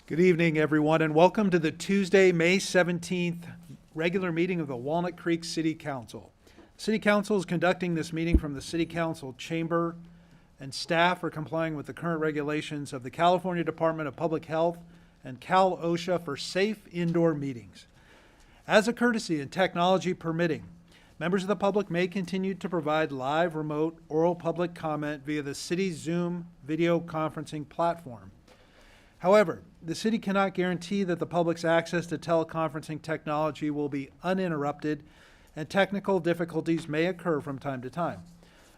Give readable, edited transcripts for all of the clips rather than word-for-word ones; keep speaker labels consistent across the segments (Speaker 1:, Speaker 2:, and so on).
Speaker 1: Good evening, everyone, and welcome to the Tuesday, May 17th regular meeting of the Walnut Creek City Council. City Council is conducting this meeting from the City Council chamber, and staff are complying with the current regulations of the California Department of Public Health and Cal OSHA for safe indoor meetings. As a courtesy and technology permitting, members of the public may continue to provide live, remote, oral public comment via the city's Zoom video conferencing platform. However, the city cannot guarantee that the public's access to teleconferencing technology will be uninterrupted, and technical difficulties may occur from time to time.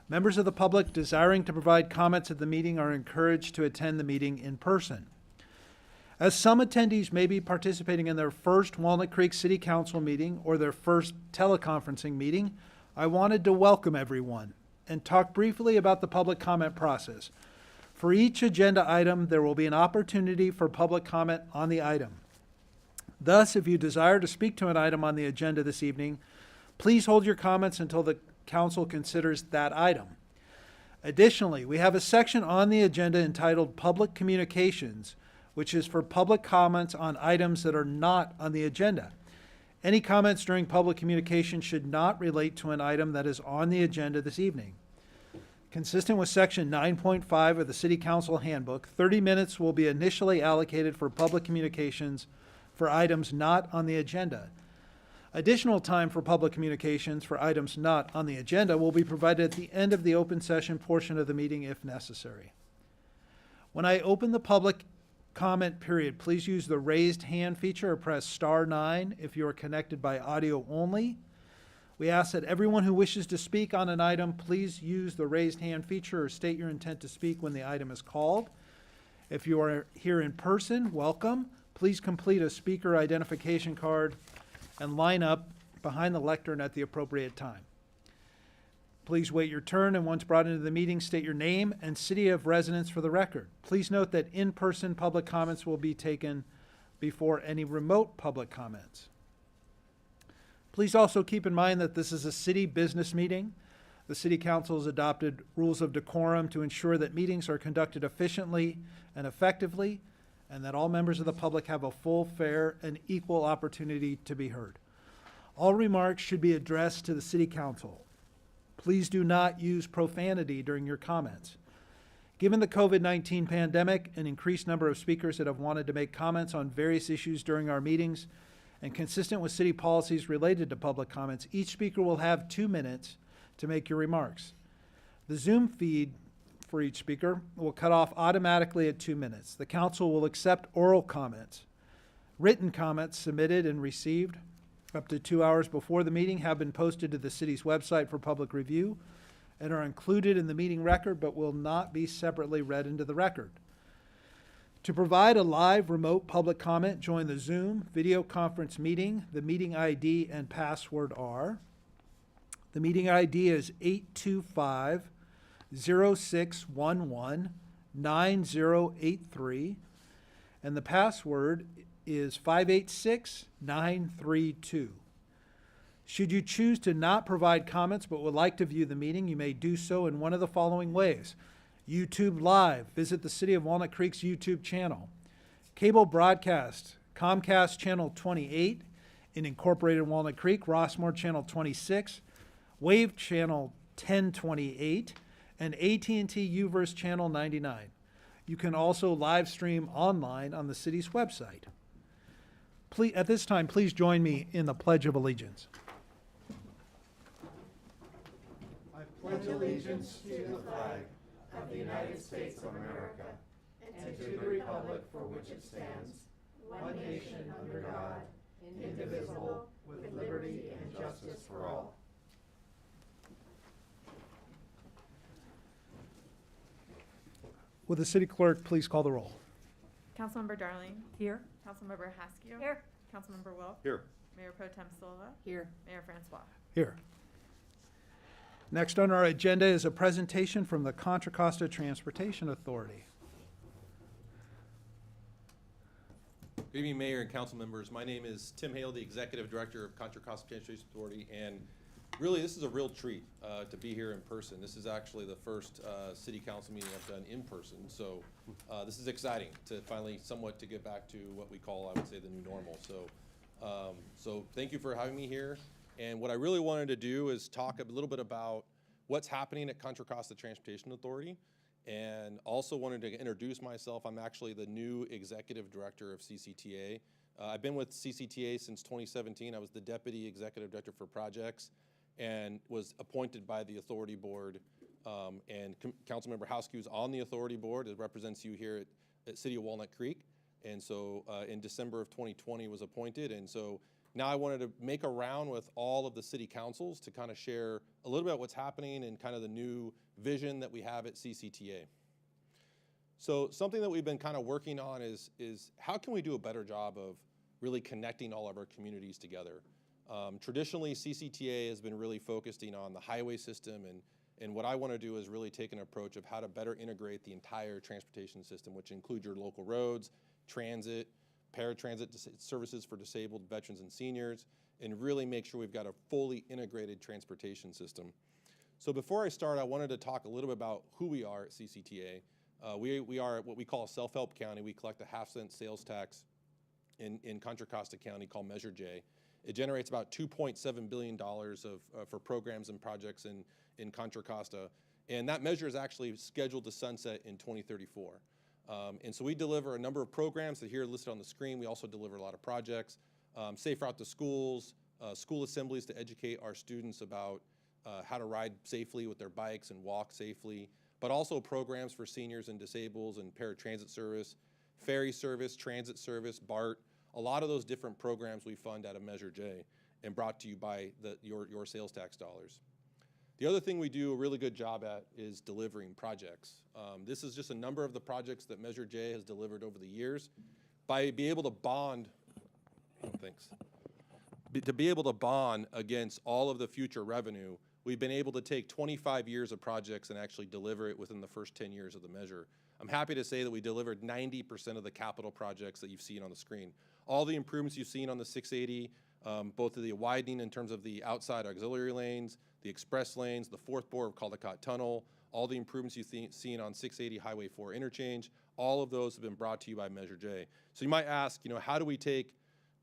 Speaker 1: Members of the public desiring to provide comments at the meeting are encouraged to attend the meeting in person. As some attendees may be participating in their first Walnut Creek City Council meeting or their first teleconferencing meeting, I wanted to welcome everyone and talk briefly about the public comment process. For each agenda item, there will be an opportunity for public comment on the item. Thus, if you desire to speak to an item on the agenda this evening, please hold your comments until the council considers that item. Additionally, we have a section on the agenda entitled Public Communications, which is for public comments on items that are not on the agenda. Any comments during public communication should not relate to an item that is on the agenda this evening. Consistent with Section 9.5 of the City Council Handbook, 30 minutes will be initially allocated for public communications for items not on the agenda. Additional time for public communications for items not on the agenda will be provided at the end of the open session portion of the meeting if necessary. When I open the public comment period, please use the raised hand feature or press *9 if you are connected by audio only. We ask that everyone who wishes to speak on an item, please use the raised hand feature or state your intent to speak when the item is called. If you are here in person, welcome. Please complete a speaker identification card and line up behind the lectern at the appropriate time. Please wait your turn, and once brought into the meeting, state your name and city of residence for the record. Please note that in-person public comments will be taken before any remote public comments. Please also keep in mind that this is a city business meeting. The City Council has adopted rules of decorum to ensure that meetings are conducted efficiently and effectively, and that all members of the public have a full, fair, and equal opportunity to be heard. All remarks should be addressed to the City Council. Please do not use profanity during your comments. Given the COVID-19 pandemic, an increased number of speakers that have wanted to make comments on various issues during our meetings, and consistent with city policies related to public comments, each speaker will have 2 minutes to make your remarks. The Zoom feed for each speaker will cut off automatically at 2 minutes. The council will accept oral comments. Written comments submitted and received up to 2 hours before the meeting have been posted to the city's website for public review and are included in the meeting record but will not be separately read into the record. To provide a live remote public comment, join the Zoom video conference meeting. The meeting ID and password are, the meeting ID is 825-0611-9083, and the password is 586932. Should you choose to not provide comments but would like to view the meeting, you may do so in one of the following ways. YouTube Live, visit the City of Walnut Creek's YouTube channel. Cable broadcast, Comcast Channel 28 in Incorporated Walnut Creek, Rossmore Channel 26, Wave Channel 1028, and AT&T Uverse Channel 99. You can also live stream online on the city's website. Please, at this time, please join me in the Pledge of Allegiance.
Speaker 2: I pledge allegiance to the flag of the United States of America, and to the republic for which it stands, one nation under God, indivisible, with liberty and justice for all.
Speaker 1: Will the city clerk please call the roll?
Speaker 3: Councilmember Darling.
Speaker 4: Here.
Speaker 3: Councilmember Haskell.
Speaker 4: Here.
Speaker 3: Councilmember Wilk.
Speaker 5: Here.
Speaker 3: Mayor Pro Tem Silva.
Speaker 4: Here.
Speaker 3: Mayor Francois.
Speaker 1: Here. Next on our agenda is a presentation from the Contra Costa Transportation Authority.
Speaker 5: Good evening, Mayor and council members. My name is Tim Hale, the Executive Director of Contra Costa Transportation Authority, and Really, this is a real treat to be here in person. This is actually the first city council meeting I've done in person, so this is exciting to finally somewhat to get back to what we call, I would say, the new normal. So thank you for having me here. And what I really wanted to do is talk a little bit about what's happening at Contra Costa Transportation Authority, and also wanted to introduce myself. I'm actually the new executive director of CCTA. I've been with CCTA since 2017. I was the deputy executive director for projects and was appointed by the authority board. And Councilmember Housekew is on the authority board. It represents you here at City of Walnut Creek. And so in December of 2020 was appointed. And so now I wanted to make a round with all of the city councils to kind of share a little bit about what's happening and kind of the new vision that we have at CCTA. So something that we've been kind of working on is how can we do a better job of really connecting all of our communities together? Traditionally, CCTA has been really focusing on the highway system, and what I want to do is really take an approach of how to better integrate the entire transportation system, which includes your local roads, transit, paratransit services for disabled veterans and seniors, and really make sure we've got a fully integrated transportation system. So before I start, I wanted to talk a little bit about who we are at CCTA. We are what we call a self-help county. We collect a half-cent sales tax in Contra Costa County called Measure J. It generates about $2.7 billion for programs and projects in Contra Costa, and that measure is actually scheduled to sunset in 2034. And so we deliver a number of programs that here are listed on the screen. We also deliver a lot of projects, Safe Route to Schools, school assemblies to educate our students about how to ride safely with their bikes and walk safely, but also programs for seniors and disabled and paratransit service, ferry service, transit service, BART, a lot of those different programs we fund out of Measure J and brought to you by your sales tax dollars. The other thing we do a really good job at is delivering projects. This is just a number of the projects that Measure J has delivered over the years. By being able to bond, to be able to bond against all of the future revenue, we've been able to take 25 years of projects and actually deliver it within the first 10 years of the measure. I'm happy to say that we delivered 90% of the capital projects that you've seen on the screen. All the improvements you've seen on the 680, both of the widening in terms of the outside auxiliary lanes, the express lanes, the fourth bore of Caldecott Tunnel, all the improvements you've seen on 680 Highway 4 interchange, all of those have been brought to you by Measure J. So you might ask, how do we take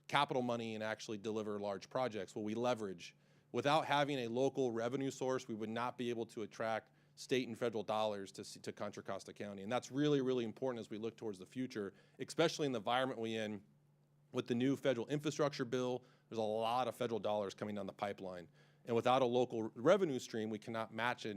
Speaker 5: capital money and actually deliver large projects? Well, we leverage. Without having a local revenue source, we would not be able to attract state and federal dollars to Contra Costa County. And that's really, really important as we look towards the future, especially in the environment we're in with the new federal infrastructure bill. There's a lot of federal dollars coming down the pipeline. And without a local revenue stream, we cannot match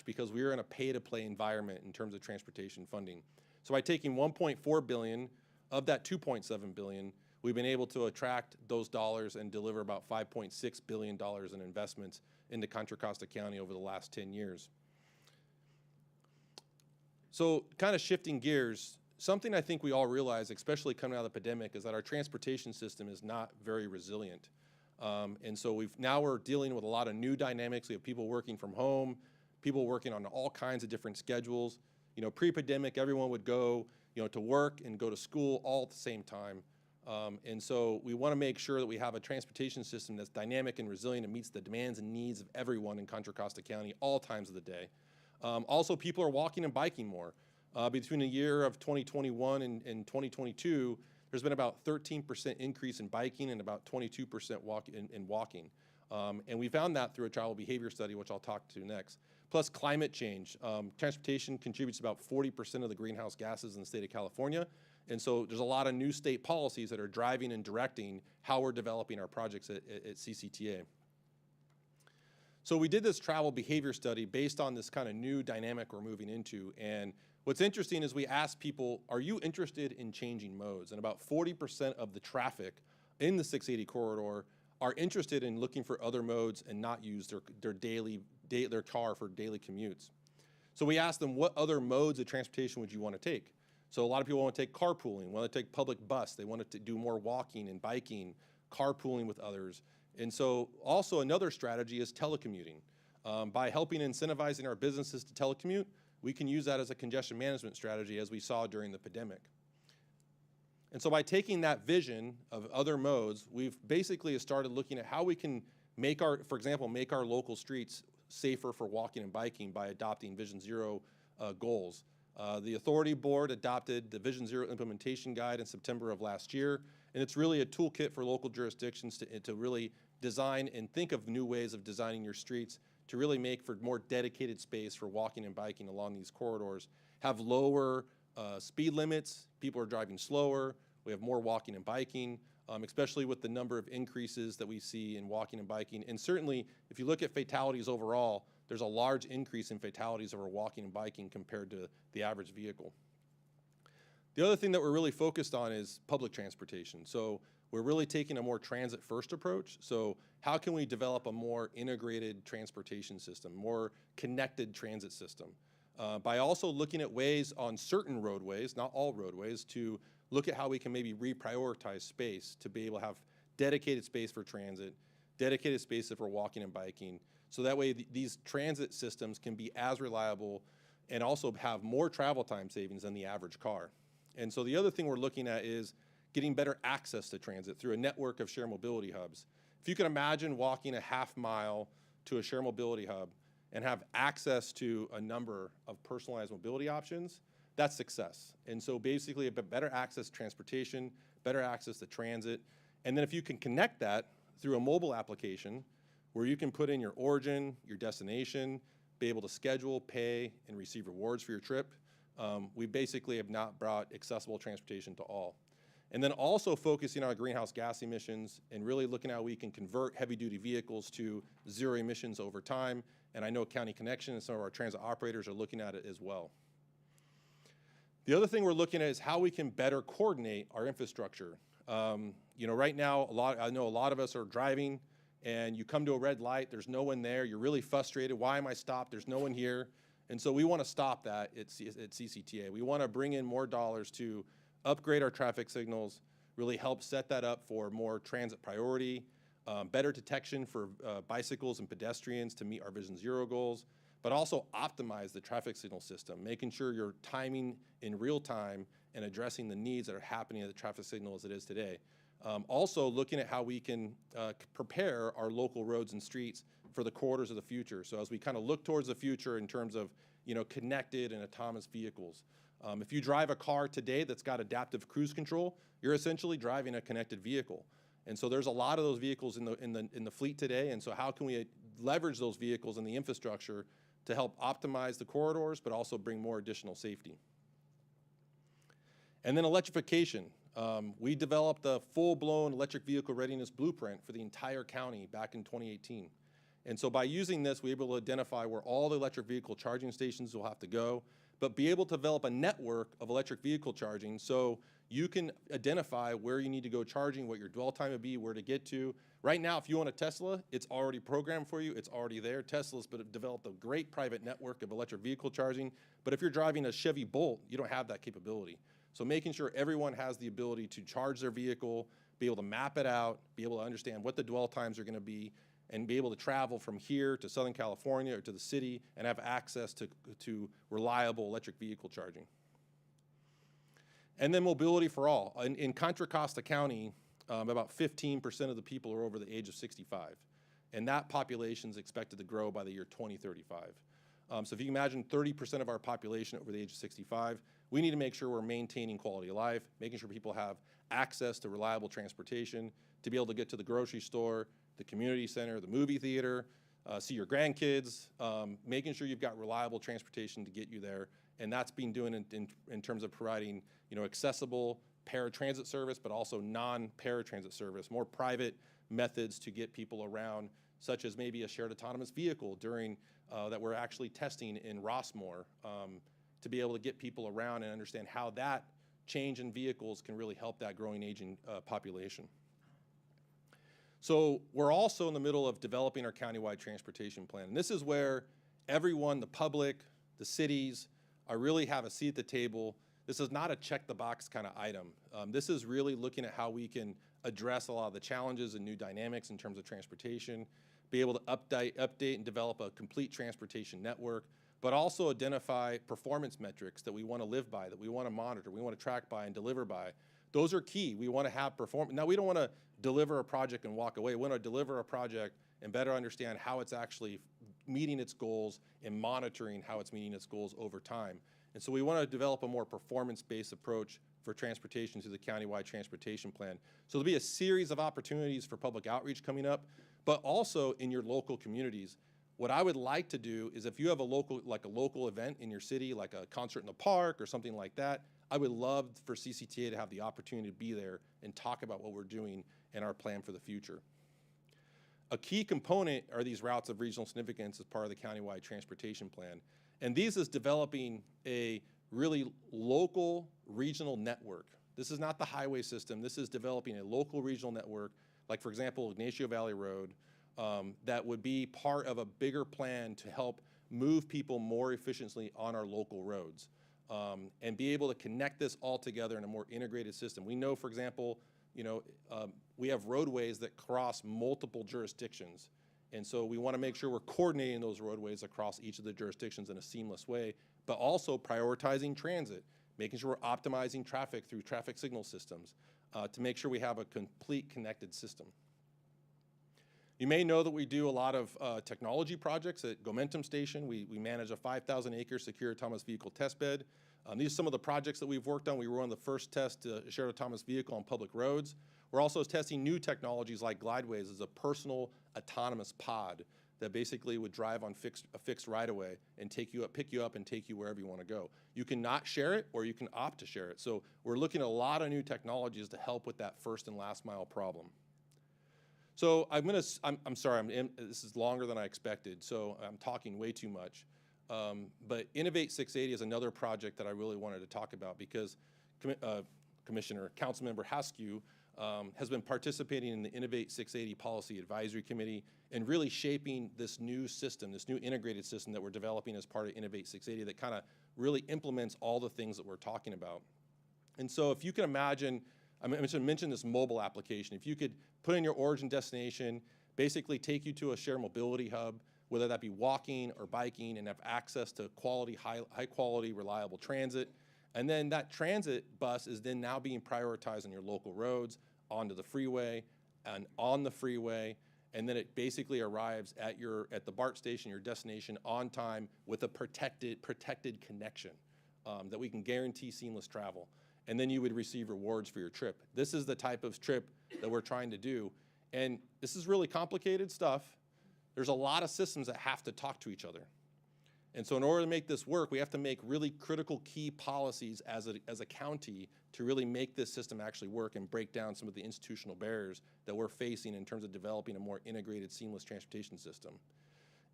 Speaker 5: because we are in a pay-to-play environment in terms of transportation funding. So by taking $1.4 billion of that $2.7 billion, we've been able to attract those dollars and deliver about $5.6 billion in investments into Contra Costa County over the last 10 years. So kind of shifting gears, something I think we all realize, especially coming out of the pandemic, is that our transportation system is not very resilient. And so now we're dealing with a lot of new dynamics. We have people working from home, people working on all kinds of different schedules. Pre-pandemic, everyone would go, to work and go to school all at the same time. And so we want to make sure that we have a transportation system that's dynamic and resilient and meets the demands and needs of everyone in Contra Costa County all times of the day. Also, people are walking and biking more. Between the year of 2021 and 2022, there's been about 13% increase in biking and about 22% in walking. And we found that through a travel behavior study, which I'll talk to next. Plus climate change. Transportation contributes about 40% of the greenhouse gases in the state of California. And so there's a lot of new state policies that are driving and directing how we're developing our projects at CCTA. So we did this travel behavior study based on this kind of new dynamic we're moving into. And what's interesting is we asked people, are you interested in changing modes? And about 40% of the traffic in the 680 corridor are interested in looking for other modes and not use their car for daily commutes. So we asked them, what other modes of transportation would you want to take? So a lot of people want to take carpooling, want to take public bus. They want to do more walking and biking, carpooling with others. And so also another strategy is telecommuting. By helping incentivizing our businesses to telecommute, we can use that as a congestion management strategy, as we saw during the pandemic. And so by taking that vision of other modes, we've basically started looking at how we can for example, make our local streets safer for walking and biking by adopting Vision Zero goals. The Authority Board adopted the Vision Zero implementation guide in September of last year, and it's really a toolkit for local jurisdictions to really design and think of new ways of designing your streets to really make for more dedicated space for walking and biking along these corridors, have lower speed limits, people are driving slower, we have more walking and biking, especially with the number of increases that we see in walking and biking. And certainly, if you look at fatalities overall, there's a large increase in fatalities over walking and biking compared to the average vehicle. The other thing that we're really focused on is public transportation. So we're really taking a more transit-first approach. So how can we develop a more integrated transportation system, more connected transit system? By also looking at ways on certain roadways, not all roadways, to look at how we can maybe reprioritize space to be able to have dedicated space for transit, dedicated space for walking and biking, so that way these transit systems can be as reliable and also have more travel time savings than the average car. And so the other thing we're looking at is getting better access to transit through a network of shared mobility hubs. If you can imagine walking a half mile to a shared mobility hub and have access to a number of personalized mobility options, that's success. And so basically a better access to transportation, better access to transit, and then if you can connect that through a mobile application where you can put in your origin, your destination, be able to schedule, pay, and receive rewards for your trip, we basically have not brought accessible transportation to all. And then also focusing on greenhouse gas emissions and really looking at how we can convert heavy-duty vehicles to zero emissions over time. And I know County Connection and some of our transit operators are looking at it as well. The other thing we're looking at is how we can better coordinate our infrastructure. Right now, I know a lot of us are driving and you come to a red light, there's no one there, you're really frustrated, why am I stopped, there's no one here. And so we want to stop that at CCTA. We want to bring in more dollars to upgrade our traffic signals, really help set that up for more transit priority, better detection for bicycles and pedestrians to meet our Vision Zero goals, but also optimize the traffic signal system, making sure you're timing in real time and addressing the needs that are happening at the traffic signal as it is today. Also looking at how we can prepare our local roads and streets for the corridors of the future. So as we kind of look towards the future in terms of connected and autonomous vehicles. If you drive a car today that's got adaptive cruise control, you're essentially driving a connected vehicle. And so there's a lot of those vehicles in the fleet today. And so how can we leverage those vehicles in the infrastructure to help optimize the corridors, but also bring more additional safety? And then electrification. We developed a full-blown electric vehicle readiness blueprint for the entire county back in 2018. And so by using this, we're able to identify where all the electric vehicle charging stations will have to go, but be able to develop a network of electric vehicle charging so you can identify where you need to go charging, what your dwell time would be, where to get to. Right now, if you own a Tesla, it's already programmed for you, it's already there. Tesla's developed a great private network of electric vehicle charging, but if you're driving a Chevy Bolt, you don't have that capability. So making sure everyone has the ability to charge their vehicle, be able to map it out, be able to understand what the dwell times are gonna be, and be able to travel from here to Southern California or to the city and have access to reliable electric vehicle charging. And then mobility for all. In Contra Costa County, about 15% of the people are over the age of 65. And that population is expected to grow by the year 2035. So if you can imagine 30% of our population over the age of 65, we need to make sure we're maintaining quality of life, making sure people have access to reliable transportation, to be able to get to the grocery store, the community center, the movie theater, see your grandkids, making sure you've got reliable transportation to get you there. And that's being done in terms of providing accessible paratransit service, but also non-paratransit service, more private methods to get people around, such as maybe a shared autonomous vehicle during that we're actually testing in Rossmore to be able to get people around and understand how that change in vehicles can really help that growing aging population. So we're also in the middle of developing our countywide transportation plan. And this is where everyone, the public, the cities, really have a seat at the table. This is not a check the box kind of item. This is really looking at how we can address a lot of the challenges and new dynamics in terms of transportation, be able to update and develop a complete transportation network, but also identify performance metrics that we want to live by, that we want to monitor, we want to track by and deliver by. Those are key. We want to have performance. Now, we don't want to deliver a project and walk away. We want to deliver a project and better understand how it's actually meeting its goals and monitoring how it's meeting its goals over time. And so we want to develop a more performance-based approach for transportation through the countywide transportation plan. So there'll be a series of opportunities for public outreach coming up, but also in your local communities. What I would like to do is if you have a local event in your city, like a concert in the park or something like that, I would love for CCTA to have the opportunity to be there and talk about what we're doing and our plan for the future. A key component are these routes of regional significance as part of the countywide transportation plan. And these is developing a really local regional network. This is not the highway system. This is developing a local regional network, like for example, Ignacio Valley Road, that would be part of a bigger plan to help move people more efficiently on our local roads, and be able to connect this all together in a more integrated system. We know, for example, we have roadways that cross multiple jurisdictions. And so we want to make sure we're coordinating those roadways across each of the jurisdictions in a seamless way, but also prioritizing transit, making sure we're optimizing traffic through traffic signal systems to make sure we have a complete connected system. You may know that we do a lot of technology projects at Gomentum Station. We manage a 5,000-acre secure autonomous vehicle test bed. These are some of the projects that we've worked on. We were one of the first tests to shared autonomous vehicle on public roads. We're also testing new technologies like Glideways as a personal autonomous pod that basically would drive on a fixed right-of-way and pick you up and take you wherever you want to go. You can not share it or you can opt to share it. So we're looking at a lot of new technologies to help with that first and last mile problem. So I'm sorry, this is longer than I expected, so I'm talking way too much. But Innovate 680 is another project that I really wanted to talk about because Councilmember Haskew has been participating in the Innovate 680 Policy Advisory Committee and really shaping this new system, this new integrated system that we're developing as part of Innovate 680 that kind of really implements all the things that we're talking about. And so if you can imagine, I mentioned this mobile application. If you could put in your origin destination, basically take you to a shared mobility hub, whether that be walking or biking, and have access to high quality, reliable transit. And then that transit bus is then now being prioritized on your local roads, onto the freeway, and on the freeway, and then it basically arrives at the BART station, your destination, on time with a protected connection that we can guarantee seamless travel. And then you would receive rewards for your trip. This is the type of trip that we're trying to do. And this is really complicated stuff. There's a lot of systems that have to talk to each other. And so in order to make this work, we have to make really critical key policies as a county to really make this system actually work and break down some of the institutional barriers that we're facing in terms of developing a more integrated, seamless transportation system.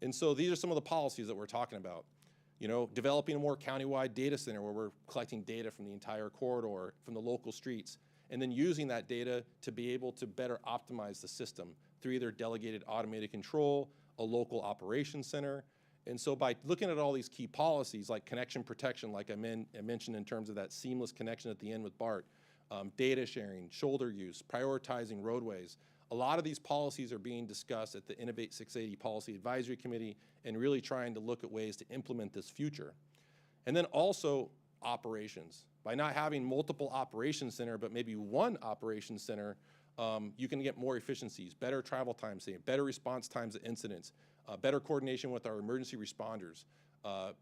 Speaker 5: And so these are some of the policies that we're talking about. Developing a more countywide data center where we're collecting data from the entire corridor, from the local streets, and then using that data to be able to better optimize the system through either delegated automated control, a local operations center. And so by looking at all these key policies like connection protection, like I mentioned in terms of that seamless connection at the end with BART, data sharing, shoulder use, prioritizing roadways, a lot of these policies are being discussed at the Innovate 680 Policy Advisory Committee and really trying to look at ways to implement this future. And then also operations. By not having multiple operations center, but maybe one operations center, you can get more efficiencies, better travel times, better response times to incidents, better coordination with our emergency responders,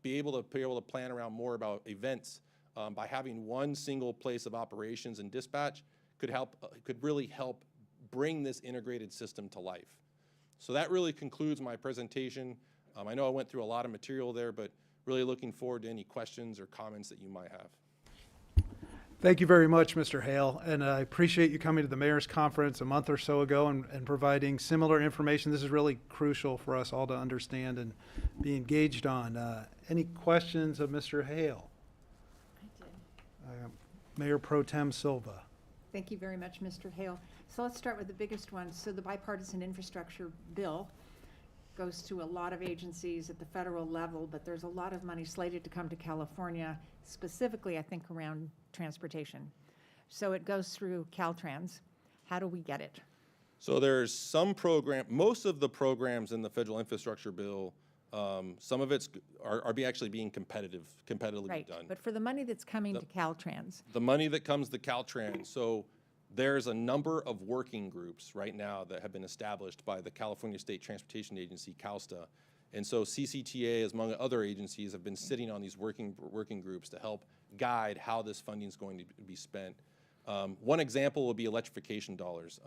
Speaker 5: be able to plan around more about events. By having one single place of operations and dispatch could really help bring this integrated system to life. So that really concludes my presentation. I know I went through a lot of material there, but really looking forward to any questions or comments that you might have.
Speaker 1: Thank you very much, Mr. Hale, and I appreciate you coming to the mayor's conference a month or so ago and providing similar information. This is really crucial for us all to understand and be engaged on. Any questions of Mr. Hale?
Speaker 3: I did.
Speaker 1: Mayor Pro Tem Silva.
Speaker 2: Thank you very much, Mr. Hale. So let's start with the biggest one. So the bipartisan infrastructure bill goes to a lot of agencies at the federal level, but there's a lot of money slated to come to California, specifically, I think, around transportation. So it goes through Caltrans. How do we get it?
Speaker 5: So there's some most of the programs in the federal infrastructure bill, some of it's actually being competitively
Speaker 2: Right,
Speaker 5: done.
Speaker 2: but for the money that's coming to Caltrans,
Speaker 5: The money that comes to Caltrans, so there's a number of working groups right now that have been established by the California State Transportation Agency, CalSTA. And so CCTA, among other agencies, have been sitting on these working groups to help guide how this funding is going to be spent. One example would be electrification dollars.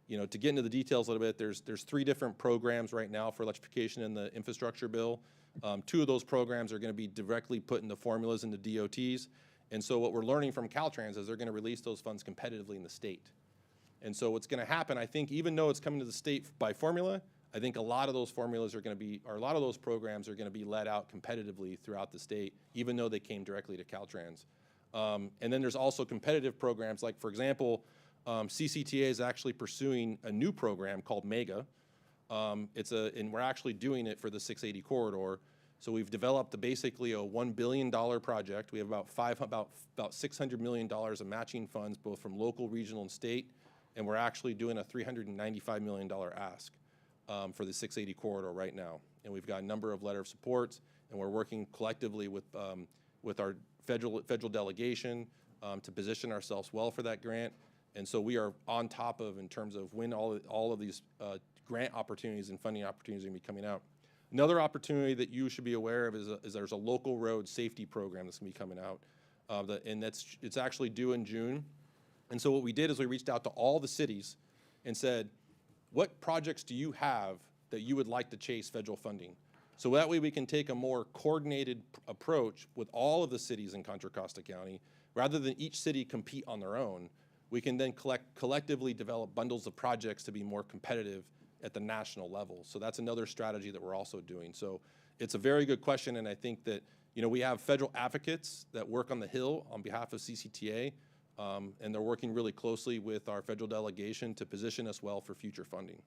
Speaker 5: You know, to get into the details a little bit, there's 3 different programs right now for electrification in the infrastructure bill. 2 of those programs are going to be directly put into formulas into DOTs. And so what we're learning from Caltrans is they're going to release those funds competitively in the state. And so what's going to happen, I think, even though it's coming to the state by formula, I think a lot of those formulas are going to be, or a lot of those programs are going to be let out competitively throughout the state, even though they came directly to Caltrans. And then there's also competitive programs, like, for example, CCTA is actually pursuing a new program called MEGA. And we're actually doing it for the 680 corridor. So we've developed basically a $1 billion project. We have about $600 million of matching funds, both from local, regional, and state. And we're actually doing a $395 million ask for the 680 corridor right now. And we've got a number of letter of supports, and we're working collectively with our federal delegation to position ourselves well for that grant. And so we are on top of in terms of when all of these grant opportunities and funding opportunities are going to be coming out. Another opportunity that you should be aware of is there's a local road safety program that's going to be coming out, and it's actually due in June. And so what we did is we reached out to all the cities and said, what projects do you have that you would like to chase federal funding? So that way we can take a more coordinated approach with all of the cities in Contra Costa County. Rather than each city compete on their own, we can then collectively develop bundles of projects to be more competitive at the national level. So that's another strategy that we're also doing. So it's a very good question, and I think that, you know, we have federal advocates that work on the Hill on behalf of CCTA, and they're working really closely with our federal delegation to position us well for future funding.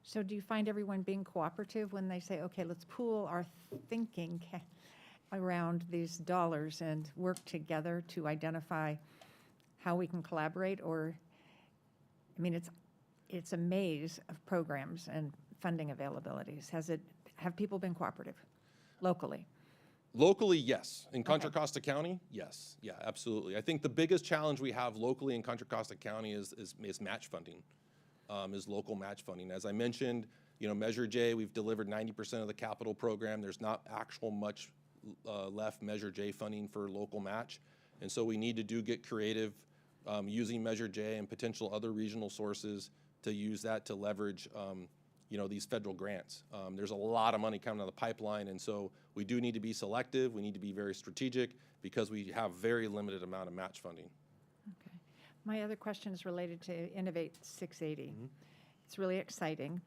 Speaker 3: So do you find everyone being cooperative when they say, okay, let's pool our thinking around these dollars and work together to identify how we can collaborate? Or, I mean, it's a maze of programs and funding availabilities. Have people been cooperative locally?
Speaker 5: Locally, yes. In Contra Costa County, yes. Yeah, absolutely. I think the biggest challenge we have locally in Contra Costa County is match funding, is local match funding. As I mentioned, you know, Measure J, we've delivered 90% of the capital program. There's not actual much left Measure J funding for local match. And so we need to get creative using Measure J and potential other regional sources to use that to leverage you know, these federal grants. There's a lot of money coming out of the pipeline, and so we do need to be selective. We need to be very strategic because we have very limited amount of match funding.
Speaker 3: Okay. My other question is related to Innovate 680. It's really exciting,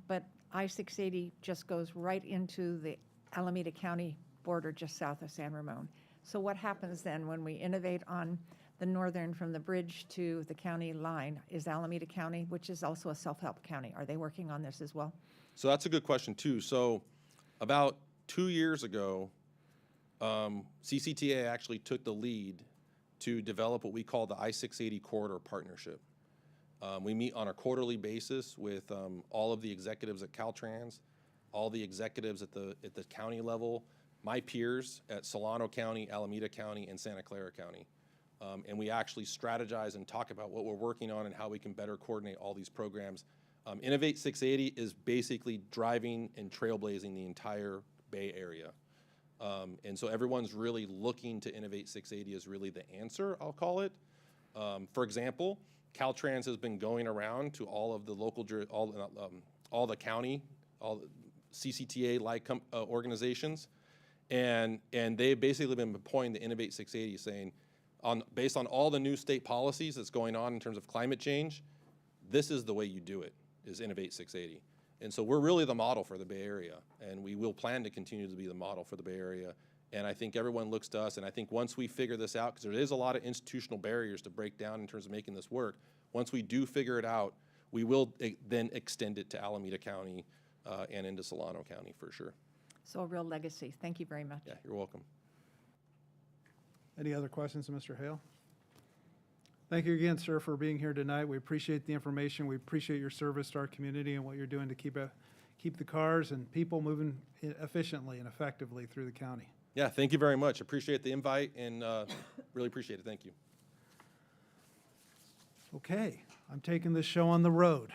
Speaker 3: but I-680 just goes right into the Alameda County border just south of San Ramon. So what happens then when we innovate on the northern, from the bridge to the county line? Is Alameda County, which is also a self-help county, are they working on this as well?
Speaker 5: So that's a good question too. So about 2 years ago, CCTA actually took the lead to develop what we call the I-680 Corridor Partnership. We meet on a quarterly basis with all of the executives at Caltrans, all the executives at the county level, my peers at Solano County, Alameda County, and Santa Clara County. And we actually strategize and talk about what we're working on and how we can better coordinate all these programs. Innovate 680 is basically driving and trailblazing the entire Bay Area. And so everyone's really looking to Innovate 680 as really the answer, I'll call it. For example, Caltrans has been going around to all of the local, all the county, all the CCTA-like organizations, and they've basically been pointing to Innovate 680 saying, based on all the new state policies that's going on in terms of climate change, this is the way you do it, is Innovate 680. And so we're really the model for the Bay Area, and we will plan to continue to be the model for the Bay Area. And I think everyone looks to us, and I think once we figure this out, because there is a lot of institutional barriers to break down in terms of making this work, once we do figure it out, we will then extend it to Alameda County and into Solano County for sure.
Speaker 3: So a real legacy. Thank you very much.
Speaker 5: Yeah, you're welcome.
Speaker 1: Any other questions of Mr. Hale? Thank you again, sir, for being here tonight. We appreciate the information. We appreciate your service to our community and what you're doing to keep the cars and people moving efficiently and effectively through the county.
Speaker 5: Yeah, thank you very much. Appreciate the invite and really appreciate it. Thank you.
Speaker 1: Okay, I'm taking this show on the road.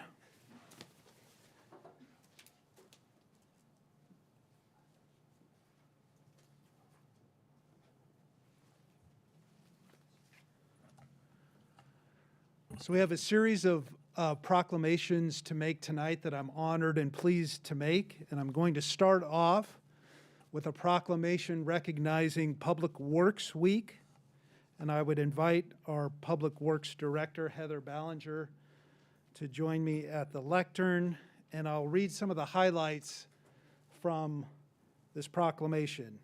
Speaker 1: So we have a series of proclamations to make tonight that I'm honored and pleased to make, and I'm going to start off with a proclamation recognizing Public Works Week, and I would invite our Public Works Director, Heather Ballinger, to join me at the lectern, and I'll read some of the highlights from this proclamation.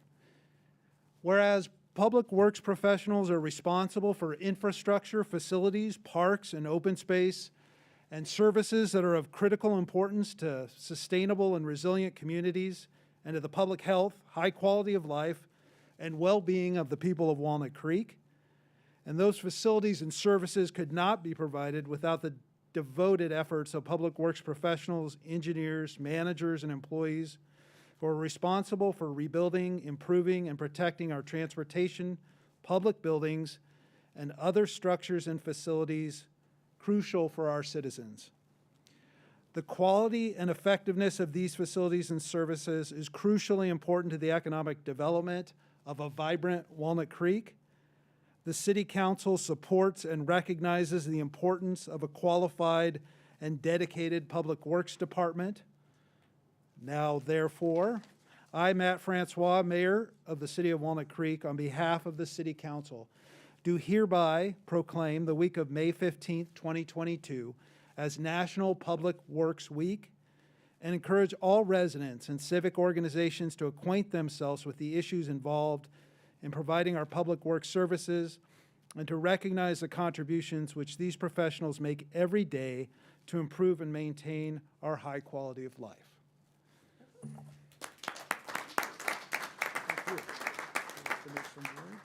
Speaker 1: Whereas public works professionals are responsible for infrastructure, facilities, parks, and open space, and services that are of critical importance to sustainable and resilient communities and to the public health, high quality of life, and well-being of the people of Walnut Creek. And those facilities and services could not be provided without the devoted efforts of public works professionals, engineers, managers, and employees who are responsible for rebuilding, improving, and protecting our transportation, public buildings, and other structures and facilities crucial for our citizens. The quality and effectiveness of these facilities and services is crucially important to the economic development of a vibrant Walnut Creek. The City Council supports and recognizes the importance of a qualified and dedicated Public Works Department. Now, therefore, I, Matt Francois, Mayor of the City of Walnut Creek, on behalf of the City Council, do hereby proclaim the week of May 15th, 2022 as National Public Works Week and encourage all residents and civic organizations to acquaint themselves with the issues involved in providing our public works services and to recognize the contributions which these professionals make every day to improve and maintain our high quality of life. Thank you. Some words.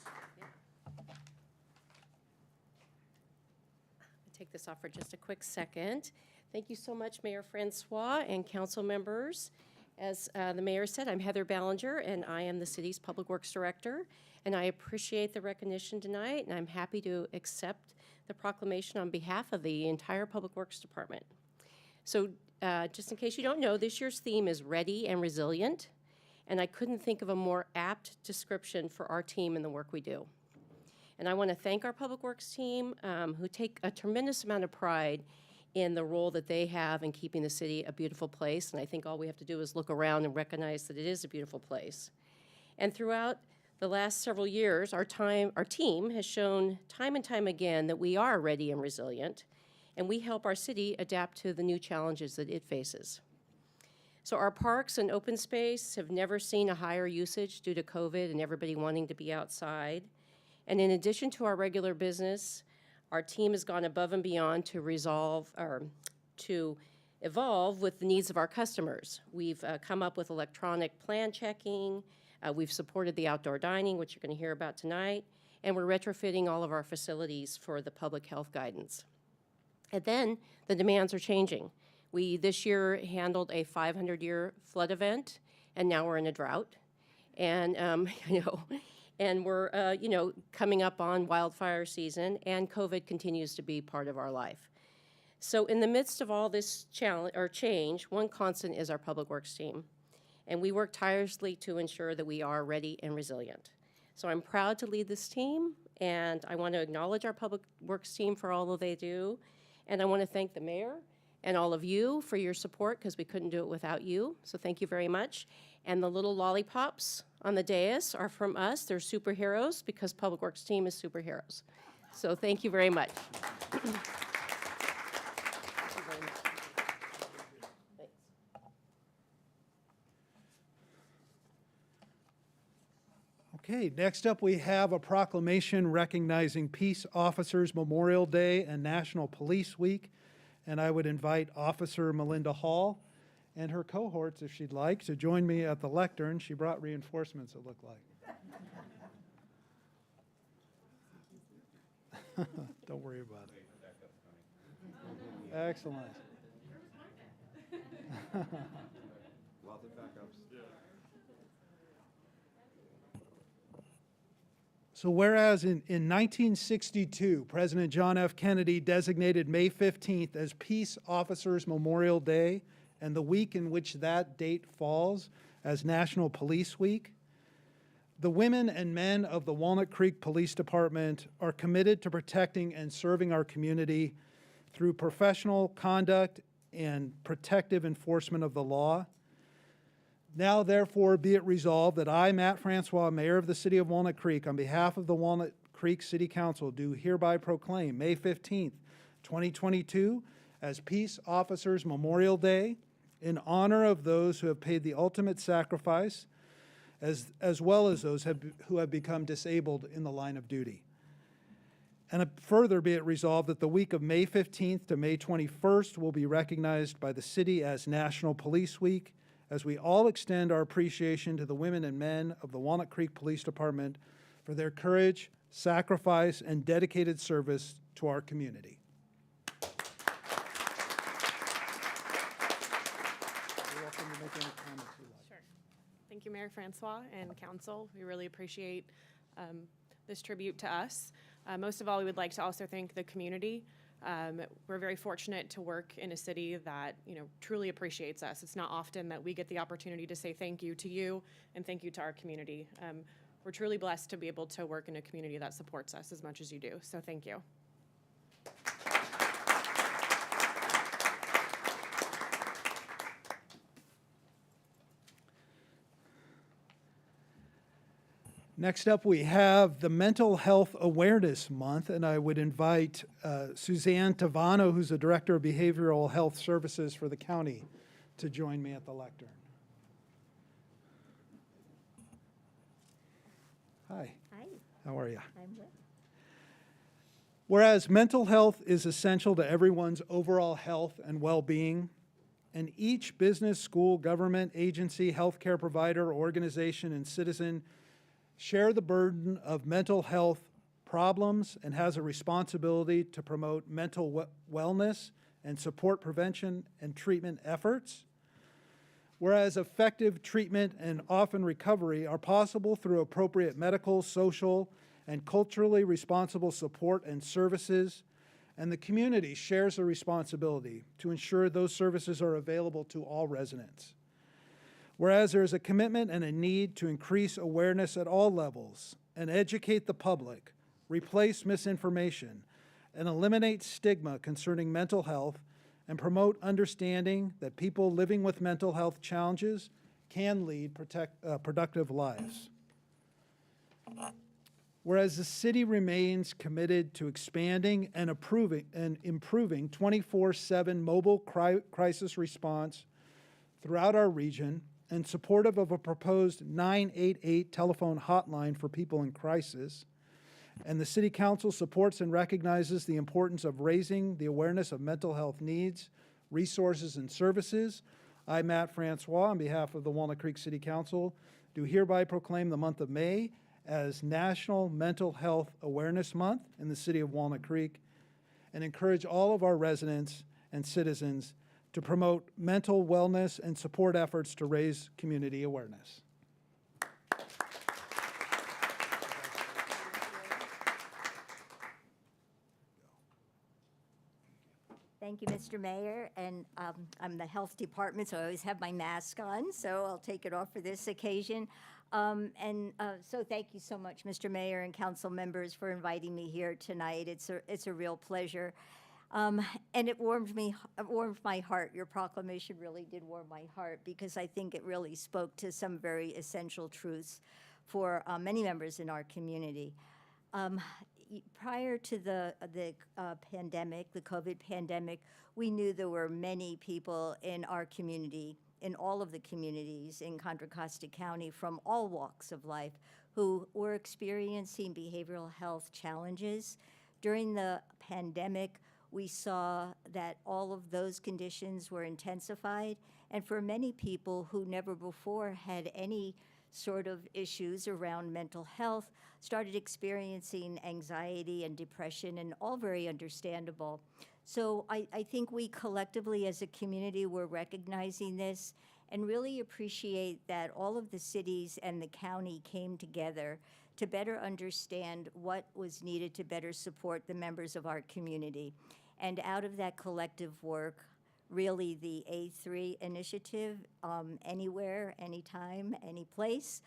Speaker 4: Take this off for just a quick second. Thank you so much, Mayor Francois and council members. As the mayor said, I'm Heather Ballinger, and I am the city's Public Works Director. And I appreciate the recognition tonight, and I'm happy to accept the proclamation on behalf of the entire Public Works Department. So just in case you don't know, this year's theme is Ready and Resilient, and I couldn't think of a more apt description for our team and the work we do. And I want to thank our Public Works team who take a tremendous amount of pride in the role that they have in keeping the city a beautiful place. And I think all we have to do is look around and recognize that it is a beautiful place. And throughout the last several years, our team has shown time and time again that we are ready and resilient, and we help our city adapt to the new challenges that it faces. So our parks and open space have never seen a higher usage due to COVID and everybody wanting to be outside. And in addition to our regular business, our team has gone above and beyond to evolve with the needs of our customers. We've come up with electronic plan checking, we've supported the outdoor dining, which you're going to hear about tonight, and we're retrofitting all of our facilities for the public health guidance. And then the demands are changing. We this year handled a 500-year flood event, and now we're in a drought. And and we're coming up on wildfire season, and COVID continues to be part of our life. So in the midst of all this change, one constant is our Public Works team, and we work tirelessly to ensure that we are ready and resilient. So I'm proud to lead this team, and I want to acknowledge our Public Works team for all that they do, and I want to thank the mayor and all of you for your support, because we couldn't do it without you, so thank you very much. And the little lollipops on the dais are from us. They're superheroes, because Public Works team is superheroes. So thank you very much.
Speaker 1: Okay, next up we have a proclamation recognizing Peace Officers Memorial Day and National Police Week. And I would invite Officer Melinda Hall and her cohorts, if she'd like, to join me at the lectern. She brought reinforcements, it looked like. Don't worry about it. Excellent.
Speaker 2: Lots of backups.
Speaker 1: So whereas in 1962, President John F. Kennedy designated May 15th as Peace Officers Memorial Day, and the week in which that date falls as National Police Week, the women and men of the Walnut Creek Police Department are committed to protecting and serving our community through professional conduct and protective enforcement of the law. Now, therefore, be it resolved that I, Matt Francois, Mayor of the City of Walnut Creek, on behalf of the Walnut Creek City Council, do hereby proclaim May 15th, 2022, as Peace Officers Memorial Day in honor of those who have paid the ultimate sacrifice, as well as those who have become disabled in the line of duty. And further be it resolved that the week of May 15th to May 21st will be recognized by the city as National Police Week, as we all extend our appreciation to the women and men of the Walnut Creek Police Department for their courage, sacrifice, and dedicated service to our community. You're welcome to make any comments you like.
Speaker 6: Sure. Thank you, Mayor Francois and council. We really appreciate this tribute to us. Most of all, we would like to also thank the community. We're very fortunate to work in a city that, truly appreciates us. It's not often that we get the opportunity to say thank you to you and thank you to our community. We're truly blessed to be able to work in a community that supports us as much as you do. So thank you.
Speaker 1: Next up, we have the Mental Health Awareness Month, and I would invite Suzanne Tavano, who's the Director of Behavioral Health Services for the county, to join me at the lectern. Hi.
Speaker 7: Hi,
Speaker 1: How are you?
Speaker 7: I'm good.
Speaker 1: Whereas mental health is essential to everyone's overall health and well-being, and each business, school, government, agency, healthcare provider, organization, and citizen share the burden of mental health problems and has a responsibility to promote mental wellness and support prevention and treatment efforts. Whereas effective treatment and often recovery are possible through appropriate medical, social, and culturally responsible support and services, and the community shares the responsibility to ensure those services are available to all residents. Whereas there is a commitment and a need to increase awareness at all levels and educate the public, replace misinformation, and eliminate stigma concerning mental health, and promote understanding that people living with mental health challenges can lead productive lives. Whereas the city remains committed to expanding and improving 24/7 mobile crisis response throughout our region, and supportive of a proposed 988 telephone hotline for people in crisis. And the City Council supports and recognizes the importance of raising the awareness of mental health needs, resources, and services. I, Matt Francois, on behalf of the Walnut Creek City Council, do hereby proclaim the month of May as National Mental Health Awareness Month in the city of Walnut Creek, and encourage all of our residents and citizens to promote mental wellness and support efforts to raise community awareness.
Speaker 7: Thank you, Mr. Mayor, and I'm the Health Department, so I always have my mask on, so I'll take it off for this occasion. So thank you so much, Mr. Mayor and council members, for inviting me here tonight. It's a real pleasure. And it warmed my heart. Your proclamation really did warm my heart, because I think it really spoke to some very essential truths for many members in our community. Prior to the pandemic, the COVID pandemic, we knew there were many people in our community, in all of the communities in Contra Costa County, from all walks of life, who were experiencing behavioral health challenges. During the pandemic, we saw that all of those conditions were intensified, and for many people who never before had any sort of issues around mental health, started experiencing anxiety and depression, and all very understandable. So I think we collectively as a community were recognizing this, and really appreciate that all of the cities and the county came together to better understand what was needed to better support the members of our community. And out of that collective work, really the A3 initiative, Anywhere, Anytime, Anyplace,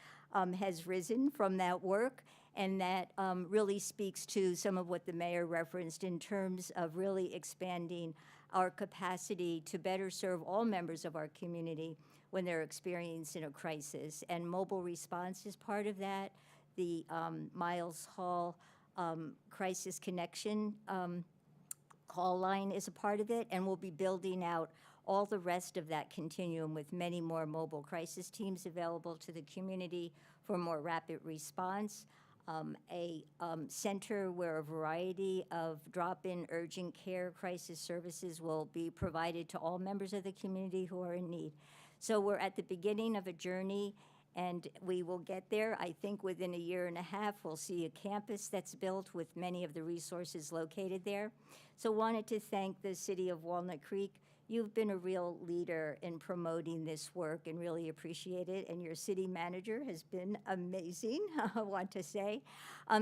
Speaker 7: has risen from that work. And that really speaks to some of what the mayor referenced in terms of really expanding our capacity to better serve all members of our community when they're experiencing a crisis. And mobile response is part of that. The Miles Hall Crisis Connection call line is a part of it, and we'll be building out all the rest of that continuum with many more mobile crisis teams available to the community for more rapid response. A center where a variety of drop-in urgent care crisis services will be provided to all members of the community who are in need. So we're at the beginning of a journey, and we will get there. I think within a year and a half, we'll see a campus that's built with many of the resources located there. So wanted to thank the city of Walnut Creek. You've been a real leader in promoting this work and really appreciate it. And your city manager has been amazing, I want to say.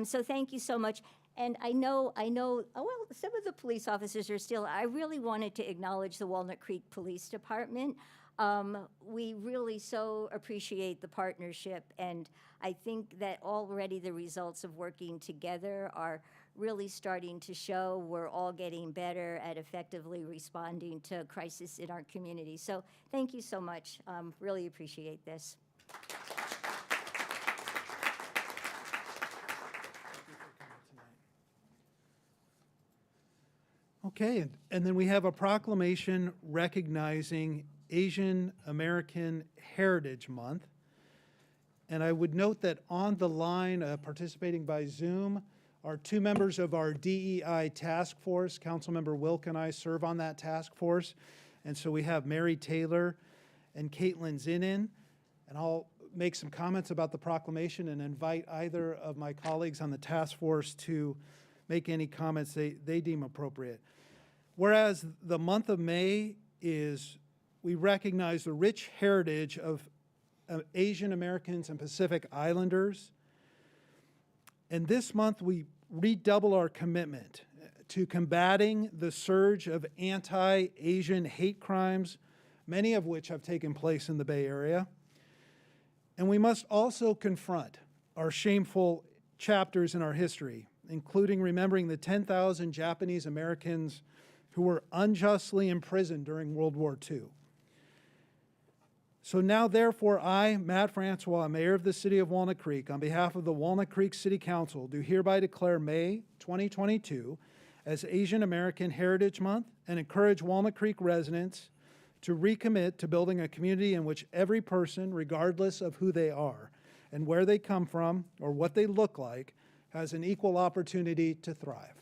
Speaker 7: So thank you so much. And I know, oh, well, some of the police officers are still, I really wanted to acknowledge the Walnut Creek Police Department. We really so appreciate the partnership, and I think that already the results of working together are really starting to show we're all getting better at effectively responding to crisis in our community. So thank you so much. Really appreciate this.
Speaker 1: Okay, and then we have a proclamation recognizing Asian American Heritage Month. And I would note that on the line, participating by Zoom, are two members of our DEI task force. Councilmember Wilk and I serve on that task force. And so we have Mary Taylor and Caitlin Zinnin. And I'll make some comments about the proclamation and invite either of my colleagues on the task force to make any comments they deem appropriate. Whereas the month of May is, we recognize the rich heritage of Asian Americans and Pacific Islanders. And this month we redouble our commitment to combating the surge of anti-Asian hate crimes, many of which have taken place in the Bay Area. And we must also confront our shameful chapters in our history, including remembering the 10,000 Japanese Americans who were unjustly imprisoned during World War II. So now, therefore, I, Matt Francois, Mayor of the City of Walnut Creek, on behalf of the Walnut Creek City Council, do hereby declare May 2022 as Asian American Heritage Month and encourage Walnut Creek residents to recommit to building a community in which every person, regardless of who they are and where they come from or what they look like, has an equal opportunity to thrive.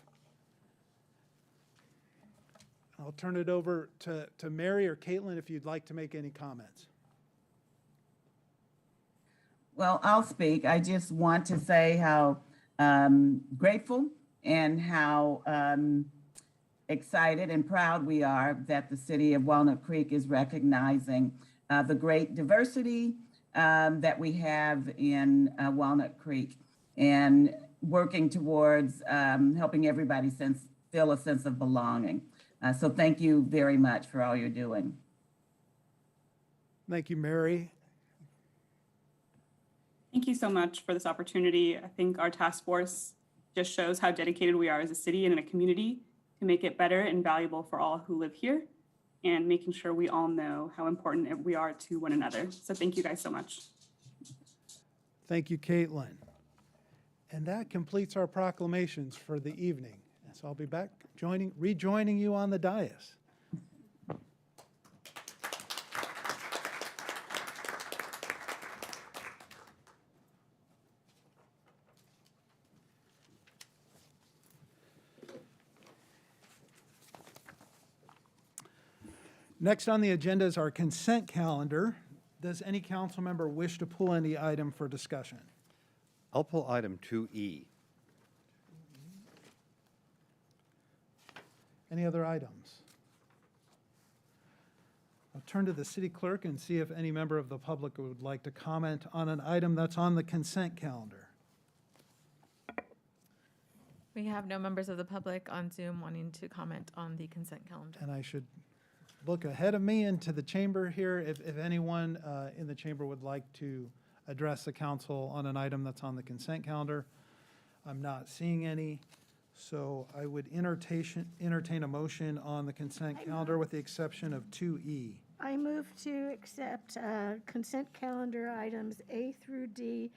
Speaker 1: I'll turn it over to Mary or Caitlin if you'd like to make any comments.
Speaker 8: Well, I'll speak. I just want to say how grateful and how excited and proud we are that the city of Walnut Creek is recognizing the great diversity that we have in Walnut Creek and working towards helping everybody feel a sense of belonging. So thank you very much for all you're doing.
Speaker 1: Thank you, Mary.
Speaker 9: Thank you so much for this opportunity. I think our task force just shows how dedicated we are as a city and in a community to make it better and valuable for all who live here, and making sure we all know how important we are to one another. So thank you guys so much.
Speaker 1: Thank you, Caitlin. And that completes our proclamations for the evening. So I'll be back rejoining you on the dais. Next on the agenda is our consent calendar. Does any council member wish to pull any item for discussion?
Speaker 2: I'll pull item 2E.
Speaker 1: Any other items? I'll turn to the city clerk and see if any member of the public would like to comment on an item that's on the consent calendar.
Speaker 10: We have no members of the public on Zoom wanting to comment on the consent calendar.
Speaker 1: And I should look ahead of me into the chamber here. If anyone in the chamber would like to address the council on an item that's on the consent calendar, I'm not seeing any. So I would entertain a motion on the consent calendar with the exception of 2E.
Speaker 2: I move to accept consent calendar items A through D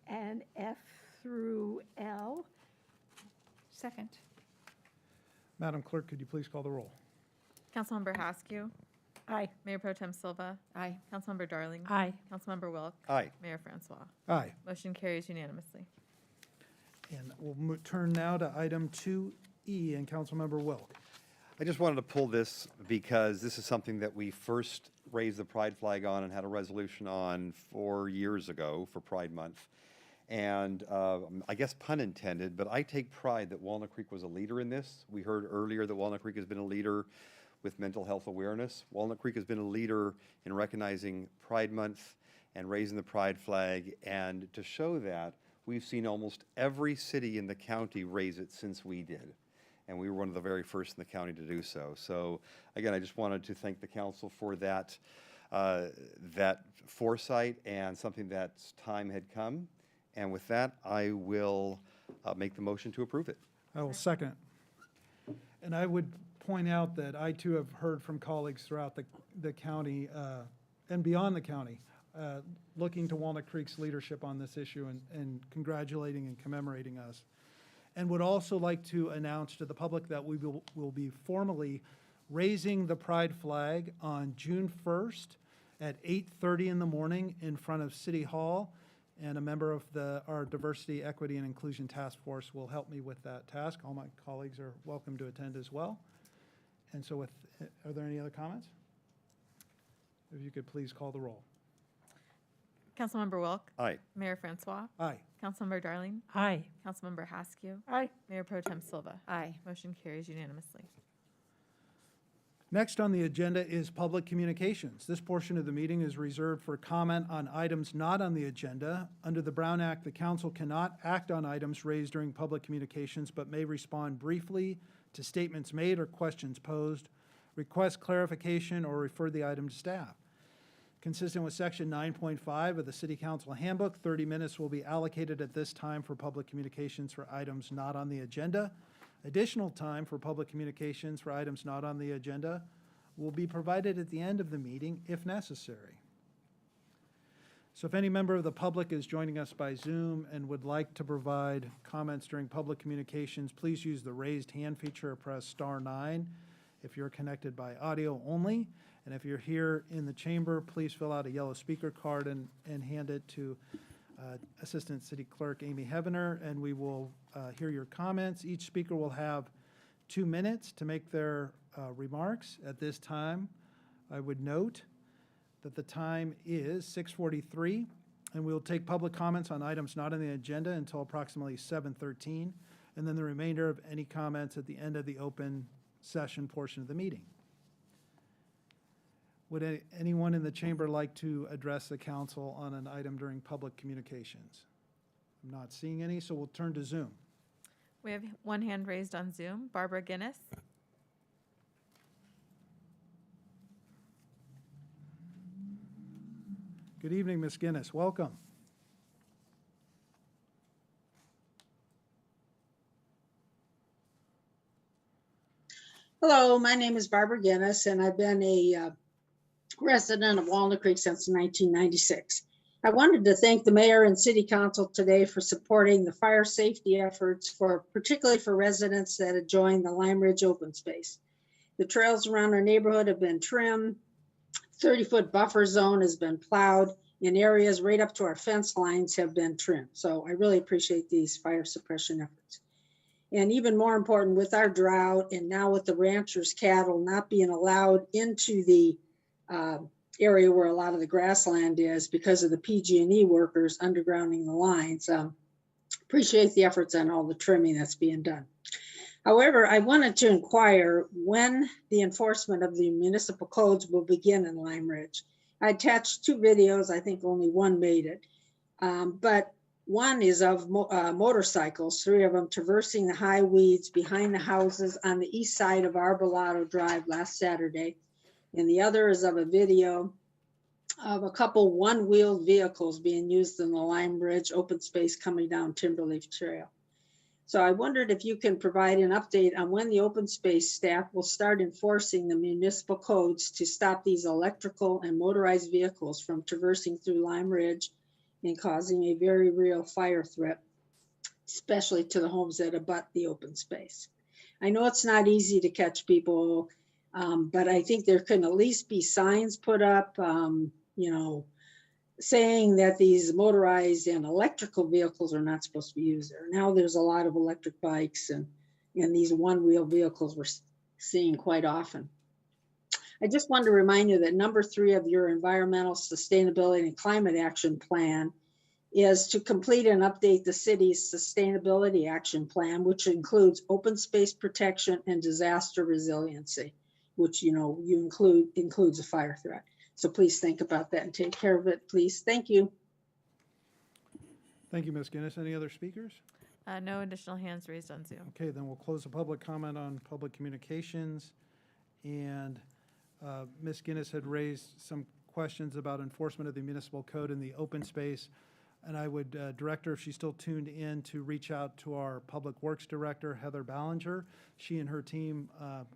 Speaker 2: and F through L.
Speaker 3: Second.
Speaker 1: Madam Clerk, could you please call the roll?
Speaker 10: Councilmember Haskew.
Speaker 2: Aye.
Speaker 10: Mayor Pro Tem Silva.
Speaker 3: Aye.
Speaker 10: Councilmember Darling.
Speaker 2: Aye.
Speaker 10: Councilmember Wilk.
Speaker 11: Aye.
Speaker 10: Mayor Francois.
Speaker 1: Aye.
Speaker 10: Motion carries unanimously.
Speaker 1: And we'll turn now to item 2E and Councilmember Wilk.
Speaker 11: I just wanted to pull this because this is something that we first raised the pride flag on and had a resolution on 4 years ago for Pride Month. And I guess pun intended, but I take pride that Walnut Creek was a leader in this. We heard earlier that Walnut Creek has been a leader with mental health awareness. Walnut Creek has been a leader in recognizing Pride Month and raising the pride flag. And to show that, we've seen almost every city in the county raise it since we did. And we were one of the very first in the county to do so. So again, I just wanted to thank the council for that, that foresight and something that's time had come. And with that, I will make the motion to approve it.
Speaker 1: I will second. And I would point out that I too have heard from colleagues throughout the county and beyond the county, looking to Walnut Creek's leadership on this issue and congratulating and commemorating us. And would also like to announce to the public that we will be formally raising the pride flag on June 1st at 8:30 in the morning in front of City Hall. And a member of our Diversity, Equity, and Inclusion Task Force will help me with that task. All my colleagues are welcome to attend as well. And so are there any other comments? If you could please call the roll.
Speaker 10: Councilmember Wilk.
Speaker 11: Aye.
Speaker 10: Mayor Francois.
Speaker 1: Aye.
Speaker 10: Councilmember Darling.
Speaker 2: Aye.
Speaker 10: Councilmember Haskew.
Speaker 2: Aye.
Speaker 10: Mayor Pro Tem Silva.
Speaker 3: Aye.
Speaker 10: Motion carries unanimously.
Speaker 1: Next on the agenda is public communications. This portion of the meeting is reserved for comment on items not on the agenda. Under the Brown Act, the council cannot act on items raised during public communications, but may respond briefly to statements made or questions posed, request clarification, or refer the item to staff. Consistent with Section 9.5 of the City Council Handbook, 30 minutes will be allocated at this time for public communications for items not on the agenda. Additional time for public communications for items not on the agenda will be provided at the end of the meeting if necessary. So if any member of the public is joining us by Zoom and would like to provide comments during public communications, please use the raised hand feature or press *9 if you're connected by audio only. And if you're here in the chamber, please fill out a yellow speaker card and hand it to Assistant City Clerk Amy Heavener, and we will hear your comments. Each speaker will have 2 minutes to make their remarks. At this time, I would note that the time is 6:43, and we'll take public comments on items not on the agenda until approximately 7:13, and then the remainder of any comments at the end of the open session portion of the meeting. Would anyone in the chamber like to address the council on an item during public communications? I'm not seeing any, so we'll turn to Zoom.
Speaker 10: We have one hand raised on Zoom. Barbara Guinness.
Speaker 1: Good evening, Ms. Guinness. Welcome.
Speaker 12: Hello, my name is Barbara Guinness, and I've been a resident of Walnut Creek since 1996. I wanted to thank the mayor and city council today for supporting the fire safety efforts, particularly for residents that adjoin the Lime Ridge open space. The trails around our neighborhood have been trimmed, 30-foot buffer zone has been plowed, and areas right up to our fence lines have been trimmed. So I really appreciate these fire suppression efforts. And even more important, with our drought and now with the ranchers' cattle not being allowed into the area where a lot of the grassland is because of the PG&E workers undergrounding the lines, appreciate the efforts on all the trimming that's being done. However, I wanted to inquire when the enforcement of the municipal codes will begin in Lime Ridge. I attached 2 videos, I think only one made it. But One is of motorcycles, 3 of them traversing the high weeds behind the houses on the east side of Arbolado Drive last Saturday. And the other is of a video of a couple one-wheeled vehicles being used in the Lime Ridge open space coming down Timberleaf Trail. So I wondered if you can provide an update on when the open space staff will start enforcing the municipal codes to stop these electrical and motorized vehicles from traversing through Lime Ridge and causing a very real fire threat, especially to the homes that abut the open space. I know it's not easy to catch people, but I think there can at least be signs put up, saying that these motorized and electrical vehicles are not supposed to be used there. Now there's a lot of electric bikes and these one-wheel vehicles we're seeing quite often. I just wanted to remind you that number 3 of your environmental sustainability and climate action plan is to complete and update the city's sustainability action plan, which includes open space protection and disaster resiliency, which includes a fire threat. So please think about that and take care of it, please. Thank you.
Speaker 1: Thank you, Ms. Guinness. Any other speakers?
Speaker 10: No additional hands raised on Zoom.
Speaker 1: Okay, then we'll close the public comment on public communications. And Ms. Guinness had raised some questions about enforcement of the municipal code in the open space. And I would direct her, if she's still tuned in, to reach out to our Public Works Director, Heather Ballinger. She and her team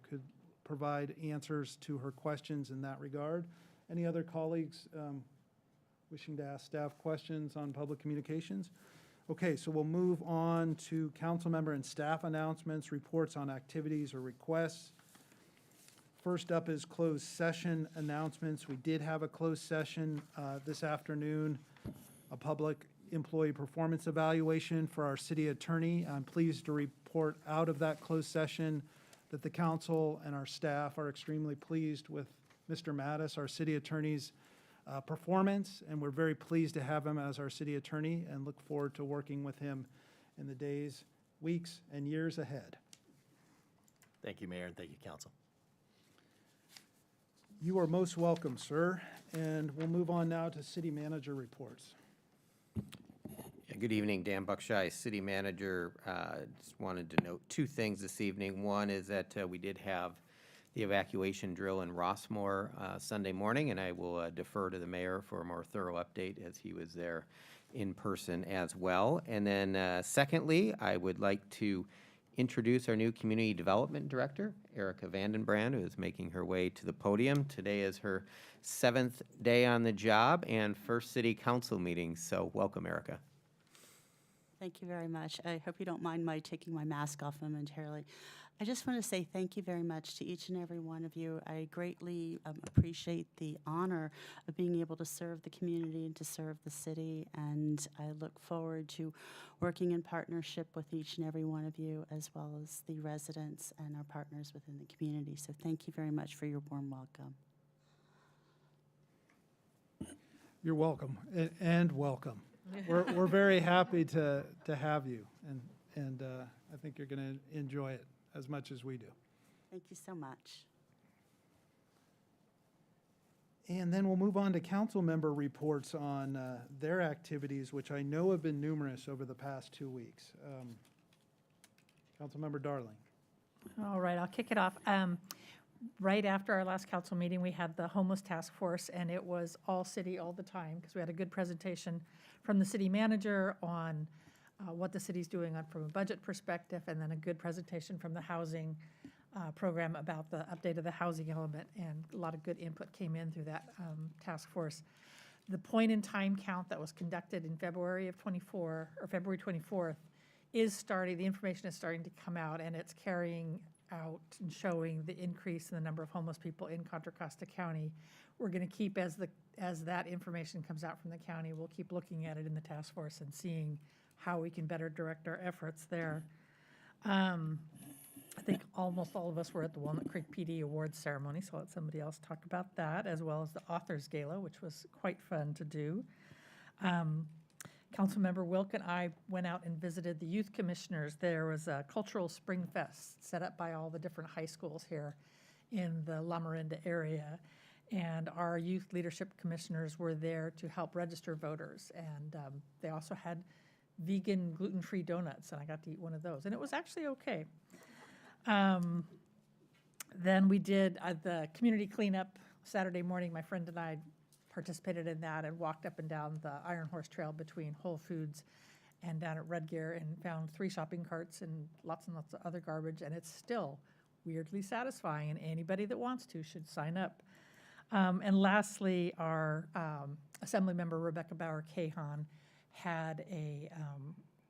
Speaker 1: could provide answers to her questions in that regard. Any other colleagues wishing to ask staff questions on public communications? Okay, so we'll move on to council member and staff announcements, reports on activities or requests. First up is closed session announcements. We did have a closed session this afternoon, a public employee performance evaluation for our city attorney. I'm pleased to report out of that closed session that the council and our staff are extremely pleased with Mr. Mattis, our city attorney's performance, and we're very pleased to have him as our city attorney and look forward to working with him in the days, weeks, and years ahead.
Speaker 2: Thank you, Mayor, and thank you, Council.
Speaker 1: You are most welcome, sir, and we'll move on now to city manager reports.
Speaker 13: Good evening, Dan Buckshire, City Manager. Just wanted to note 2 things this evening. One is that we did have the evacuation drill in Rossmore Sunday morning, and I will defer to the mayor for a more thorough update as he was there in person as well. And then secondly, I would like to introduce our new Community Development Director, Erica Vandenbrand, who is making her way to the podium. Today is her 7th day on the job and first City Council meeting, so welcome, Erica.
Speaker 14: Thank you very much. I hope you don't mind my taking my mask off momentarily. I just want to say thank you very much to each and every one of you. I greatly appreciate the honor of being able to serve the community and to serve the city, and I look forward to working in partnership with each and every one of you, as well as the residents and our partners within the community. So thank you very much for your warm welcome.
Speaker 1: You're welcome, and welcome. We're very happy to have you, and I think you're going to enjoy it as much as we do.
Speaker 14: Thank you so much.
Speaker 1: And then we'll move on to council member reports on their activities, which I know have been numerous over the past 2 weeks. Councilmember Darling.
Speaker 3: All right, I'll kick it off. Right after our last council meeting, we had the homeless task force, and it was all city all the time because we had a good presentation from the city manager on what the city's doing from a budget perspective, and then a good presentation from the housing program about the update of the housing element, and a lot of good input came in through that task force. The point in time count that was conducted in February of 24, or February 24th, is starting, the information is starting to come out, and it's carrying out and showing the increase in the number of homeless people in Contra Costa County. We're going to keep, as that information comes out from the county, we'll keep looking at it in the task force and seeing how we can better direct our efforts there. I think almost all of us were at the Walnut Creek PD Awards ceremony, so I'll let somebody else talk about that, as well as the Authors Gala, which was quite fun to do. Councilmember Wilk and I went out and visited the youth commissioners. There was a cultural spring fest set up by all the different high schools here in the La Miranda area. And our youth leadership commissioners were there to help register voters. And they also had
Speaker 15: vegan, gluten-free donuts, and I got to eat one of those, and it was actually okay. Then we did the community cleanup Saturday morning. My friend and I participated in that and walked up and down the Iron Horse Trail between Whole Foods and down at Red Gear and found 3 shopping carts and lots of other garbage, and it's still weirdly satisfying, and anybody that wants to should sign up. And lastly, our Assemblymember Rebecca Bauer-Cahan had a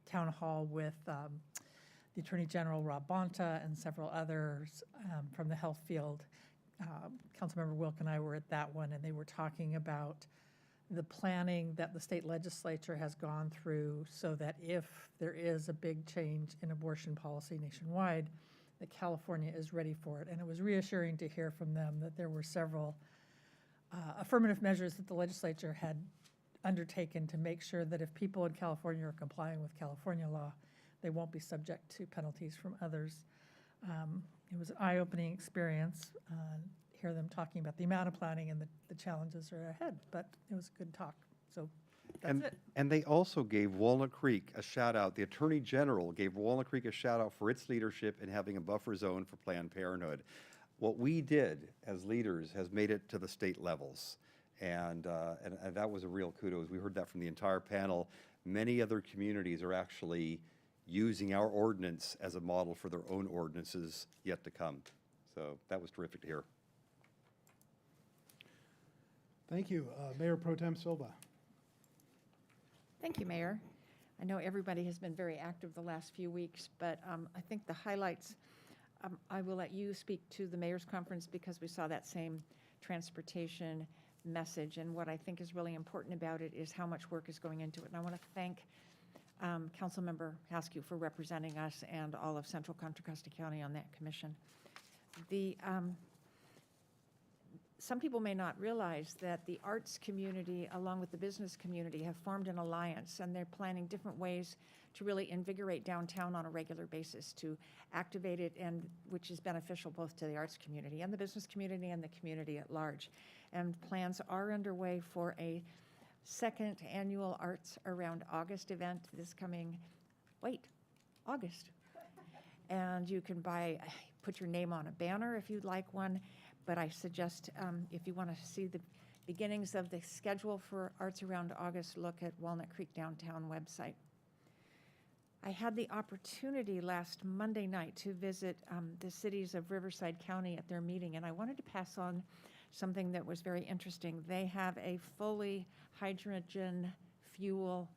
Speaker 15: town hall with the Attorney General Rob Bonta and several others from the health field. Councilmember Wilk and I were at that one, and they were talking about the planning that the state legislature has gone through so that if there is a big change in abortion policy nationwide, that California is ready for it. And it was reassuring to hear from them that there were several affirmative measures that the legislature had undertaken to make sure that if people in California are complying with California law, they won't be subject to penalties from others. It was an eye-opening experience. Hear them talking about the amount of planning and the challenges are ahead, but it was a good talk. So that's it.
Speaker 11: And they also gave Walnut Creek a shout out. The Attorney General gave Walnut Creek a shout out for its leadership in having a buffer zone for Planned Parenthood. What we did as leaders has made it to the state levels. And that was a real kudos. We heard that from the entire panel. Many other communities are actually using our ordinance as a model for their own ordinances yet to come. So that was terrific to hear.
Speaker 1: Thank you. Mayor Pro Tem Silva.
Speaker 3: Thank you, Mayor. I know everybody has been very active the last few weeks, but I think the highlights, I will let you speak to the mayor's conference because we saw that same transportation message, and what I think is really important about it is how much work is going into it. And I want to thank Councilmember Haskew for representing us and all of Central Contra Costa County on that commission. Some people may not realize that the arts community, along with the business community, have formed an alliance, and they're planning different ways to really invigorate downtown on a regular basis, to activate it, and which is beneficial both to the arts community and the business community and the community at large. And plans are underway for a second annual Arts Around August event this coming, August. And you can put your name on a banner if you'd like one. But I suggest if you want to see the beginnings of the schedule for Arts Around August, look at Walnut Creek Downtown website. I had the opportunity last Monday night to visit the cities of Riverside County at their meeting, and I wanted to pass on something that was very interesting. They have a fully hydrogen fueled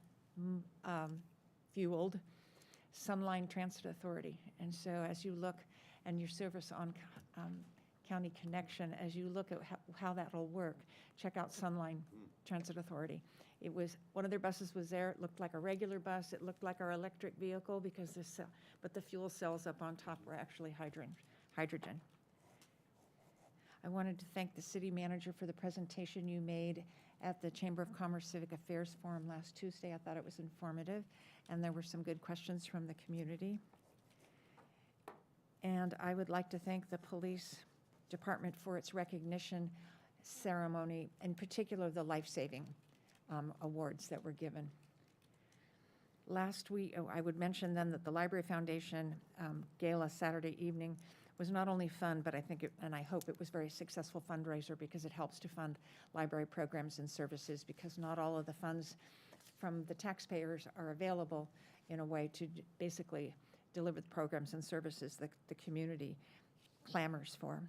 Speaker 3: Sunline Transit Authority. And so as you look, and your service on County Connection, as you look at how that'll work, check out Sunline Transit Authority. It was, one of their buses was there. It looked like a regular bus. It looked like our electric vehicle because but the fuel cells up on top were actually hydrogen. I wanted to thank the city manager for the presentation you made at the Chamber of Commerce Civic Affairs Forum last Tuesday. I thought it was informative, and there were some good questions from the community. And I would like to thank the police department for its recognition ceremony, in particular the life-saving awards that were given. Last week, I would mention then that the Library Foundation gala Saturday evening was not only fun, but I think and I hope it was very successful fundraiser because it helps to fund library programs and services, because not all of the funds from the taxpayers are available in a way to basically deliver the programs and services that the community clamors for.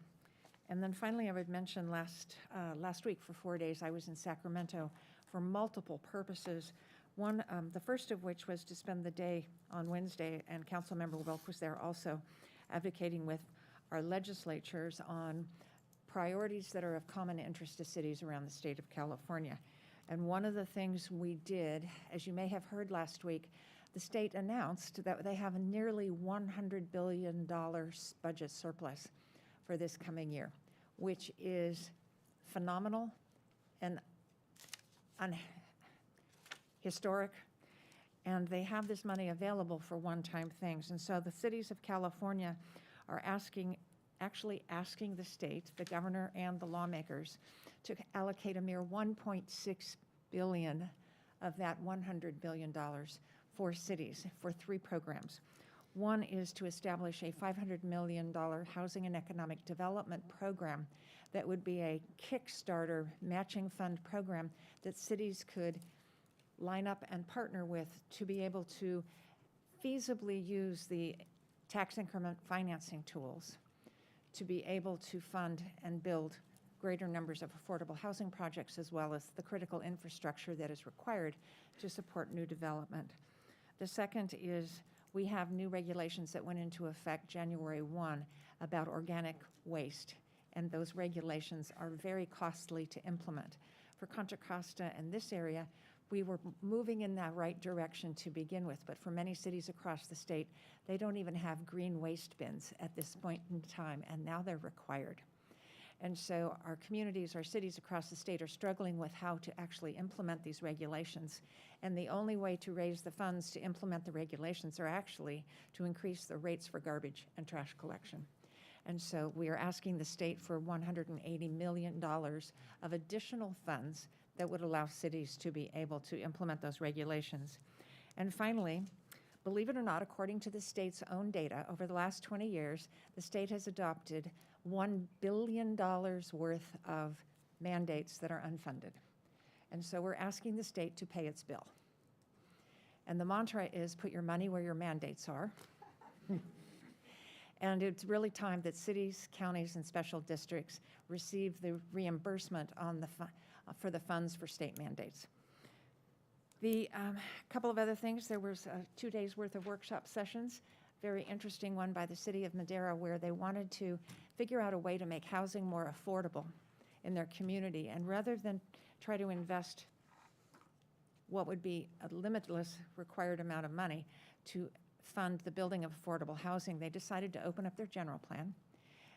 Speaker 3: And then finally, I would mention last week for 4 days, I was in Sacramento for multiple purposes. One, the first of which was to spend the day on Wednesday, and Councilmember Wilk was there also, advocating with our legislatures on priorities that are of common interest to cities around the state of California. And one of the things we did, as you may have heard last week, the state announced that they have a nearly $100 billion budget surplus for this coming year, which is phenomenal and historic. And they have this money available for one-time things. And so the cities of California are actually asking the state, the governor and the lawmakers, to allocate a mere $1.6 billion of that $100 billion for cities for 3 programs. One is to establish a $500 million housing and economic development program that would be a Kickstarter matching fund program that cities could line up and partner with to be able to feasibly use the tax increment financing tools to be able to fund and build greater numbers of affordable housing projects, as well as the critical infrastructure that is required to support new development. The second is we have new regulations that went into effect January 1 about organic waste, and those regulations are very costly to implement. For Contra Costa and this area, we were moving in that right direction to begin with, but for many cities across the state, they don't even have green waste bins at this point in time, and now they're required. And so our communities, our cities across the state are struggling with how to actually implement these regulations. And the only way to raise the funds to implement the regulations are actually to increase the rates for garbage and trash collection. And so we are asking the state for $180 million of additional funds that would allow cities to be able to implement those regulations. And finally, believe it or not, according to the state's own data, over the last 20 years, the state has adopted $1 billion worth of mandates that are unfunded. And so we're asking the state to pay its bill. And the mantra is put your money where your mandates are. And it's really time that cities, counties, and special districts receive the reimbursement on the for the funds for state mandates. The couple of other things, there was 2 days worth of workshop sessions, very interesting one by the city of Madera where they wanted to figure out a way to make housing more affordable in their community. And rather than try to invest what would be a limitless required amount of money to fund the building of affordable housing, they decided to open up their general plan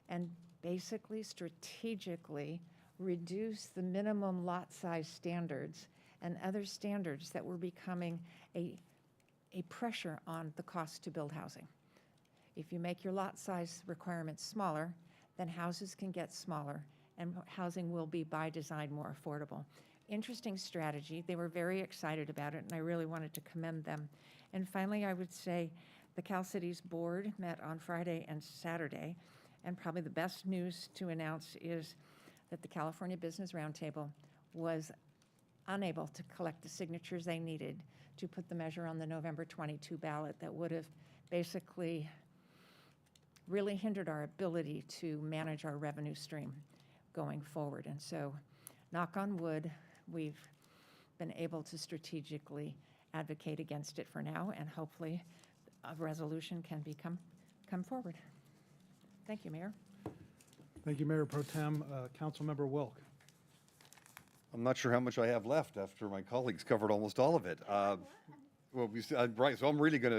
Speaker 3: and basically strategically reduce the minimum lot size standards and other standards that were becoming a pressure on the cost to build housing. If you make your lot size requirements smaller, then houses can get smaller and housing will be by design more affordable. Interesting strategy. They were very excited about it and I really wanted to commend them. And finally, I would say the Cal Cities Board met on Friday and Saturday, and probably the best news to announce is that the California Business Roundtable was unable to collect the signatures they needed to put the measure on the November 22 ballot that would have basically really hindered our ability to manage our revenue stream going forward. And so, knock on wood, we've been able to strategically advocate against it for now, and hopefully a resolution can come forward. Thank you, Mayor.
Speaker 1: Thank you, Mayor Pro Tem. Councilmember Wilk.
Speaker 11: I'm not sure how much I have left after my colleagues covered almost all of it. Well, right, so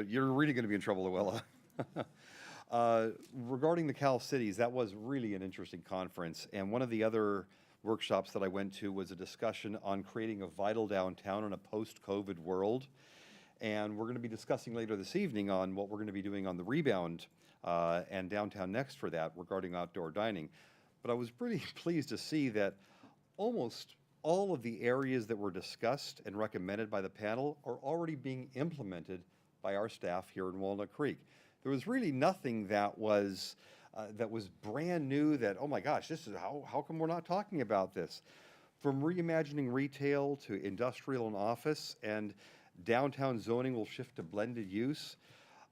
Speaker 11: you're really gonna be in trouble, Luella. Regarding the Cal Cities, that was really an interesting conference. And one of the other workshops that I went to was a discussion on creating a vital downtown in a post-COVID world. And we're going to be discussing later this evening on what we're going to be doing on the rebound and downtown next for that regarding outdoor dining. But I was pretty pleased to see that almost all of the areas that were discussed and recommended by the panel are already being implemented by our staff here in Walnut Creek. There was really nothing that was brand new that, oh my gosh, this is how come we're not talking about this? From reimagining retail to industrial and office, and downtown zoning will shift to blended use,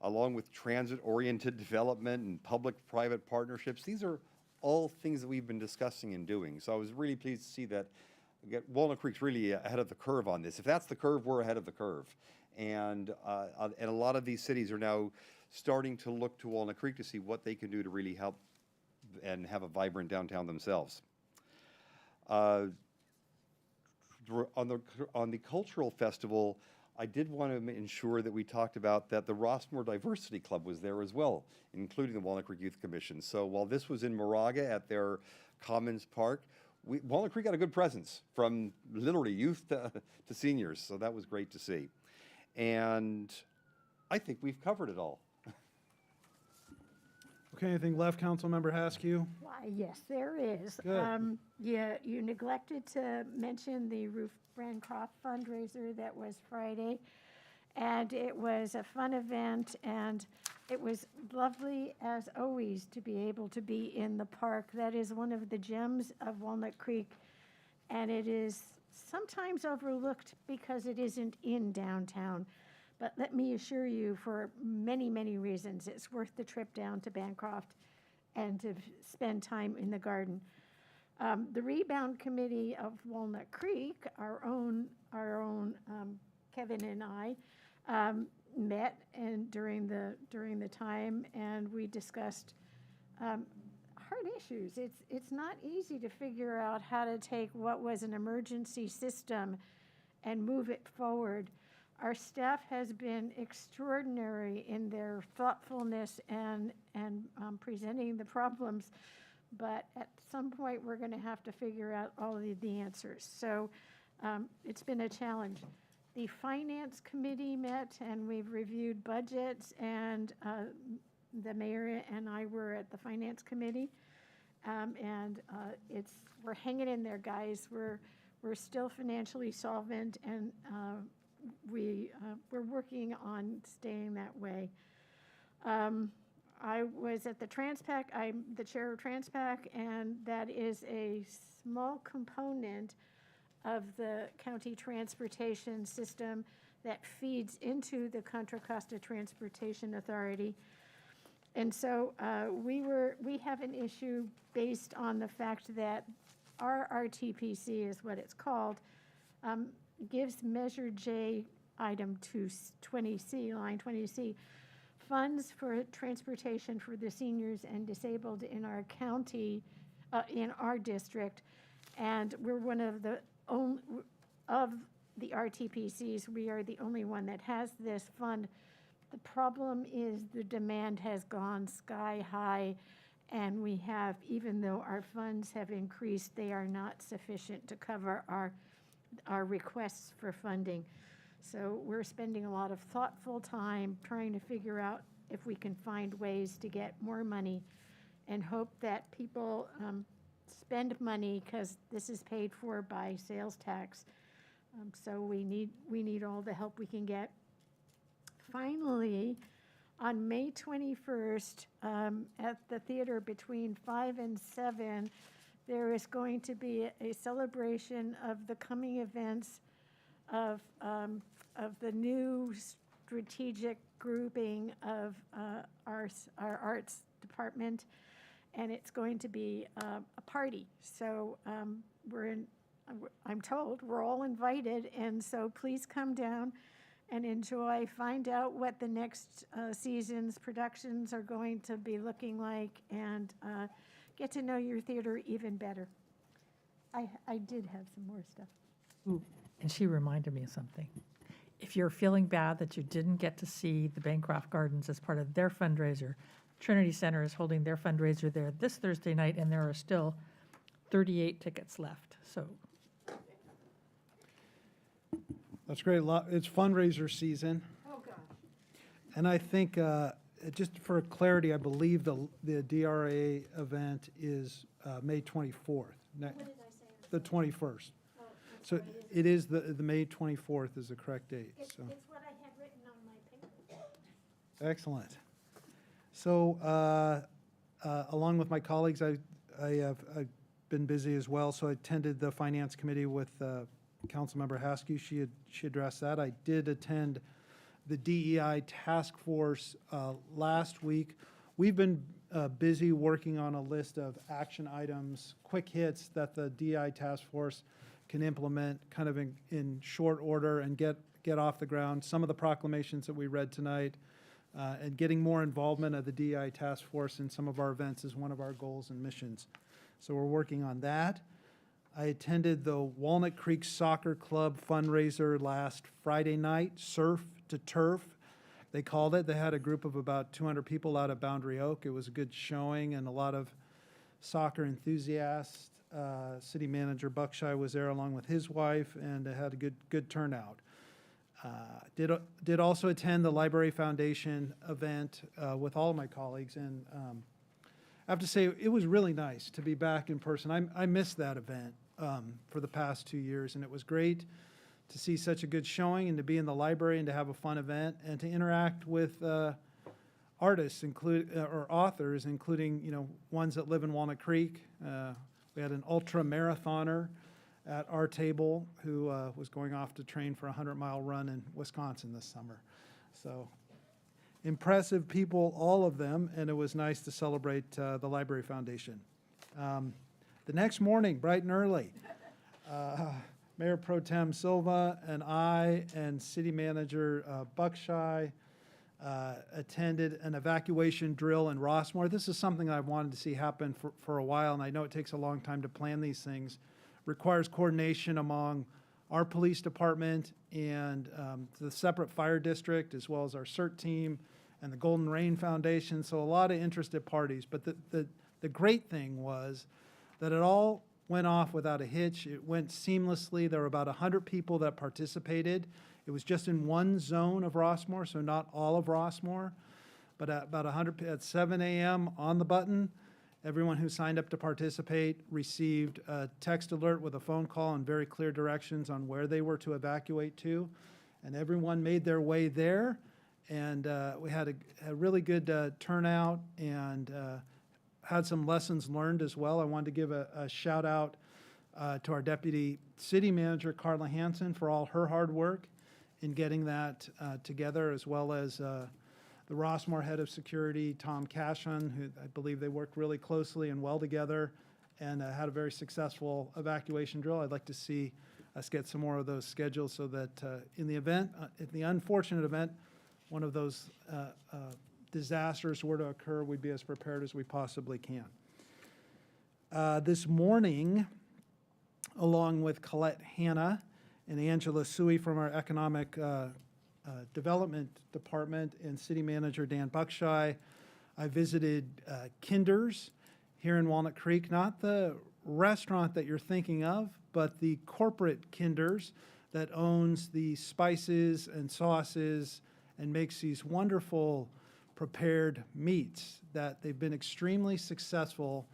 Speaker 11: along with transit-oriented development and public-private partnerships. These are all things that we've been discussing and doing. So I was really pleased to see that Walnut Creek's really ahead of the curve on this. If that's the curve, we're ahead of the curve. And a lot of these cities are now starting to look to Walnut Creek to see what they can do to really help and have a vibrant downtown themselves. On the cultural festival, I did want to ensure that we talked about that the Rossmore Diversity Club was there as well, including the Walnut Creek Youth Commission. So while this was in Moraga at their Commons Park, Walnut Creek got a good presence from literally youth to seniors, so that was great to see. And I think we've covered it all.
Speaker 1: Okay, anything left, Councilmember Haskew?
Speaker 16: Why, yes, there is.
Speaker 1: Good.
Speaker 16: You neglected to mention the Ruth Bancroft fundraiser that was Friday. And it was a fun event, and it was lovely, as always, to be able to be in the park. That is one of the gems of Walnut Creek, and it is sometimes overlooked because it isn't in downtown. But let me assure you, for many, many reasons, it's worth the trip down to Bancroft and to spend time in the garden. The Rebound Committee of Walnut Creek, our own Kevin and I, met and during the time, and we discussed hard issues. It's not easy to figure out how to take what was an emergency system and move it forward. Our staff has been extraordinary in their thoughtfulness and presenting the problems, but at some point, we're going to have to figure out all of the answers. So it's been a challenge. The Finance Committee met, and we've reviewed budgets, and the mayor and I were at the Finance Committee. We're hanging in there, guys. We're still financially solvent, and we're working on staying that way. I was at the TransPAC. I'm the chair of TransPAC, and that is a small component of the county transportation system that feeds into the Contra Costa Transportation Authority. And so we have an issue based on the fact that our RTPC is what it's called, gives Measure J item 20C, line 20C, funds for transportation for the seniors and disabled in our county, in our district. And we're one of the only, of the RTPCs, we are the only one that has this fund. The problem is the demand has gone sky high, and we have, even though our funds have increased, they are not sufficient to cover our requests for funding. So we're spending a lot of thoughtful time trying to figure out if we can find ways to get more money and hope that people spend money, because this is paid for by sales tax. So we need all the help we can get. Finally, on May 21st, at the theater between 5 and 7, there is going to be a celebration of the coming events of the new strategic grouping of our arts department, and it's going to be a party. So I'm told we're all invited, and so please come down and enjoy, find out what the next season's productions are going to be looking like, and get to know your theater even better. I did have some more stuff.
Speaker 15: Ooh, and she reminded me of something. If you're feeling bad that you didn't get to see the Bancroft Gardens as part of their fundraiser, Trinity Center is holding their fundraiser there this Thursday night, and there are still 38 tickets left. So
Speaker 1: That's great. It's fundraiser season.
Speaker 16: Oh, gosh.
Speaker 1: And I think, just for clarity, I believe the DRA event is May 24th.
Speaker 16: What did I say?
Speaker 1: The 21st.
Speaker 16: Oh, that's
Speaker 1: So
Speaker 16: right, isn't
Speaker 1: it is the May 24th is the correct date,
Speaker 16: It's
Speaker 1: so.
Speaker 16: what I had written on my paper.
Speaker 1: Excellent. So, along with my colleagues, I've been busy as well, so I attended the Finance Committee with Councilmember Haskew. She addressed that. I did attend the DEI Task Force last week. We've been busy working on a list of action items, quick hits that the DEI Task Force can implement kind of in short order and get off the ground. Some of the proclamations that we read tonight, and getting more involvement of the DEI Task Force in some of our events is one of our goals and missions. So we're working on that. I attended the Walnut Creek Soccer Club fundraiser last Friday night, Surf to Turf, they called it. They had a group of about 200 people out at Boundary Oak. It was a good showing and a lot of soccer enthusiasts. City Manager Buckshire was there along with his wife, and it had a good turnout. Did also attend the Library Foundation event with all of my colleagues, and I have to say it was really nice to be back in person. I missed that event for the past 2 years, and it was great to see such a good showing and to be in the library and to have a fun event and to interact with artists, or authors, including, ones that live in Walnut Creek. We had an ultra marathoner at our table who was going off to train for a 100-mile run in Wisconsin this summer. So impressive people, all of them, and it was nice to celebrate the Library Foundation. The next morning, bright and early, Mayor Pro Tem Silva and I and City Manager Buckshire attended an evacuation drill in Rossmore. This is something I've wanted to see happen for a while, and I know it takes a long time to plan these things. Requires coordination among our police department and the separate fire district, as well as our CERT team and the Golden Rain Foundation, so a lot of interested parties. But the great thing was that it all went off without a hitch. It went seamlessly. There were about 100 people that participated. It was just in one zone of Rossmore, so not all of Rossmore, but at about 100, at 7 a.m. on the button, everyone who signed up to participate received a text alert with a phone call and very clear directions on where they were to evacuate to. And everyone made their way there. And we had a really good turnout and had some lessons learned as well. I wanted to give a shout out to our Deputy City Manager, Carla Hansen, for all her hard work in getting that together, as well as the Rossmore Head of Security, Tom Cashin, who I believe they worked really closely and well together and had a very successful evacuation drill. I'd like to see us get some more of those scheduled so that in the event, in the unfortunate event, one of those disasters were to occur, we'd be as prepared as we possibly can. This morning, along with Colette Hanna and Angela Sui from our Economic Development Department and City Manager Dan Buckshire, I visited Kinder's here in Walnut Creek, not the restaurant that you're thinking of, but the corporate Kinder's that owns the spices and sauces and makes these wonderful prepared meats that they've been extremely successful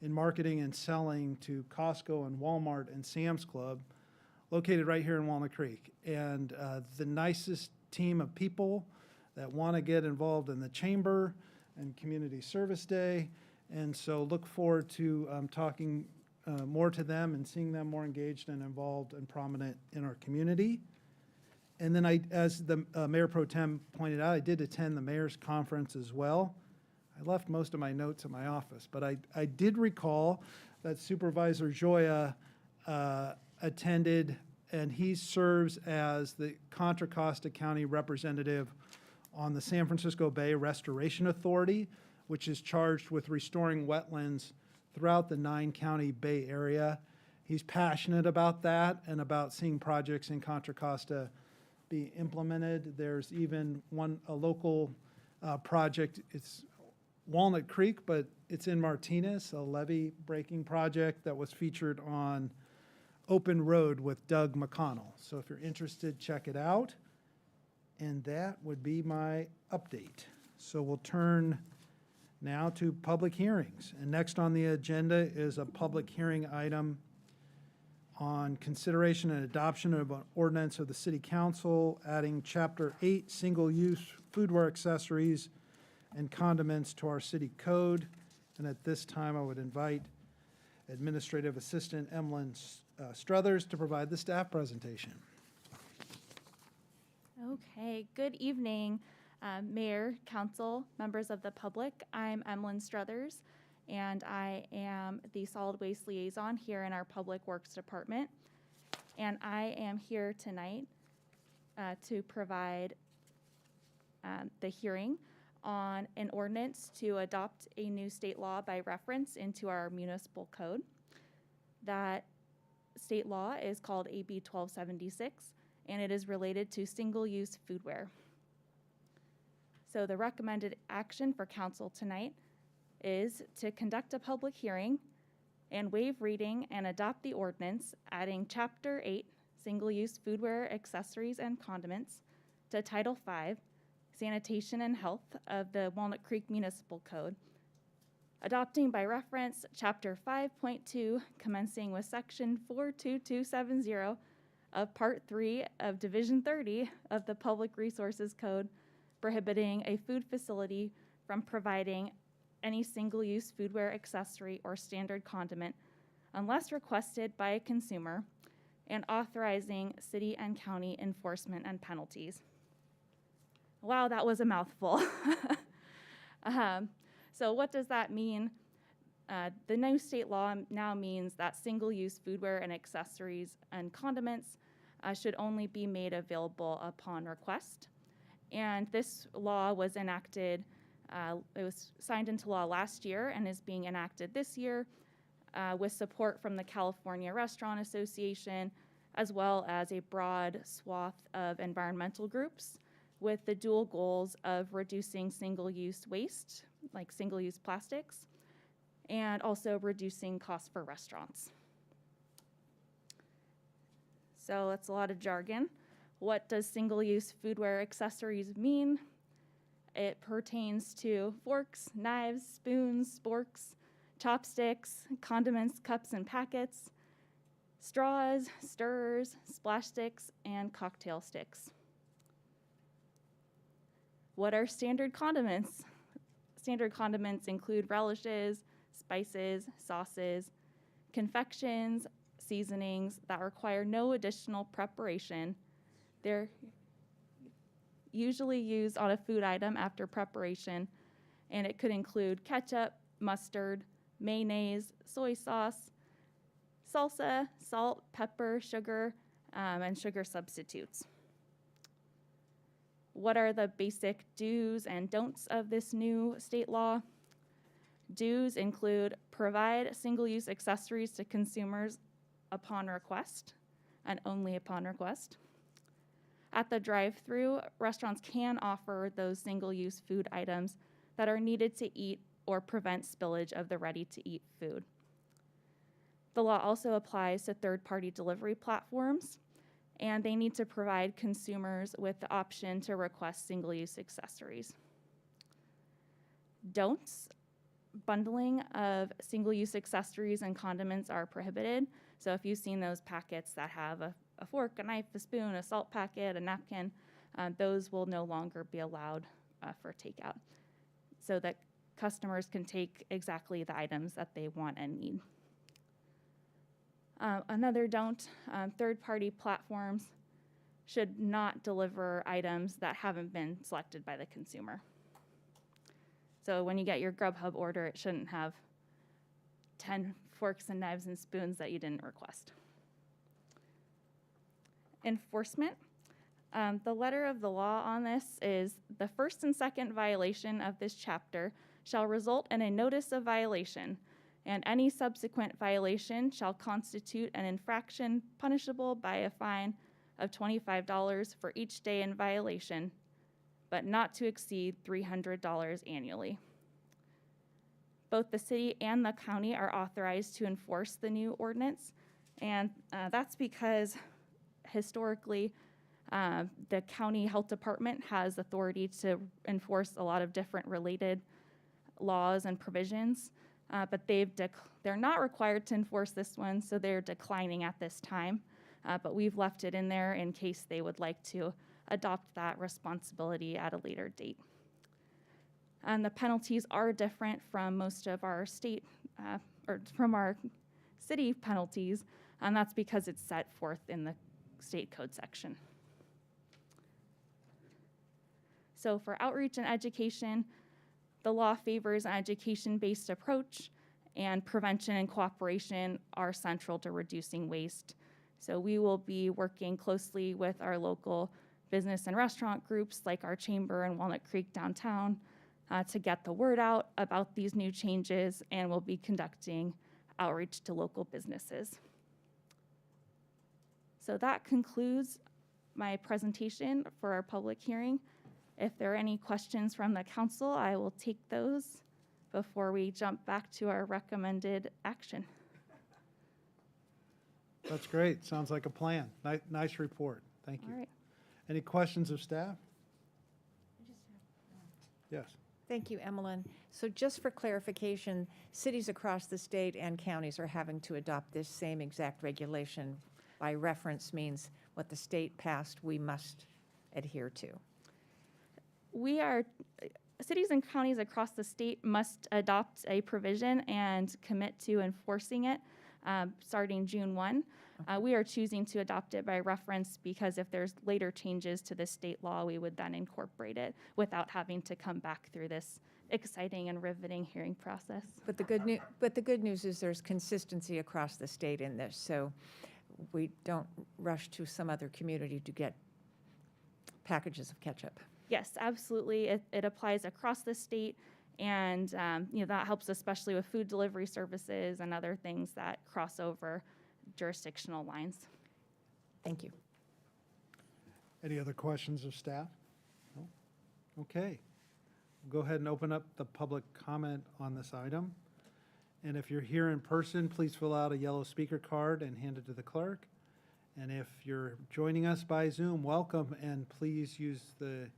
Speaker 1: in marketing and selling to Costco and Walmart and Sam's Club, located right here in Walnut Creek. And the nicest team of people that want to get involved in the chamber and Community Service Day. And so look forward to talking more to them and seeing them more engaged and involved and prominent in our community. And then as the Mayor Pro Tem pointed out, I did attend the Mayor's Conference as well. I left most of my notes in my office, but I did recall that Supervisor Joya attended, and he serves as the Contra Costa County representative on the San Francisco Bay Restoration Authority, which is charged with restoring wetlands throughout the 9-county Bay Area. He's passionate about that and about seeing projects in Contra Costa be implemented. There's even a local project. It's Walnut Creek, but it's in Martinez, a levee breaking project that was featured on Open Road with Doug McConnell. So if you're interested, check it out. And that would be my update. So we'll turn now to public hearings. And next on the agenda is a public hearing item on consideration and adoption of an ordinance of the City Council adding Chapter 8 single-use foodware accessories and condiments to our city code. And at this time, I would invite Administrative Assistant Emlyn Struthers to provide the staff presentation.
Speaker 17: Okay, good evening, Mayor, Council, members of the public. I'm Emlyn Struthers, and I am the Solid Waste Liaison here in our Public Works Department. And I am here tonight to provide the hearing on an ordinance to adopt a new state law by reference into our municipal code. That state law is called AB 1276, and it is related to single-use foodware. So the recommended action for council tonight is to conduct a public hearing and waive reading and adopt the ordinance adding Chapter 8, single-use foodware, accessories, and condiments to Title 5, Sanitation and Health of the Walnut Creek Municipal Code, adopting by reference Chapter 5.2, commencing with Section 42270 of Part 3 of Division 30 of the Public Resources Code, prohibiting a food facility from providing any single-use foodware accessory or standard condiment unless requested by a consumer, and authorizing city and county enforcement and penalties. Wow, that was a mouthful. So what does that mean? The new state law now means that single-use foodware and accessories and condiments should only be made available upon request. And this law was enacted, it was signed into law last year and is being enacted this year with support from the California Restaurant Association, as well as a broad swath of environmental groups, with the dual goals of reducing single-use waste, like single-use plastics, and also reducing costs for restaurants. So that's a lot of jargon. What does single-use foodware accessories mean? It pertains to forks, knives, spoons, sporks, chopsticks, condiments, cups and packets, straws, stirrers, splash sticks, and cocktail sticks. What are standard condiments? Standard condiments include relishes, spices, sauces, confections, seasonings that require no additional preparation. They're usually used on a food item after preparation, and it could include ketchup, mustard, mayonnaise, soy sauce, salsa, salt, pepper, sugar, and sugar substitutes. What are the basic do's and don'ts of this new state law? Do's include provide single-use accessories to consumers upon request and only upon request. At the drive-through, restaurants can offer those single-use food items that are needed to eat or prevent spillage of the ready-to-eat food. The law also applies to third-party delivery platforms, and they need to provide consumers with the option to request single-use accessories. Don'ts: bundling of single-use accessories and condiments are prohibited. So if you've seen those packets that have a fork, a knife, a spoon, a salt packet, a napkin, those will no longer be allowed for takeout, so that customers can take exactly the items that they want and need. Another don't, third-party platforms should not deliver items that haven't been selected by the consumer. So when you get your Grubhub order, it shouldn't have 10 forks and knives and spoons that you didn't request. Enforcement. The letter of the law on this is the first and second violation of this chapter shall result in a notice of violation, and any subsequent violation shall constitute an infraction punishable by a fine of $25 for each day in violation, but not to exceed $300 annually. Both the city and the county are authorized to enforce the new ordinance, and that's because historically the county health department has authority to enforce a lot of different related laws and provisions, but they're not required to enforce this one, so they're declining at this time. But we've left it in there in case they would like to adopt that responsibility at a later date. And the penalties are different from most of our state, or from our city penalties, and that's because it's set forth in the state code section. So for outreach and education, the law favors an education-based approach, and prevention and cooperation are central to reducing waste. So we will be working closely with our local business and restaurant groups like our chamber in Walnut Creek downtown to get the word out about these new changes, and we'll be conducting outreach to local businesses. So that concludes my presentation for our public hearing. If there are any questions from the council, I will take those before we jump back to our recommended action.
Speaker 1: That's great. Sounds like a plan. Nice report. Thank you.
Speaker 17: All right.
Speaker 1: Any questions of staff? Yes.
Speaker 3: Thank you, Emmeline. So just for clarification, cities across the state and counties are having to adopt this same exact regulation by reference means what the state passed, we must adhere to.
Speaker 17: Cities and counties across the state must adopt a provision and commit to enforcing it starting June 1. We are choosing to adopt it by reference because if there's later changes to the state law, we would then incorporate it without having to come back through this exciting and riveting hearing process.
Speaker 3: But the good news is there's consistency across the state in this, so we don't rush to some other community to get packages of ketchup.
Speaker 17: Yes, absolutely. It applies across the state, and that helps especially with food delivery services and other things that cross over jurisdictional lines.
Speaker 3: Thank you.
Speaker 1: Any other questions of staff? No? Okay. We'll go ahead and open up the public comment on this item. And if you're here in person, please fill out a yellow speaker card and hand it to the clerk. And if you're joining us by Zoom, welcome, and please use the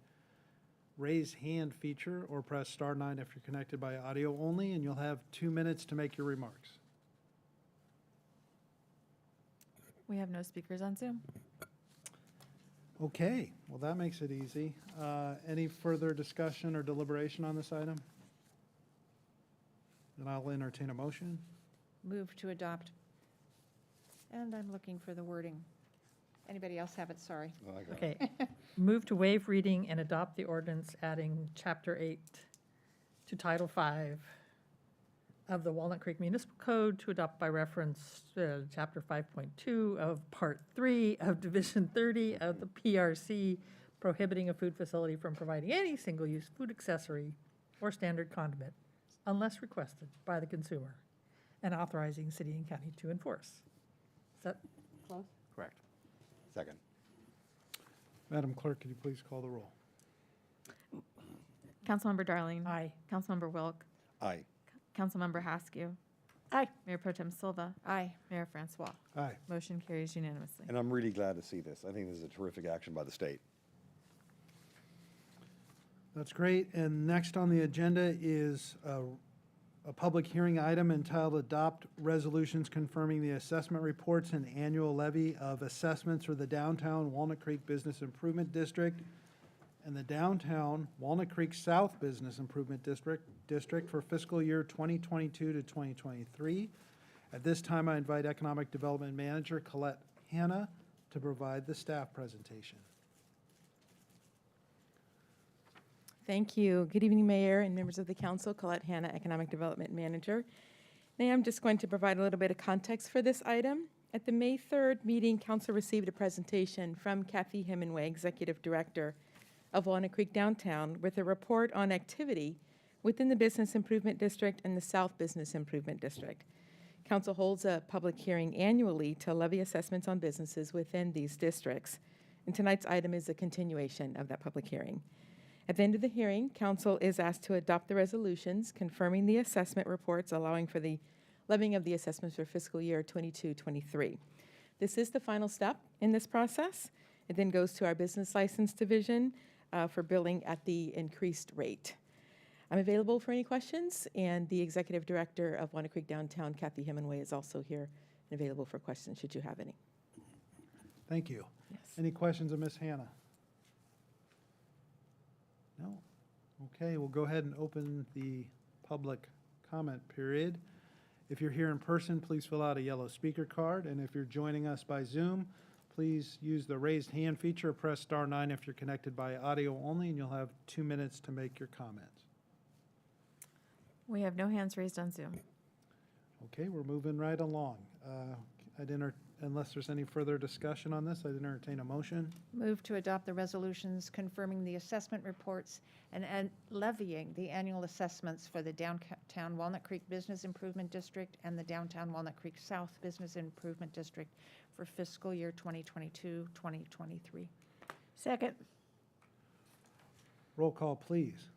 Speaker 1: raise hand feature or press star 9 if you're connected by audio only, and you'll have 2 minutes to make your remarks.
Speaker 10: We have no speakers on Zoom.
Speaker 1: Okay, well, that makes it easy. Any further discussion or deliberation on this item? Then I'll entertain a motion.
Speaker 3: Move to adopt. And I'm looking for the wording. Anybody else have it? Sorry.
Speaker 11: Oh, I got it.
Speaker 15: Okay. Move to waive reading and adopt the ordinance adding Chapter 8 to Title 5 of the Walnut Creek Municipal Code to adopt by reference Chapter 5.2 of Part 3 of Division 30 of the PRC, prohibiting a food facility from providing any single-use food accessory or standard condiment unless requested by the consumer, and authorizing city and county to enforce. Is that close?
Speaker 11: Correct. Second.
Speaker 1: Madam Clerk, could you please call the roll?
Speaker 10: Councilmember Darling.
Speaker 15: Aye.
Speaker 10: Councilmember Wilk.
Speaker 11: Aye.
Speaker 10: Councilmember Haskew.
Speaker 3: Aye.
Speaker 10: Mayor Pro Tem Silva.
Speaker 3: Aye.
Speaker 10: Mayor Francois.
Speaker 1: Aye.
Speaker 10: Motion carries unanimously.
Speaker 11: And I'm really glad to see this. I think this is a terrific action by the state.
Speaker 1: That's great. And next on the agenda is a public hearing item entitled Adopt Resolutions Confirming the Assessment Reports and Annual Levy of Assessments for the Downtown Walnut Creek Business Improvement District and the Downtown Walnut Creek South Business Improvement District for fiscal year 2022 to 2023. At this time, I invite Economic Development Manager Colette Hanna to provide the staff presentation.
Speaker 18: Thank you. Good evening, Mayor and members of the council. Colette Hanna, Economic Development Manager. Now I'm just going to provide a little bit of context for this item. At the May 3rd meeting, council received a presentation from Kathy Hemingway, Executive Director of Walnut Creek Downtown, with a report on activity within the Business Improvement District and the South Business Improvement District. Council holds a public hearing annually to levy assessments on businesses within these districts, and tonight's item is a continuation of that public hearing. At the end of the hearing, council is asked to adopt the resolutions confirming the assessment reports allowing for the levying of the assessments for fiscal year 22-23. This is the final step in this process. It then goes to our business license division for billing at the increased rate. I'm available for any questions, and the Executive Director of Walnut Creek Downtown, Kathy Hemingway, is also here and available for questions should you have any.
Speaker 1: Thank you.
Speaker 18: Yes.
Speaker 1: Any questions of Ms. Hanna? No? Okay, we'll go ahead and open the public comment period. If you're here in person, please fill out a yellow speaker card, and if you're joining us by Zoom, please use the raised hand feature, press star 9 if you're connected by audio only, and you'll have 2 minutes to make your comments.
Speaker 10: We have no hands raised on Zoom.
Speaker 1: Okay, we're moving right along. Unless there's any further discussion on this, I'd entertain a motion.
Speaker 3: Move to adopt the resolutions confirming the assessment reports and levying the annual assessments for the Downtown Walnut Creek Business Improvement District and the Downtown Walnut Creek South Business Improvement District for fiscal year 2022-2023.
Speaker 16: Second.
Speaker 1: Roll call, please.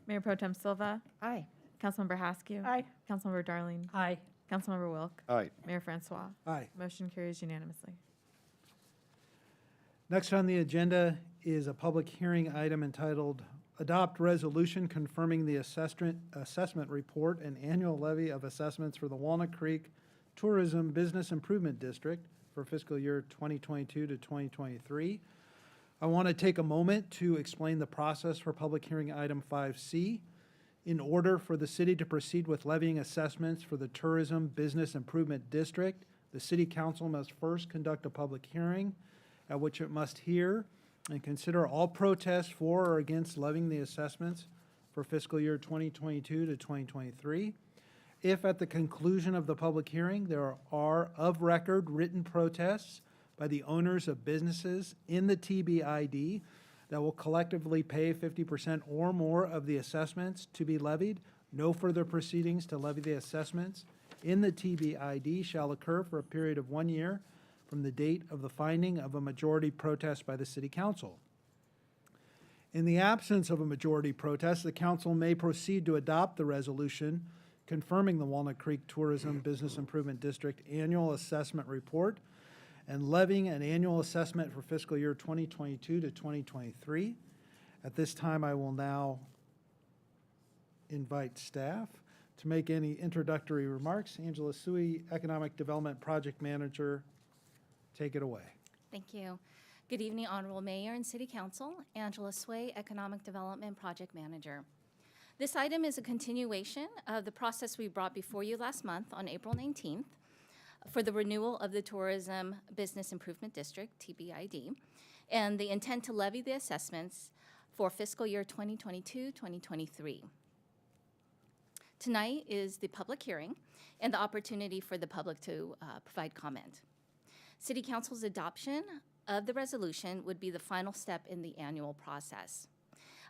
Speaker 10: Mayor Pro Tem Silva.
Speaker 3: Aye.
Speaker 10: Councilmember Haskew.
Speaker 16: Aye.
Speaker 10: Councilmember Darling.
Speaker 15: Aye.
Speaker 10: Councilmember Wilk.
Speaker 11: Aye.
Speaker 10: Mayor Francois.
Speaker 1: Aye.
Speaker 10: Motion carries unanimously.
Speaker 1: Next on the agenda is a public hearing item entitled Adopt Resolution Confirming the Assessment Report and Annual Levy of Assessments for the Walnut Creek Tourism Business Improvement District for fiscal year 2022 to 2023. I want to take a moment to explain the process for public hearing item 5C. In order for the city to proceed with levying assessments for the Tourism Business Improvement District, the City Council must first conduct a public hearing at which it must hear and consider all protests for or against levying the assessments for fiscal year 2022 to 2023. If at the conclusion of the public hearing there are of record written protests by the owners of businesses in the TBID that will collectively pay 50% or more of the assessments to be levied, no further proceedings to levy the assessments in the TBID shall occur for a period of 1 year from the date of the finding of a majority protest by the City Council. In the absence of a majority protest, the council may proceed to adopt the resolution confirming the Walnut Creek Tourism Business Improvement District Annual Assessment Report and levying an annual assessment for fiscal year 2022 to 2023. At this time, I will now invite staff to make any introductory remarks. Angela Sui, Economic Development Project Manager, take it away.
Speaker 19: Thank you. Good evening, Honorable Mayor and City Council. Angela Sway, Economic Development Project Manager. This item is a continuation of the process we brought before you last month on April 19th for the renewal of the Tourism Business Improvement District, TBID, and the intent to levy the assessments for fiscal year 2022-2023. Tonight is the public hearing and the opportunity for the public to provide comment. City Council's adoption of the resolution would be the final step in the annual process.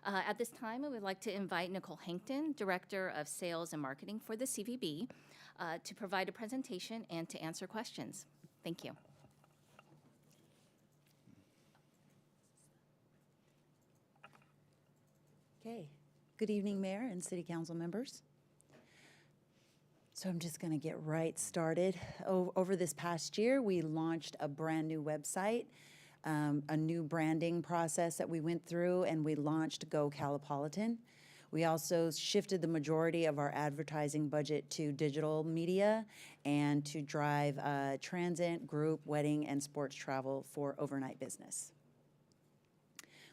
Speaker 19: At this time, I would like to invite Nicole Hankton, Director of Sales and Marketing for the CVB, to provide a presentation and to answer questions. Thank you.
Speaker 14: Okay. Good evening, Mayor and City Council members. So I'm just going to get right started. Over this past year, we launched a brand new website, a new branding process that we went through, and we launched Go Calipolitan. We also shifted the majority of our advertising budget to digital media and to drive transit, group, wedding, and sports travel for overnight business.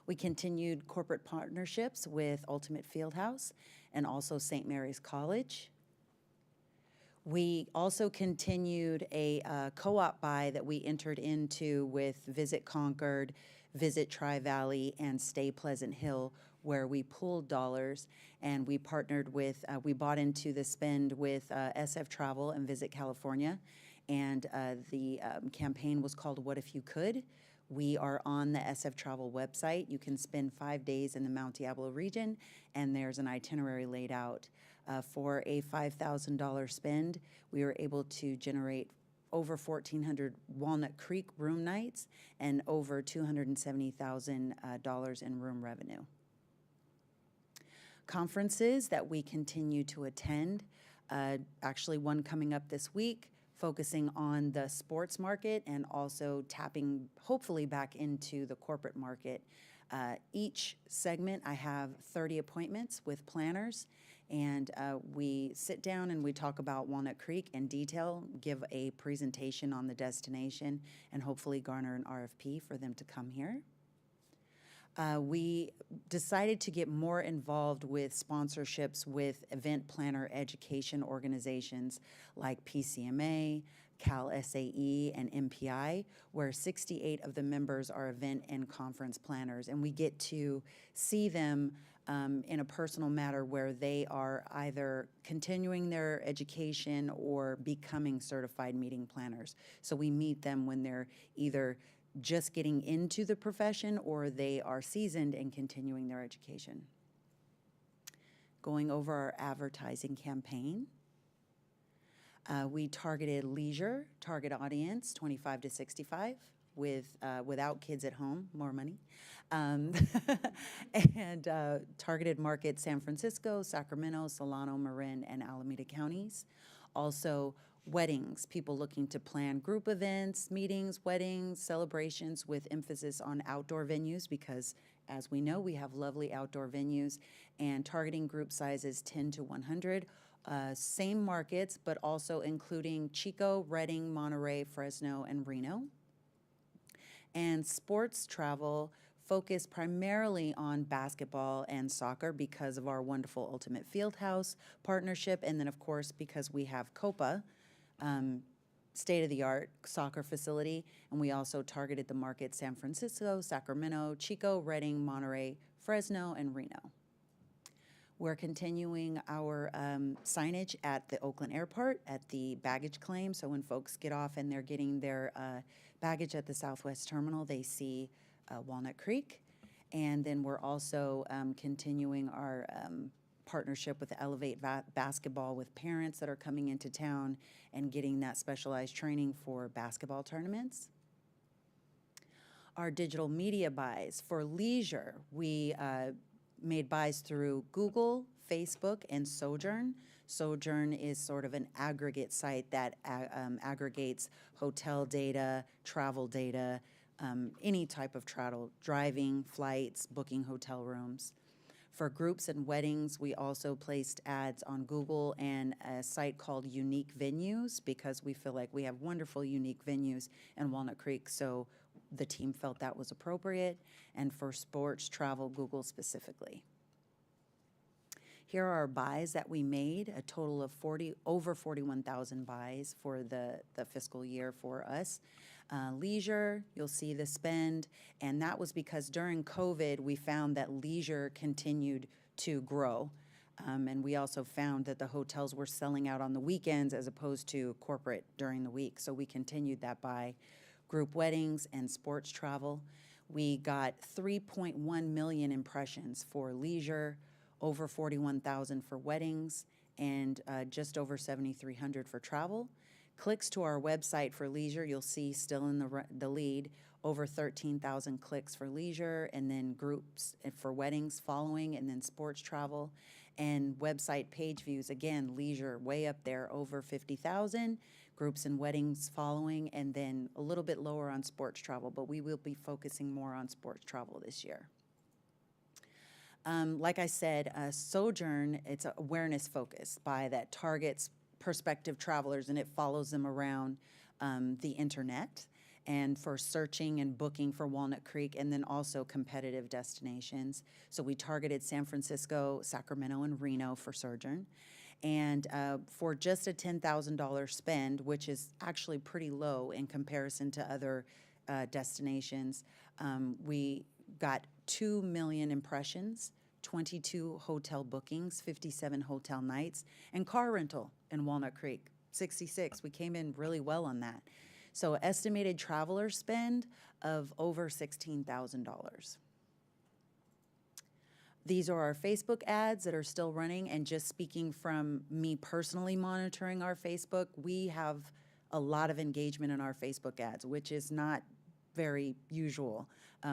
Speaker 14: We continued corporate partnerships with Ultimate Fieldhouse and also St. Mary's College. We also continued a co-op buy that we entered into with Visit Concord, Visit Tri-Valley, and Stay Pleasant Hill, where we pooled dollars and we partnered with, we bought into the spend with SF Travel and Visit California. And the campaign was called What If You Could? We are on the SF Travel website. You can spend 5 days in the Mount Diablo region, and there's an itinerary laid out. For a $5,000 spend, we were able to generate over 1,400 Walnut Creek room nights and over $270,000 in room revenue. Conferences that we continue to attend, actually one coming up this week, focusing on the sports market and also tapping hopefully back into the corporate market. Each segment, I have 30 appointments with planners, and we sit down and we talk about Walnut Creek in detail, give a presentation on the destination, and hopefully garner an RFP for them to come here. We decided to get more involved with sponsorships with event planner education organizations like PCMA, Cal SAE, and MPI, where 68 of the members are event and conference planners, and we get to see them in a personal matter where they are either continuing their education or becoming certified meeting planners. So we meet them when they're either just getting into the profession or they are seasoned and continuing their education. Going over our advertising campaign. We targeted leisure, target audience, 25 to 65, without kids at home, more money. And targeted market San Francisco, Sacramento, Solano, Marin, and Alameda counties. Also, weddings, people looking to plan group events, meetings, weddings, celebrations with emphasis on outdoor venues because, as we know, we have lovely outdoor venues, and targeting group sizes 10 to 100.
Speaker 20: same markets, but also including Chico, Redding, Monterey, Fresno, and Reno. And sports travel focused primarily on basketball and soccer because of our wonderful Ultimate Fieldhouse partnership, and then of course because we have Copa, state-of-the-art soccer facility, and we also targeted the market San Francisco, Sacramento, Chico, Redding, Monterey, Fresno, and Reno. We're continuing our signage at the Oakland Airport at the baggage claim, so when folks get off and they're getting their baggage at the Southwest Terminal, they see Walnut Creek. And then we're also continuing our partnership with Elevate Basketball with parents that are coming into town and getting that specialized training for basketball tournaments. Our digital media buys for leisure, we made buys through Google, Facebook, and Sojourn. Sojourn is sort of an aggregate site that aggregates hotel data, travel data, any type of travel, driving, flights, booking hotel rooms. For groups and weddings, we also placed ads on Google and a site called Unique Venues because we feel like we have wonderful unique venues in Walnut Creek, so the team felt that was appropriate. And for sports travel, Google specifically. Here are our buys that we made, a total of over 41,000 buys for the fiscal year for us. Leisure, you'll see the spend, and that was because during COVID, we found that leisure continued to grow. And we also found that the hotels were selling out on the weekends as opposed to corporate during the week. So we continued that by group weddings and sports travel. We got 3.1 million impressions for leisure, over 41,000 for weddings, and just over 7,300 for travel. Clicks to our website for leisure, you'll see still in the lead, over 13,000 clicks for leisure, and then groups for weddings following, and then sports travel. And website page views, again, leisure way up there, over 50,000, groups and weddings following, and then a little bit lower on sports travel, but we will be focusing more on sports travel this year. Like I said, Sojourn, it's awareness focused by that targets prospective travelers, and it follows them around the internet and for searching and booking for Walnut Creek, and then also competitive destinations. So we targeted San Francisco, Sacramento, and Reno for Sojourn. And for just a $10,000 spend, which is actually pretty low in comparison to other destinations, we got 2 million impressions, 22 hotel bookings, 57 hotel nights, and car rental in Walnut Creek, 66. We came in really well on that. So estimated traveler spend of over $16,000. These are our Facebook ads that are still running, and just speaking from me personally monitoring our Facebook, we have a lot of engagement in our Facebook ads, which is not very usual,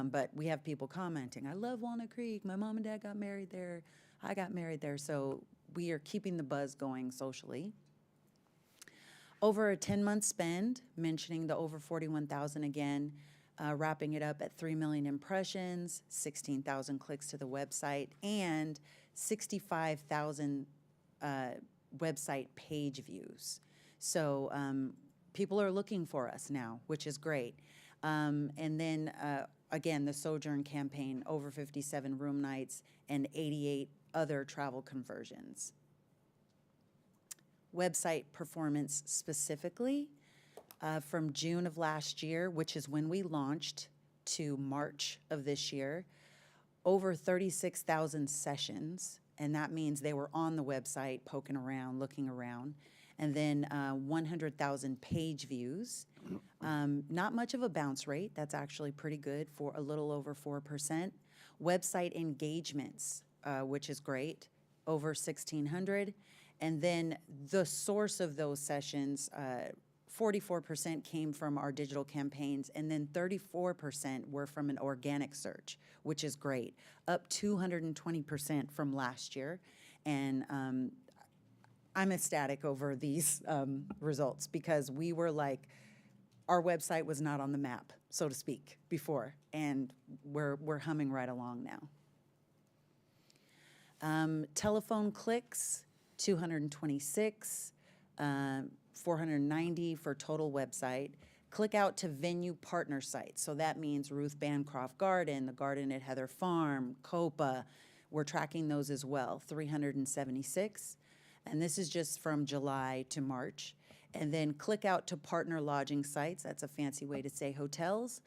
Speaker 20: but we have people commenting, I love Walnut Creek, my mom and dad got married there, I got married there, so we are keeping the buzz going socially. Over a 10-month spend, mentioning the over 41,000 again, wrapping it up at 3 million impressions, 16,000 clicks to the website, and 65,000 website page views. So people are looking for us now, which is great. And then, again, the Sojourn campaign, over 57 room nights and 88 other travel conversions. Website performance specifically, from June of last year, which is when we launched, to March of this year, over 36,000 sessions, and that means they were on the website, poking around, looking around, and then 100,000 page views. Not much of a bounce rate. That's actually pretty good, for a little over 4%. Website engagements, which is great, over 1,600. And then the source of those sessions, 44% came from our digital campaigns, and then 34% were from an organic search, which is great, up 220% from last year. And I'm ecstatic over these results, because we were like, our website was not on the map, so to speak, before, and we're humming right along now. Telephone clicks, 226, 490 for total website. Click out to venue partner sites. So that means Ruth Bancroft Garden, the Garden at Heather Farm, Copa. We're tracking those as well, 376. And this is just from July to March. And then click out to partner lodging sites. That's a fancy way to say hotels,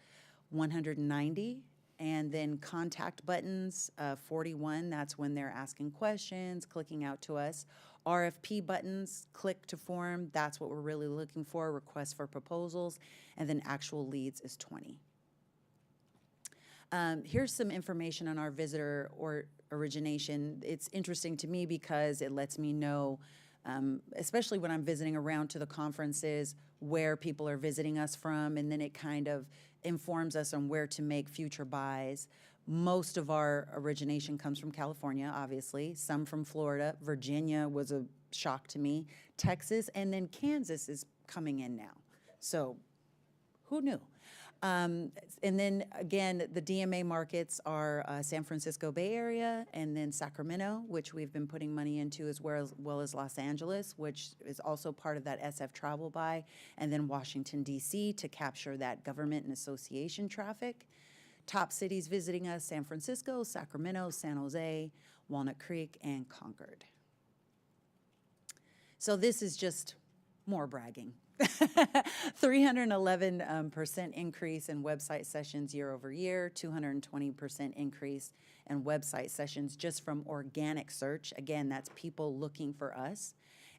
Speaker 20: 190. And then contact buttons, 41. That's when they're asking questions, clicking out to us. RFP buttons, click to form. That's what we're really looking for, requests for proposals. And then actual leads is 20. Here's some information on our visitor or origination. It's interesting to me because it lets me know, especially when I'm visiting around to the conferences, where people are visiting us from, and then it kind of informs us on where to make future buys. Most of our origination comes from California, obviously, some from Florida. Virginia was a shock to me. Texas, and then Kansas is coming in now. So who knew? And then again, the DMA markets are San Francisco Bay Area, and then Sacramento, which we've been putting money into, as well as Los Angeles, which is also part of that SF travel buy, and then Washington, D.C. to capture that government and association traffic. Top cities visiting us: San Francisco, Sacramento, San Jose, Walnut Creek, and Concord. So this is just more bragging. 311% increase in website sessions year over year, 220% increase in website sessions just from organic search. Again, that's people looking for us,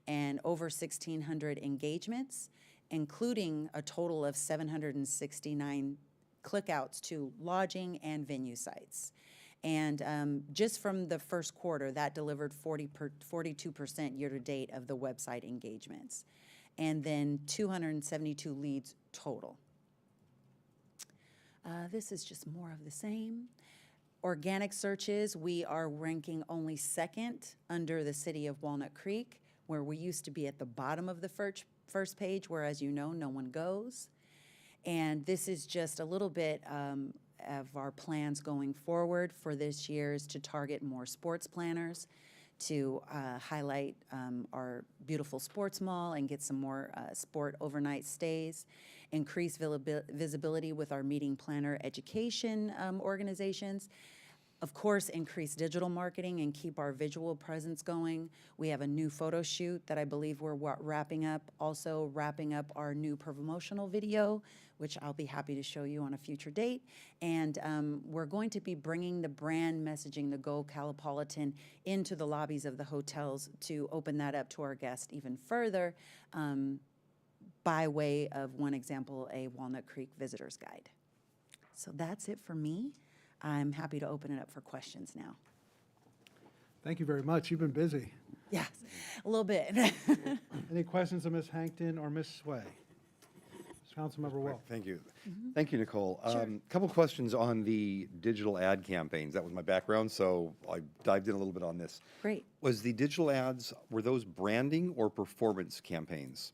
Speaker 20: and over 1,600 engagements, including a total of 769 clickouts to lodging and venue sites. And just from the first quarter, that delivered 42% year-to-date of the website engagements, and then 272 leads total. This is just more of the same. Organic searches, we are ranking only second under the city of Walnut Creek, where we used to be at the bottom of the first page, where, as you know, no one goes. And this is just a little bit of our plans going forward for this year is to target more sports planners, to highlight our beautiful sports mall and get some more sport overnight stays, increase visibility with our meeting planner education organizations. Of course, increase digital marketing and keep our visual presence going. We have a new photo shoot that I believe we're wrapping up. Also wrapping up our new promotional video, which I'll be happy to show you on a future date. And we're going to be bringing the brand messaging, the Go Calipolitan, into the lobbies of the hotels to open that up to our guests even further, by way of, one example, a Walnut Creek Visitor's Guide. So that's it for me. I'm happy to open it up for questions now.
Speaker 1: Thank you very much. You've been busy.
Speaker 20: Yes, a little bit.
Speaker 1: Any questions of Ms. Hankton or Ms. Sway? Councilmember Welch.
Speaker 11: Thank you. Thank you, Nicole.
Speaker 20: Sure.
Speaker 11: Couple questions on the digital ad campaigns. That was my background, so I dived in a little bit on this.
Speaker 20: Great.
Speaker 11: Was the digital ads, were those branding or performance campaigns?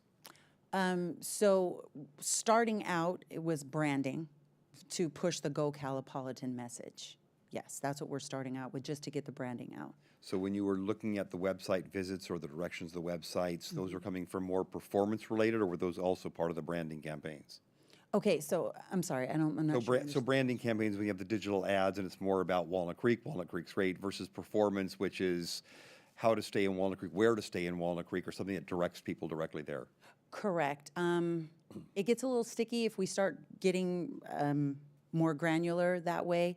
Speaker 20: So starting out, it was branding to push the Go Calipolitan message. Yes, that's what we're starting out with, just to get the branding out.
Speaker 11: So when you were looking at the website visits or the directions of the websites, those were coming from more performance related, or were those also part of the branding campaigns?
Speaker 20: Okay, so I'm sorry, I'm not sure.
Speaker 11: So branding campaigns, we have the digital ads, and it's more about Walnut Creek's great, versus performance, which is how to stay in Walnut Creek, where to stay in Walnut Creek, or something that directs people directly there.
Speaker 20: Correct. It gets a little sticky if we start getting more granular that way.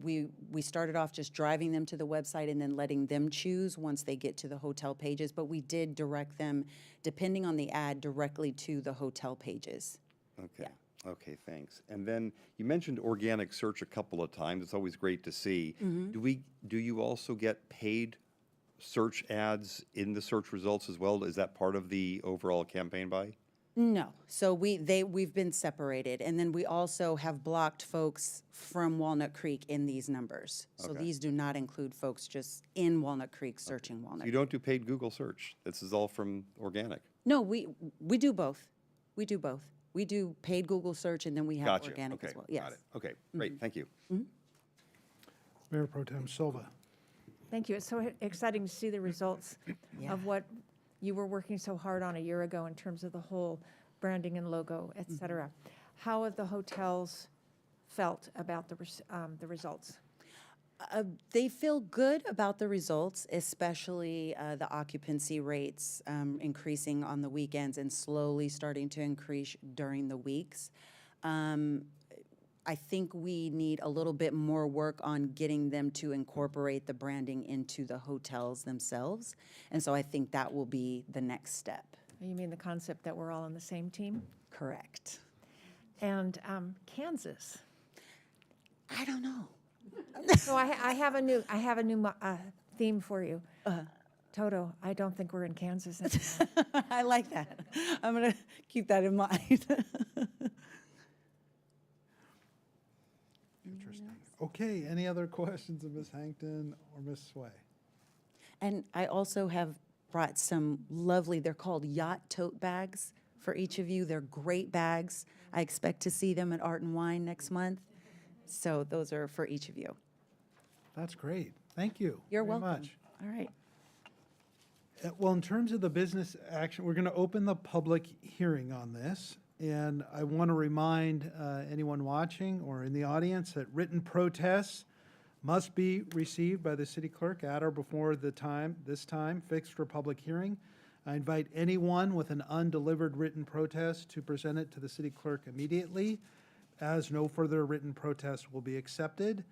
Speaker 20: We started off just driving them to the website and then letting them choose once they get to the hotel pages, but we did direct them, depending on the ad, directly to the hotel pages.
Speaker 11: Okay. Yeah. Okay, thanks. And then you mentioned organic search a couple of times. It's always great to see. Do you also get paid search ads in the search results as well? Is that part of the overall campaign buy?
Speaker 20: No. So we've been separated, and then we also have blocked folks from Walnut Creek in these numbers. So
Speaker 11: Okay.
Speaker 20: these do not include folks just in Walnut Creek searching Walnut
Speaker 11: So
Speaker 20: Creek.
Speaker 11: you don't do paid Google search. This is all from organic.
Speaker 20: No, we do both. We do both. We do paid Google search, and then we have
Speaker 11: Gotcha.
Speaker 20: organic
Speaker 11: Okay.
Speaker 20: as well. Yes.
Speaker 11: Got it. Okay, great. Thank you.
Speaker 1: Mayor Pro Tem Silva.
Speaker 3: Thank you. It's so exciting to see the results of what you were working so hard on a year ago in terms of the whole branding and logo, et cetera. How have the hotels felt about the results?
Speaker 20: They feel good about the results, especially the occupancy rates increasing on the weekends and slowly starting to increase during the weeks. I think we need a little bit more work on getting them to incorporate the branding into the hotels themselves. And so I think that will be the next step.
Speaker 3: You mean the concept that we're all on the same team?
Speaker 20: Correct.
Speaker 3: And Kansas.
Speaker 20: I don't know.
Speaker 3: So I have a new theme for you. Toto, I don't think we're in Kansas anymore.
Speaker 20: I like that. I'm going to keep that in mind.
Speaker 1: Interesting. Okay, any other questions of Ms. Hankton or Ms. Sway?
Speaker 20: And I also have brought some lovely, they're called yacht tote bags for each of you. They're great bags. I expect to see them at Art and Wine next month. So those are for each of you.
Speaker 1: That's great. Thank you.
Speaker 20: You're
Speaker 1: very
Speaker 20: welcome.
Speaker 1: much.
Speaker 20: All right.
Speaker 1: Well, in terms of the business action, we're going to open the public hearing on this. And I want to remind anyone watching or in the audience that written protests must be received by the city clerk at or before this time fixed for public hearing. I invite anyone with an undelivered written protest to present it to the city clerk immediately, as no further written protest will be accepted.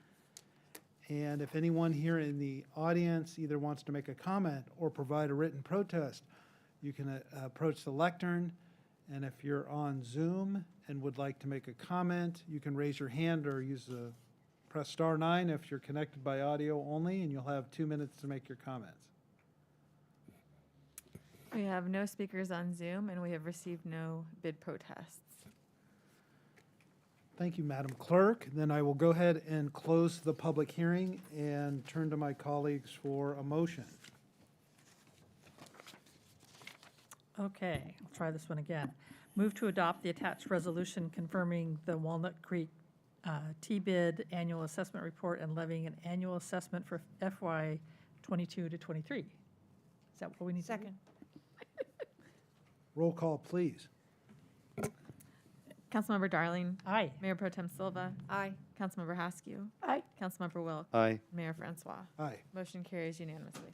Speaker 1: And if anyone here in the audience either wants to make a comment or provide a written protest, you can approach the lectern. And if you're on Zoom and would like to make a comment, you can raise your hand or press star 9 if you're connected by audio only, and you'll have 2 minutes to make your comments.
Speaker 10: We have no speakers on Zoom, and we have received no bid protests.
Speaker 1: Thank you, Madam Clerk. Then I will go ahead and close the public hearing and turn to my colleagues for a motion.
Speaker 15: Okay, I'll try this one again. Move to adopt the attached resolution confirming the Walnut Creek T-bid annual assessment report and levying an annual assessment for FY 22 to 23. Is that what we need to do?
Speaker 3: Second.
Speaker 1: Roll call, please.
Speaker 10: Councilmember Darling.
Speaker 15: Aye.
Speaker 10: Mayor Pro Tem Silva.
Speaker 3: Aye.
Speaker 10: Councilmember Haskew.
Speaker 16: Aye.
Speaker 10: Councilmember Wilk.
Speaker 11: Aye.
Speaker 10: Mayor Francois.
Speaker 1: Aye.
Speaker 10: Motion carries unanimously.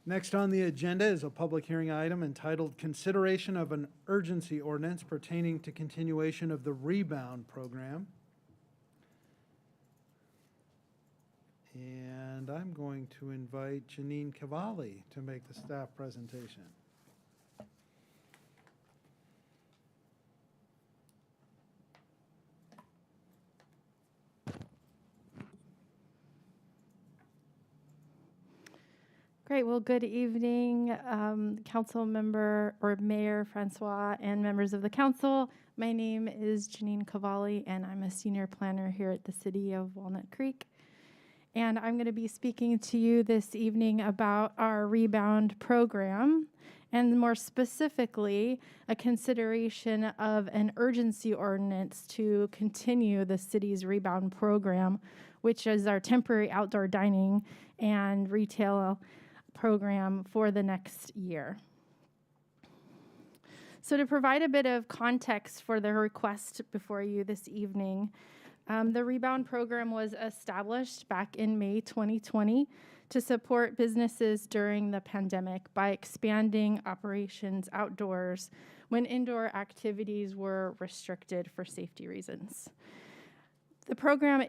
Speaker 1: Next on the agenda is a public hearing item entitled Consideration of an Urgency Ordinance Pertaining to Continuation of the Rebound Program. And I'm going to invite Janine Cavalli to make the staff presentation.
Speaker 21: Great. Well, good evening, council member or Mayor Francois and members of the council. My name is Janine Cavalli, and I'm a senior planner here at the City of Walnut Creek. And I'm going to be speaking to you this evening about our Rebound program, and more specifically, a consideration of an urgency ordinance to continue the city's Rebound program, which is our temporary outdoor dining and retail program for the next year. So to provide a bit of context for the request before you this evening, the Rebound program was established back in May 2020 to support businesses during the pandemic by expanding operations outdoors when indoor activities were restricted for safety reasons. The program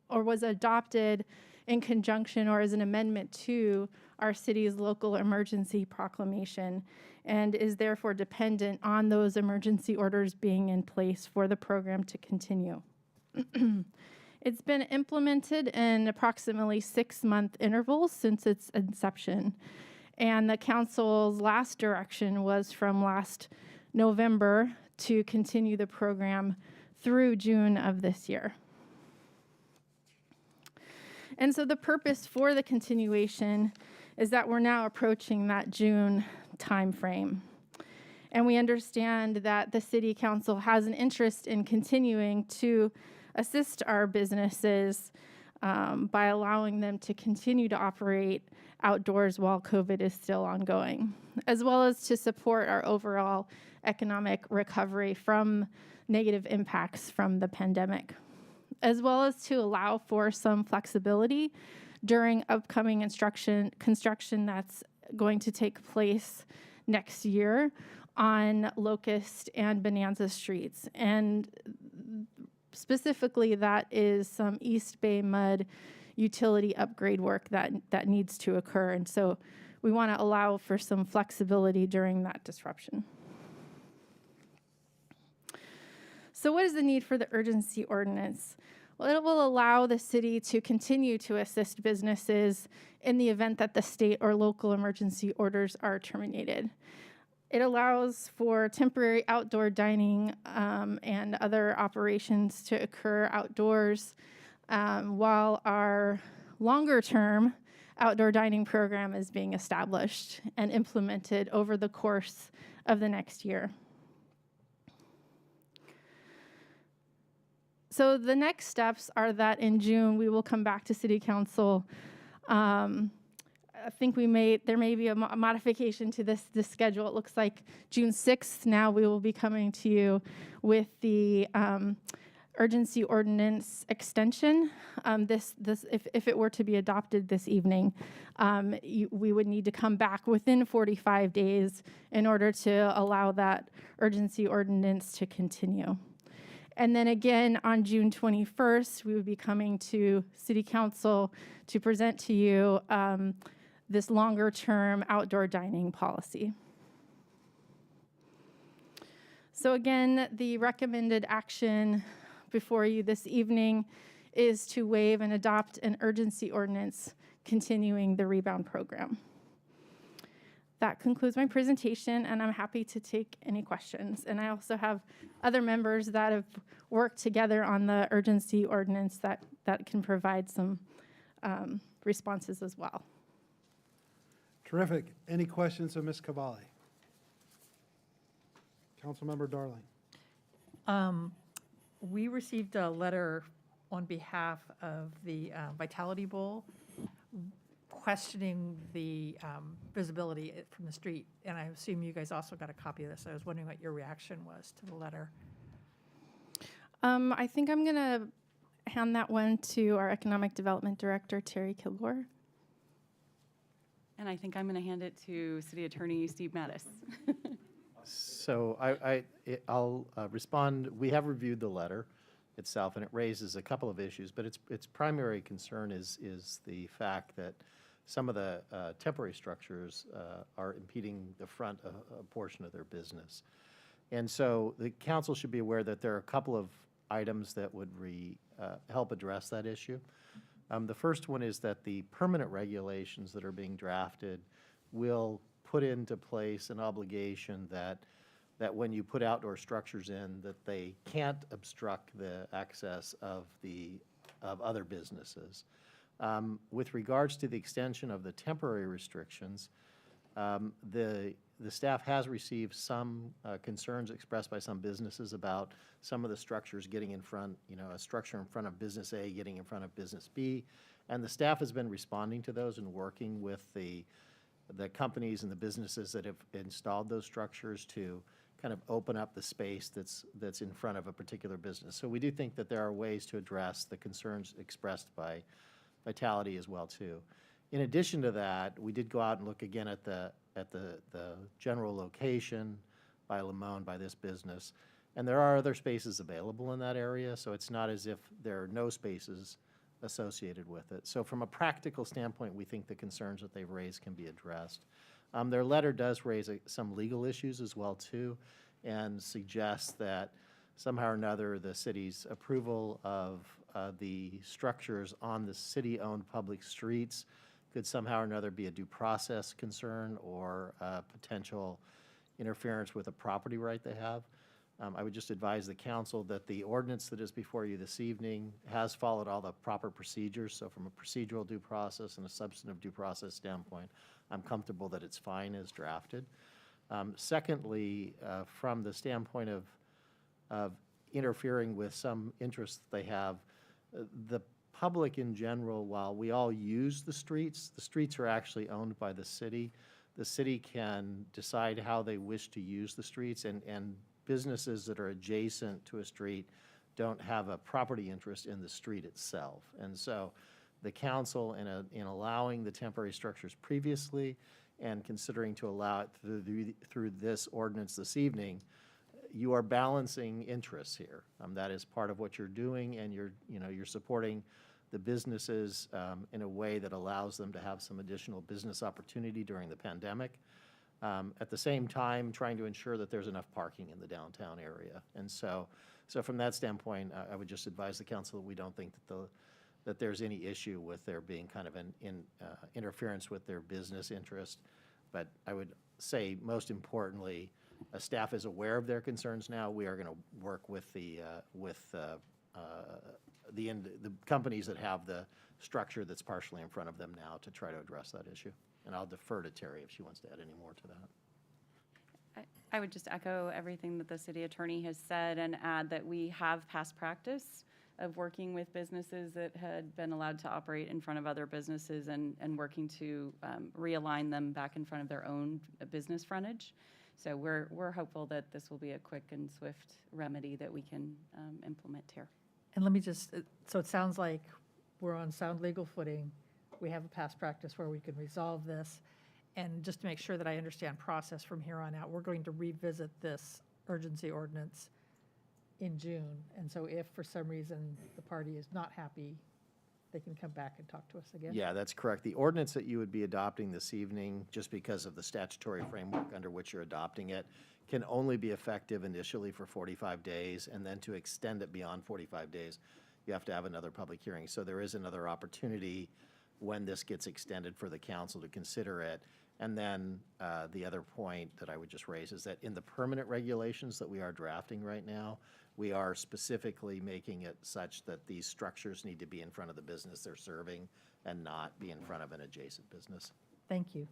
Speaker 21: was adopted in conjunction or as an amendment to our city's local emergency proclamation and is therefore dependent on those emergency orders being in place for the program to continue. It's been implemented in approximately 6-month intervals since its inception, and the council's last direction was from last November to continue the program through June of this year. And so the purpose for the continuation is that we're now approaching that June timeframe. And we understand that the City Council has an interest in continuing to assist our businesses by allowing them to continue to operate outdoors while COVID is still ongoing, as well as to support our overall economic recovery from negative impacts from the pandemic, as well as to allow for some flexibility during upcoming construction that's going to take place next year on Locust and Bonanza Streets. And specifically, that is some East Bay mud utility upgrade work that needs to occur. And so we want to allow for some flexibility during that disruption. So what is the need for the urgency ordinance? Well, it will allow the city to continue to assist businesses in the event that the state or local emergency orders are terminated. It allows for temporary outdoor dining and other operations to occur outdoors while our longer-term outdoor dining program is being established and implemented over the course of the next year. So the next steps are that in June, we will come back to City Council. I think there may be a modification to this schedule. It looks like June 6th now we will be coming to you with the urgency ordinance extension. If it were to be adopted this evening, we would need to come back within 45 days in order to allow that urgency ordinance to continue. And then again, on June 21st, we would be coming to City Council to present to you this longer-term outdoor dining policy. So again, the recommended action before you this evening is to waive and adopt an urgency ordinance continuing the rebound program. That concludes my presentation, and I'm happy to take any questions. And I also have other members that have worked together on the urgency ordinance that can provide some responses as well.
Speaker 1: Terrific. Any questions of Ms. Cavalli? Councilmember Darling.
Speaker 15: We received a letter on behalf of the Vitality Bowl questioning the visibility from the street, and I assume you guys also got a copy of this. I was wondering what your reaction was to the letter.
Speaker 21: I think I'm going to hand that one to our Economic Development Director, Terry Kilgore.
Speaker 5: And I think I'm going to hand it to City Attorney Steve Mattis.
Speaker 22: So I'll respond. We have reviewed the letter itself, and it raises a couple of issues, but its primary concern is the fact that some of the temporary structures are impeding the front a portion of their business. And so the council should be aware that there are a couple of items that would help address that issue. The first one is that the permanent regulations that are being drafted will put into place an obligation that when you put outdoor structures in, that they can't obstruct the access of other businesses. With regards to the extension of the temporary restrictions, the staff has received some concerns expressed by some businesses about some of the structures getting in front, a structure in front of business A getting in front of business B, and the staff has been responding to those and working with the companies and the businesses that have installed those structures to kind of open up the space that's in front of a particular business. So we do think that there are ways to address the concerns expressed by Vitality as well too. In addition to that, we did go out and look again at the general location by Lamone, by this business, and there are other spaces available in that area, so it's not as if there are no spaces associated with it. So from a practical standpoint, we think the concerns that they've raised can be addressed. Their letter does raise some legal issues as well too, and suggests that somehow or another the city's approval of the structures on the city-owned public streets could somehow or another be a due process concern or potential interference with a property right they have. I would just advise the council that the ordinance that is before you this evening has followed all the proper procedures. So from a procedural due process and a substantive due process standpoint, I'm comfortable that it's fine as drafted. Secondly, from the standpoint of interfering with some interests they have, the public in general, while we all use the streets are actually owned by the city. The city can decide how they wish to use the streets, and businesses that are adjacent to a street don't have a property interest in the street itself. And so the council, in allowing the temporary structures previously and considering to allow it through this ordinance this evening, you are balancing interests here. That is part of what you're doing, and you're supporting the businesses in a way that allows them to have some additional business opportunity during the pandemic. At the same time, trying to ensure that there's enough parking in the downtown area. And so from that standpoint, I would just advise the council that we don't think that there's any issue with there being kind of an interference with their business interest. But I would say, most importantly, staff is aware of their concerns now. We are going to work with the companies that have the structure that's partially in front of them now to try to address that issue. And I'll defer to Terry if she wants to add any more to that.
Speaker 5: I would just echo everything that the city attorney has said and add that we have past practice of working with businesses that had been allowed to operate in front of other businesses and working to realign them back in front of their own business frontage. So we're hopeful that this will be a quick and swift remedy that we can implement here.
Speaker 15: And let me just, so it sounds like we're on sound legal footing. We have a past practice where we can resolve this. And just to make sure that I understand process from here on out, we're going to revisit this urgency ordinance in June. And so if for some reason the party is not happy, they can come back and talk to us again?
Speaker 22: Yeah, that's correct. The ordinance that you would be adopting this evening, just because of the statutory framework under which you're adopting it, can only be effective initially for 45 days, and then to extend it beyond 45 days, you have to have another public hearing. So there is another opportunity when this gets extended for the council to consider it. And then the other point that I would just raise is that in the permanent regulations that we are drafting right now, we are specifically making it such that these structures need to be in front of the business they're serving and not be in front of an adjacent business.
Speaker 15: Thank you.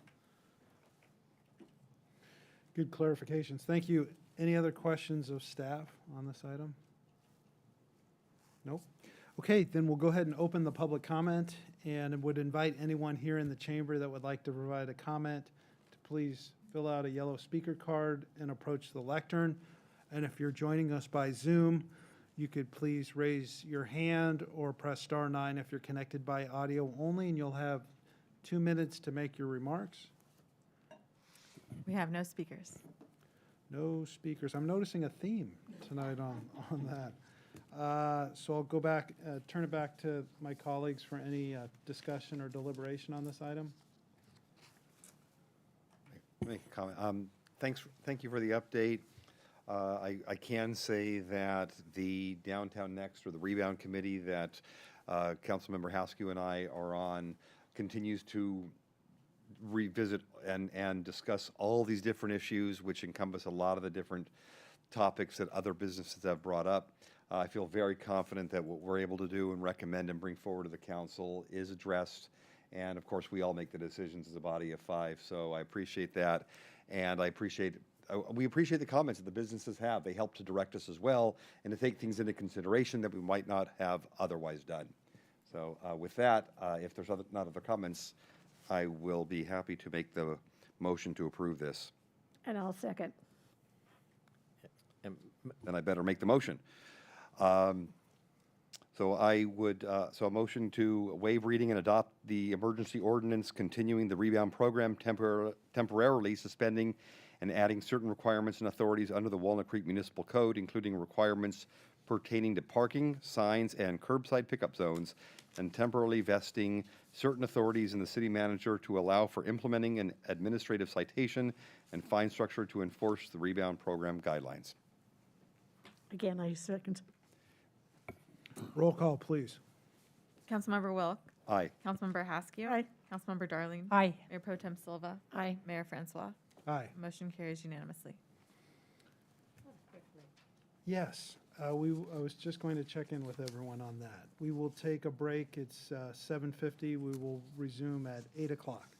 Speaker 1: Good clarifications. Thank you. Any other questions of staff on this item? Nope. Okay, then we'll go ahead and open the public comment and would invite anyone here in the chamber that would like to provide a comment to please fill out a yellow speaker card and approach the lectern. And if you're joining us by Zoom, you could please raise your hand or press *9 if you're connected by audio only, and you'll have 2 minutes to make your remarks.
Speaker 10: We have no speakers.
Speaker 1: No speakers. I'm noticing a theme tonight on that. So I'll go back, turn it back to my colleagues for any discussion or deliberation on this item.
Speaker 11: Make a comment. Thank you for the update. I can say that the Downtown Next, or the Rebound Committee that Councilmember Haskew and I are on, continues to revisit and discuss all these different issues, which encompass a lot of the different topics that other businesses have brought up. I feel very confident that what we're able to do and recommend and bring forward to the council is addressed. And of course, we all make the decisions as a body of 5. So I appreciate that. And we appreciate the comments that the businesses have. They help to direct us as well and to take things into consideration that we might not have otherwise done. So with that, if there's not other comments, I will be happy to make the motion to approve this.
Speaker 16: And I'll second.
Speaker 11: Then I better make the motion. So a motion to waive reading and adopt the emergency ordinance continuing the rebound program, temporarily suspending and adding certain requirements and authorities under the Walnut Creek Municipal Code, including requirements pertaining to parking, signs, and curbside pickup zones, and temporarily vesting certain authorities in the city manager to allow for implementing an administrative citation and fine structure to enforce the rebound program guidelines.
Speaker 16: Again, I second.
Speaker 1: Roll call, please.
Speaker 10: Councilmember Wilk.
Speaker 11: Aye.
Speaker 10: Councilmember Haskew.
Speaker 16: Aye.
Speaker 10: Councilmember Darling.
Speaker 15: Aye.
Speaker 10: Mayor Pro Tem Silva.
Speaker 16: Aye.
Speaker 10: Mayor Francois.
Speaker 1: Aye.
Speaker 10: Motion carries unanimously.
Speaker 1: Yes, I was just going to check in with everyone on that. We will take a break. It's 7:50. We will resume at 8 o'clock.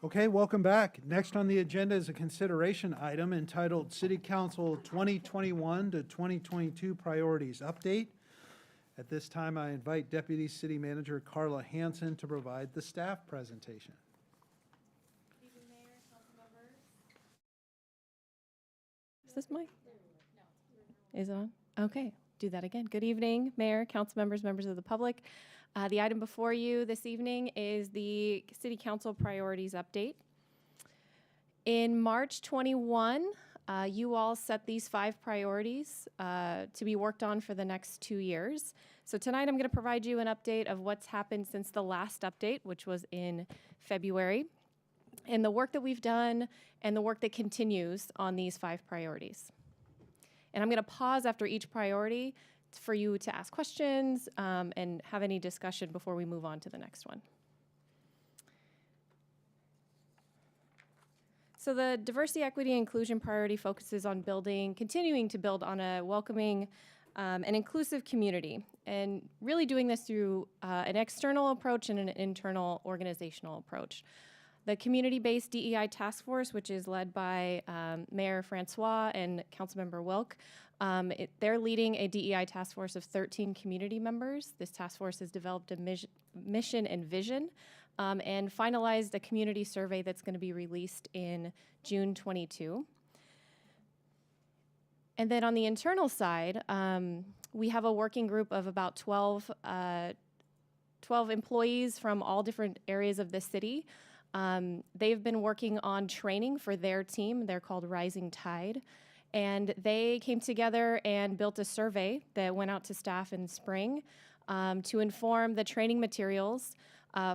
Speaker 1: Okay, welcome back. Next on the agenda is a consideration item entitled City Council 2021 to 2022 Priorities Update. At this time, I invite Deputy City Manager Carla Hansen to provide the staff presentation.
Speaker 4: Is this mic? Is it on? Okay, do that again. Good evening, Mayor, council members, members of the public. The item before you this evening is the City Council Priorities Update. In March 21, you all set these 5 priorities to be worked on for the next 2 years. So tonight I'm going to provide you an update of what's happened since the last update, which was in February, and the work that we've done and the work that continues on these 5 priorities. And I'm going to pause after each priority for you to ask questions and have any discussion before we move on to the next one. So the diversity, equity, and inclusion priority focuses on continuing to build on a welcoming and inclusive community, and really doing this through an external approach and an internal organizational approach. The community-based DEI task force, which is led by Mayor Francois and Councilmember Wilk, they're leading a DEI task force of 13 community members. This task force has developed a mission and vision and finalized a community survey that's going to be released in June 22. And then on the internal side, we have a working group of about 12 employees from all different areas of the city. They've been working on training for their team. They're called Rising Tide. And they came together and built a survey that went out to staff in spring to inform the training materials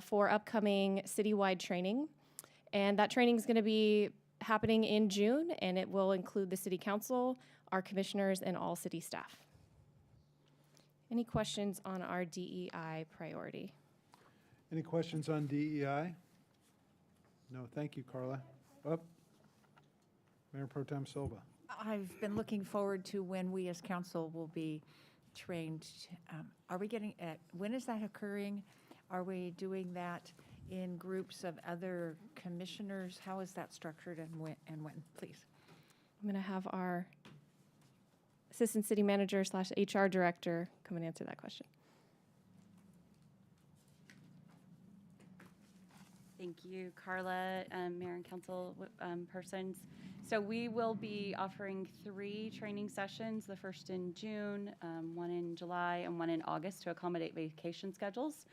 Speaker 4: for upcoming citywide training. And that training is going to be happening in June, and it will include the City Council, our commissioners, and all city staff. Any questions on our DEI priority?
Speaker 1: Any questions on DEI? No, thank you, Carla. Up, Mayor Pro Tem Silva.
Speaker 3: I've been looking forward to when we as council will be trained. Are we getting, when is that occurring? Are we doing that in groups of other commissioners? How is that structured and when, please?
Speaker 4: I'm going to have our Assistant City Manager / HR Director come and answer that question.
Speaker 5: Thank you, Carla, Mayor and Council persons. So we will be offering 3 training sessions, the first in June, one in July, and one in August to accommodate vacation schedules.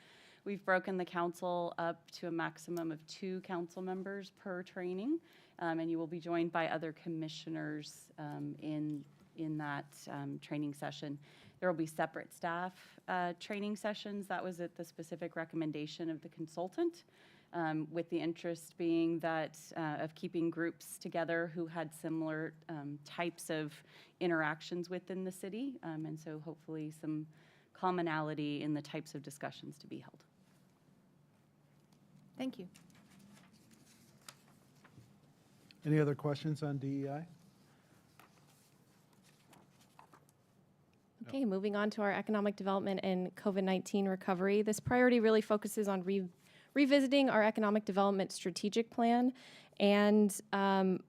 Speaker 5: We've broken the council up to a maximum of 2 council members per training, and you will be joined by other commissioners in that training session. There will be separate staff training sessions. That was at the specific recommendation of the consultant, with the interest being that of keeping groups together who had similar types of interactions within the city, and so hopefully some commonality in the types of discussions to be held.
Speaker 3: Thank you.
Speaker 1: Any other questions on DEI?
Speaker 4: Okay, moving on to our economic development and COVID-19 recovery. This priority really focuses on revisiting our economic development strategic plan, and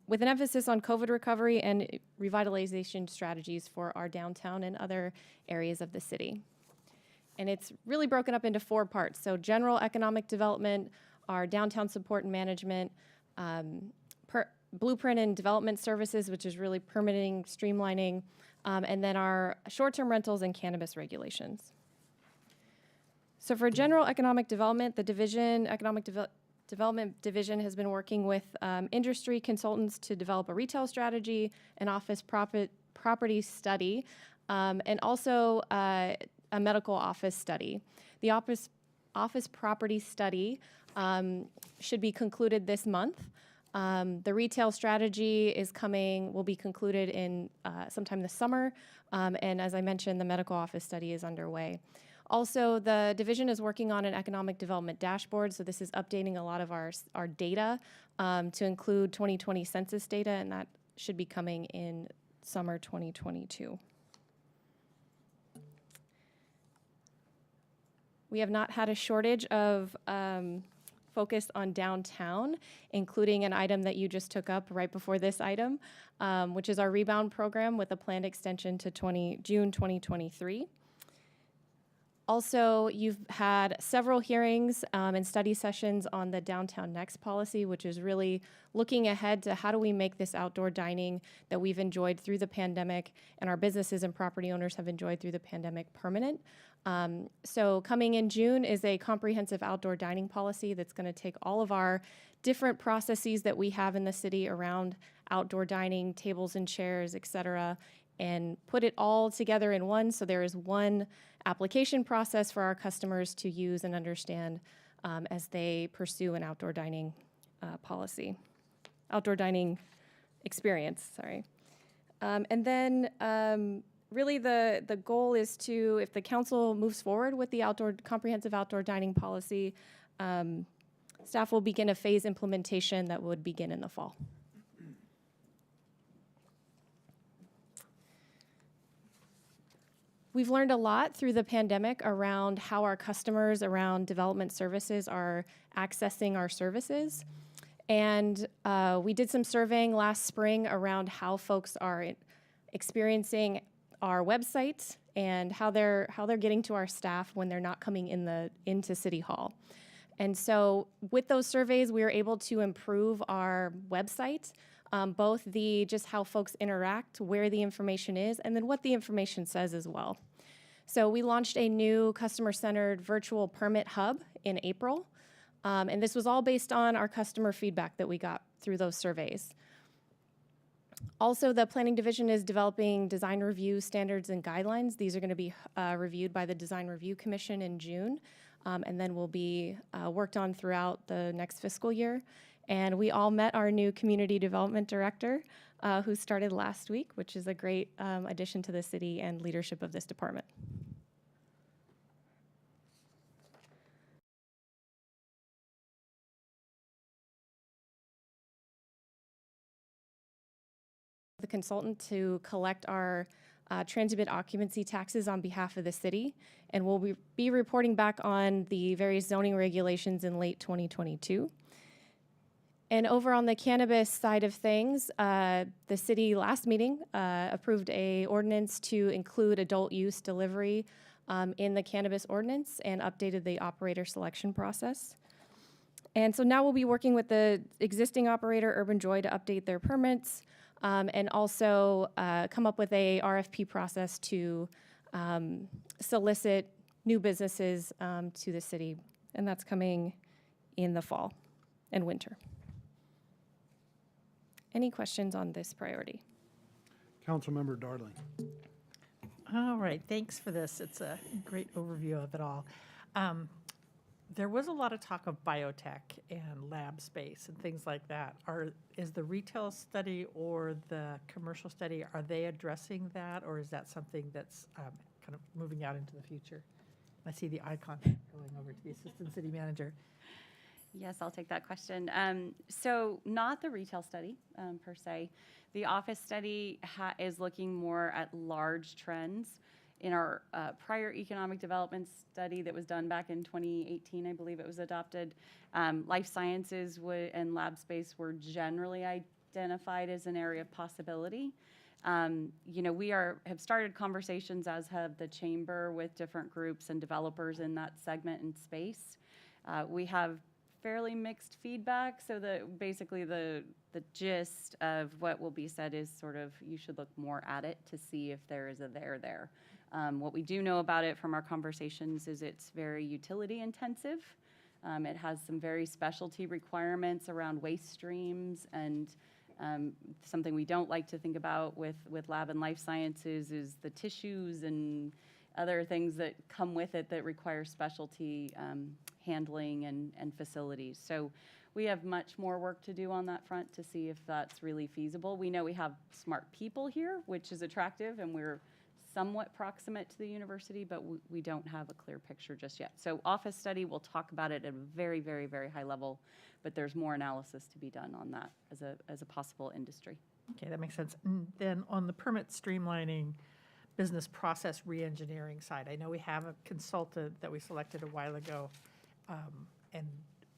Speaker 4: with an emphasis on COVID recovery and revitalization strategies for our downtown and other areas of the city. And it's really broken up into 4 parts. So general economic development, our downtown support and management, blueprint and development services, which is really permitting, streamlining, and then our short-term rentals and cannabis regulations. So for general economic development, the development division has been working with industry consultants to develop a retail strategy, an office property study, and also a medical office study. The office property study should be concluded this month. The retail strategy will be concluded in sometime this summer, and as I mentioned, the medical office study is underway. Also, the division is working on an economic development dashboard, so this is updating a lot of our data to include 2020 census data, and that should be coming in summer 2022. We have not had a shortage of focused on downtown, including an item that you just took up right before this item, which is our rebound program with a planned extension to June 2023. Also, you've had several hearings and study sessions on the Downtown Next policy, which is really looking ahead to how do we make this outdoor dining that we've enjoyed through the pandemic and our businesses and property owners have enjoyed through the pandemic permanent. So coming in June is a comprehensive outdoor dining policy that's going to take all of our different processes that we have in the city around outdoor dining, tables and chairs, et cetera, and put it all together in one, so there is one application process for our customers to use and understand as they pursue an outdoor dining outdoor dining experience, sorry. And then really the goal is to, if the council moves forward with the comprehensive outdoor dining policy, staff will begin a phase implementation that would begin in the fall. We've learned a lot through the pandemic around how our customers around development services are accessing our services. And we did some surveying last spring around how folks are experiencing our website and how they're getting to our staff when they're not coming into City Hall. And so with those surveys, we were able to improve our website, both just how folks interact, where the information is, and then what the information says as well. So we launched a new customer-centered virtual permit hub in April, and this was all based on our customer feedback that we got through those surveys. Also, the Planning Division is developing design review standards and guidelines. These are going to be reviewed by the Design Review Commission in June, and then will be worked on throughout the next fiscal year. And we all met our new Community Development Director, who started last week, which is a great addition to the city and leadership of this department. The consultant to collect our transit occupancy taxes on behalf of the city, and we'll be reporting back on the various zoning regulations in late 2022. And over on the cannabis side of things, the city last meeting approved a ordinance to include adult use delivery in the cannabis ordinance and updated the operator selection process. And so now we'll be working with the existing operator, Urban Joy, to update their permits and also come up with a RFP process to solicit new businesses to the city. And that's coming in the fall and winter. Any questions on this priority?
Speaker 1: Councilmember Darling.
Speaker 15: All right, thanks for this. It's a great overview of it all. There was a lot of talk of biotech and lab space and things like that. Is the retail study or the commercial study, are they addressing that, or is that something that's kind of moving out into the future? I see the eye contact going over to the Assistant City Manager.
Speaker 5: Yes, I'll take that question. So not the retail study per se. The office study is looking more at large trends. In our prior economic development study that was done back in 2018, I believe it was adopted, life sciences and lab space were generally identified as an area of possibility. We have started conversations, as have the chamber, with different groups and developers in that segment and space. We have fairly mixed feedback, so basically the gist of what will be said is sort of you should look more at it to see if there is a there. What we do know about it from our conversations is it's very utility intensive. It has some very specialty requirements around waste streams, and something we don't like to think about with lab and life sciences is the tissues and other things that come with it that require specialty handling and facilities. So we have much more work to do on that front to see if that's really feasible. We know we have smart people here, which is attractive, and we're somewhat proximate to the university, but we don't have a clear picture just yet. So office study, we'll talk about it at a very, very, very high level, but there's more analysis to be done on that as a possible industry.
Speaker 15: Okay, that makes sense. And then on the permit streamlining, business process reengineering side, I know we have a consultant that we selected a while ago, and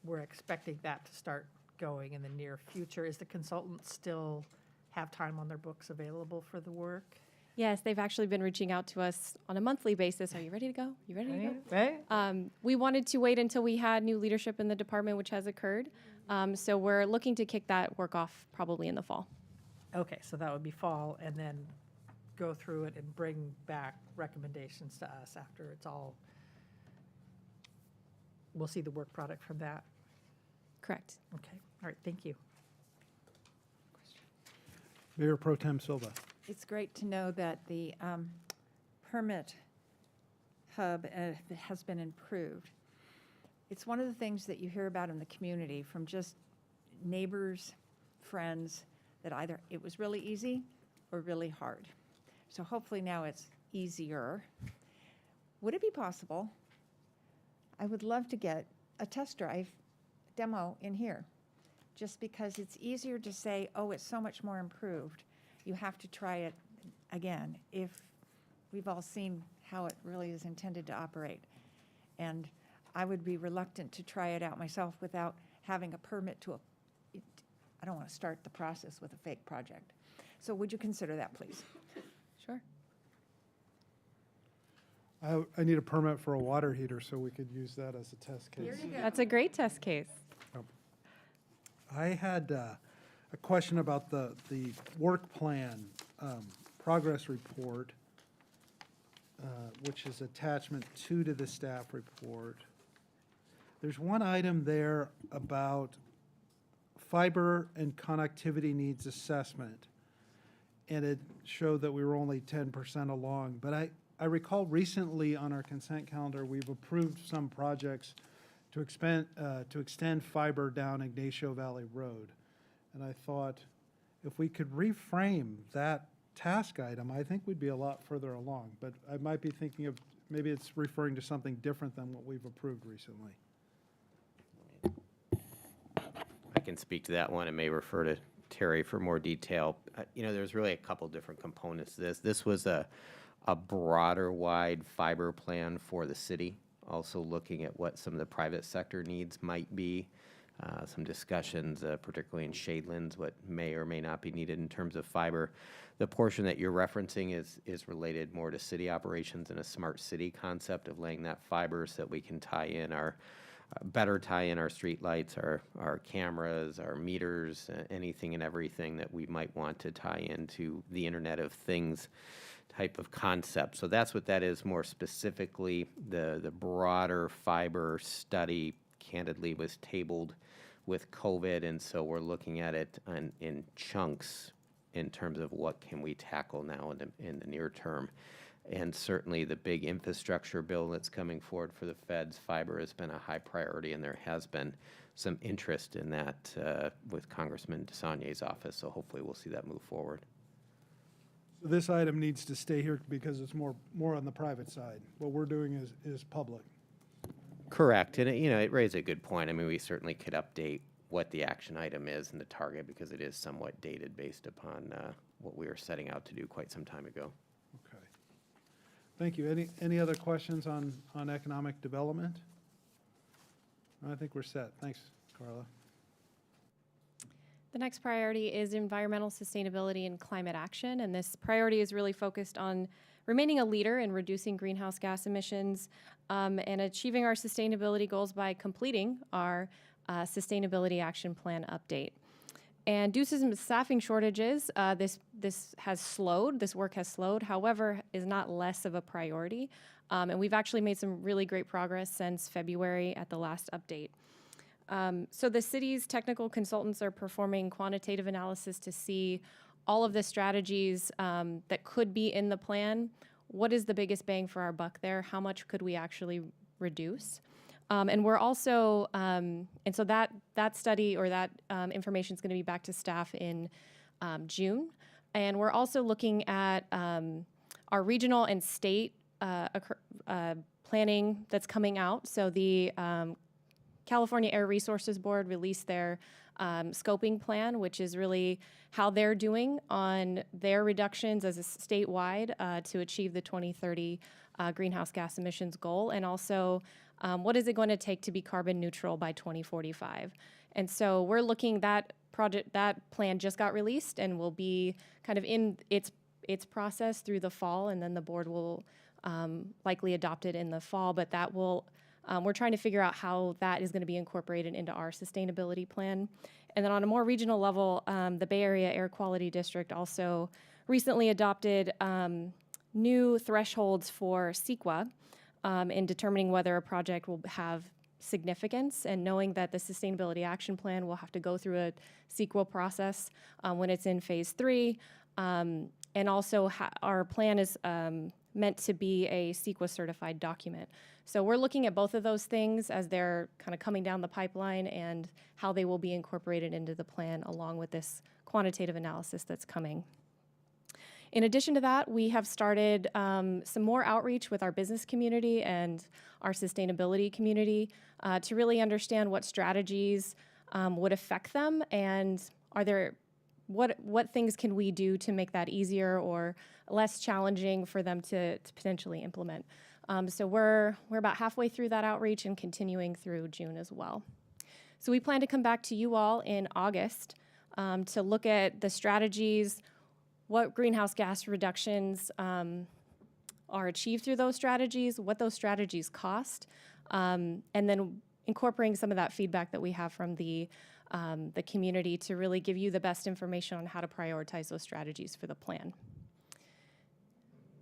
Speaker 15: we're expecting that to start going in the near future. Is the consultant still have time on their books available for the work?
Speaker 4: Yes, they've actually been reaching out to us on a monthly basis. Are you ready to go? You ready to go?
Speaker 15: Right?
Speaker 4: We wanted to wait until we had new leadership in the department, which has occurred. So we're looking to kick that work off probably in the fall.
Speaker 15: Okay, so that would be fall, and then go through it and bring back recommendations to us after it's all, we'll see the work product from that.
Speaker 4: Correct.
Speaker 15: Okay, all right, thank you.
Speaker 1: Mayor Pro Tem Silva.
Speaker 3: It's great to know that the permit hub has been improved. It's one of the things that you hear about in the community from just neighbors, friends, that either it was really easy or really hard. So hopefully now it's easier. Would it be possible? I would love to get a test drive demo in here, just because it's easier to say, oh, it's so much more improved. You have to try it again if we've all seen how it really is intended to operate. And I would be reluctant to try it out myself without having a permit to I don't want to start the process with a fake project. So would you consider that, please?
Speaker 4: Sure.
Speaker 1: I need a permit for a water heater, so we could use that as a test case.
Speaker 4: That's a great test case.
Speaker 1: I had a question about the work plan progress report, which is attachment 2 to the staff report. There's one item there about fiber and connectivity needs assessment, and it showed that we were only 10% along. But I recall recently on our consent calendar, we've approved some projects to extend fiber down Ignacio Valley Road. And I thought if we could reframe that task item, I think we'd be a lot further along. But I might be thinking of, maybe it's referring to something different than what we've approved recently.
Speaker 13: I can speak to that one and may refer to Terry for more detail. There's really a couple different components to this. This was a broader wide fiber plan for the city, also looking at what some of the private sector needs might be. Some discussions, particularly in Shadelands, what may or may not be needed in terms of fiber. The portion that you're referencing is related more to city operations and a smart city concept of laying that fiber so that we can better tie in our street lights, our cameras, our meters, anything and everything that we might want to tie into the Internet of Things type of concept. So that's what that is more specifically. The broader fiber study candidly was tabled with COVID, and so we're looking at it in chunks in terms of what can we tackle now in the near term. And certainly the big infrastructure bill that's coming forward for the feds, fiber has been a high priority, and there has been some interest in that with Congressman DeSagnier's office, so hopefully we'll see that move forward.
Speaker 1: So this item needs to stay here because it's more on the private side. What we're doing is public.
Speaker 13: Correct, and it raised a good point. I mean, we certainly could update what the action item is and the target because it is somewhat dated based upon what we were setting out to do quite some time ago.
Speaker 1: Okay. Thank you. Any other questions on economic development? I think we're set. Thanks, Carla.
Speaker 4: The next priority is environmental sustainability and climate action, and this priority is really focused on remaining a leader in reducing greenhouse gas emissions and achieving our sustainability goals by completing our sustainability action plan update. And due to some staffing shortages, this work has slowed, however, is not less of a priority. And we've actually made some really great progress since February at the last update. So the city's technical consultants are performing quantitative analysis to see all of the strategies that could be in the plan. What is the biggest bang for our buck there? How much could we actually reduce? And we're also, and so that study or that information is going to be back to staff in June. And we're also looking at our regional and state planning that's coming out. So the California Air Resources Board released their scoping plan, which is really how they're doing on their reductions as a statewide to achieve the 2030 greenhouse gas emissions goal, and also what is it going to take to be carbon neutral by 2045. And so we're looking, that plan just got released and will be kind of in its process through the fall, and then the board will likely adopt it in the fall, but that will, we're trying to figure out how that is going to be incorporated into our sustainability plan. And then on a more regional level, the Bay Area Air Quality District also recently adopted new thresholds for CEQA in determining whether a project will have significance, and knowing that the Sustainability Action Plan will have to go through a CEQA process when it's in phase 3. And also our plan is meant to be a CEQA certified document. So we're looking at both of those things as they're kind of coming down the pipeline and how they will be incorporated into the plan along with this quantitative analysis that's coming. In addition to that, we have started some more outreach with our business community and our sustainability community to really understand what strategies would affect them, and are there what things can we do to make that easier or less challenging for them to potentially implement. So we're about halfway through that outreach and continuing through June as well. So we plan to come back to you all in August to look at the strategies, what greenhouse gas reductions are achieved through those strategies, what those strategies cost, and then incorporating some of that feedback that we have from the community to really give you the best information on how to prioritize those strategies for the plan.